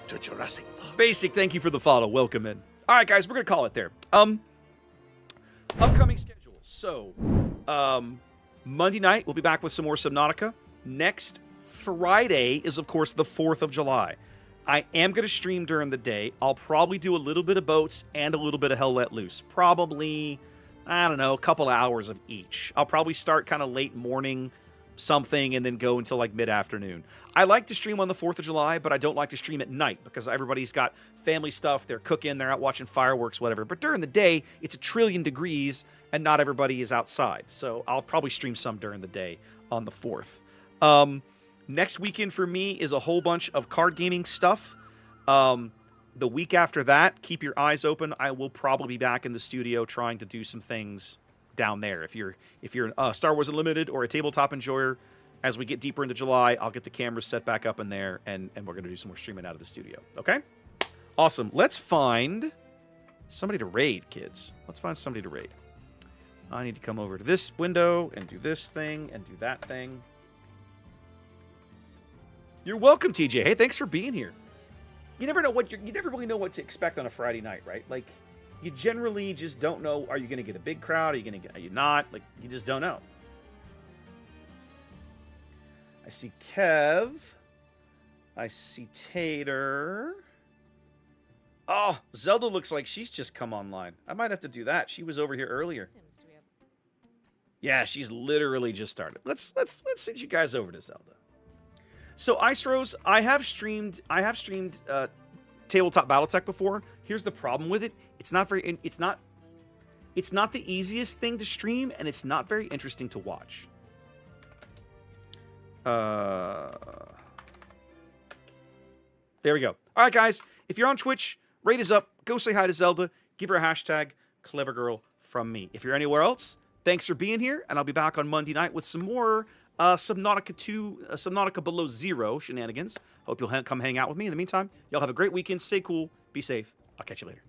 To Jurassic Park. Basic, thank you for the follow. Welcome in. All right, guys, we're gonna call it there. Upcoming schedule. So, Monday night we'll be back with some more Subnautica. Next Friday is, of course, the 4th of July. I am going to stream during the day. I'll probably do a little bit of boats and a little bit of Hell Let Loose. Probably, I don't know, a couple hours of each. I'll probably start kind of late morning, something and then go until like mid-afternoon. I like to stream on the 4th of July, but I don't like to stream at night because everybody's got family stuff. They're cooking, they're out watching fireworks, whatever. But during the day, it's 1,000,000,000,000 degrees and not everybody is outside. So I'll probably stream some during the day on the 4th. Next weekend for me is a whole bunch of card gaming stuff. The week after that, keep your eyes open. I will probably be back in the studio trying to do some things down there. If you're Star Wars Unlimited or a tabletop enjoyer, as we get deeper into July, I'll get the cameras set back up in there, and we're going to do some more streaming out of the studio. Okay? Awesome. Let's find somebody to raid, kids. Let's find somebody to raid. I need to come over to this window and do this thing and do that thing. You're welcome, TJ. Hey, thanks for being here. You never really know what to expect on a Friday night, right? Like, you generally just don't know. Are you going to get a big crowd? Are you not? Like, you just don't know. I see Kev. I see Tater. Oh, Zelda looks like she's just come online. I might have to do that. She was over here earlier. Yeah, she's literally just started. Let's send you guys over to Zelda. So Ice Rose, I have streamed Tabletop BattleTech before. Here's the problem with it. It's not the easiest thing to stream, and it's not very interesting to watch. There we go. All right, guys. If you're on Twitch, rate us up. Go say hi to Zelda. Give her a hashtag, clevergirl from me. If you're anywhere else, thanks for being here, and I'll be back on Monday night with some more Subnautica 2, Subnautica Below Zero shenanigans. Hope you'll come hang out with me. In the meantime, y'all have a great weekend. Stay cool. Be safe. I'll catch you later.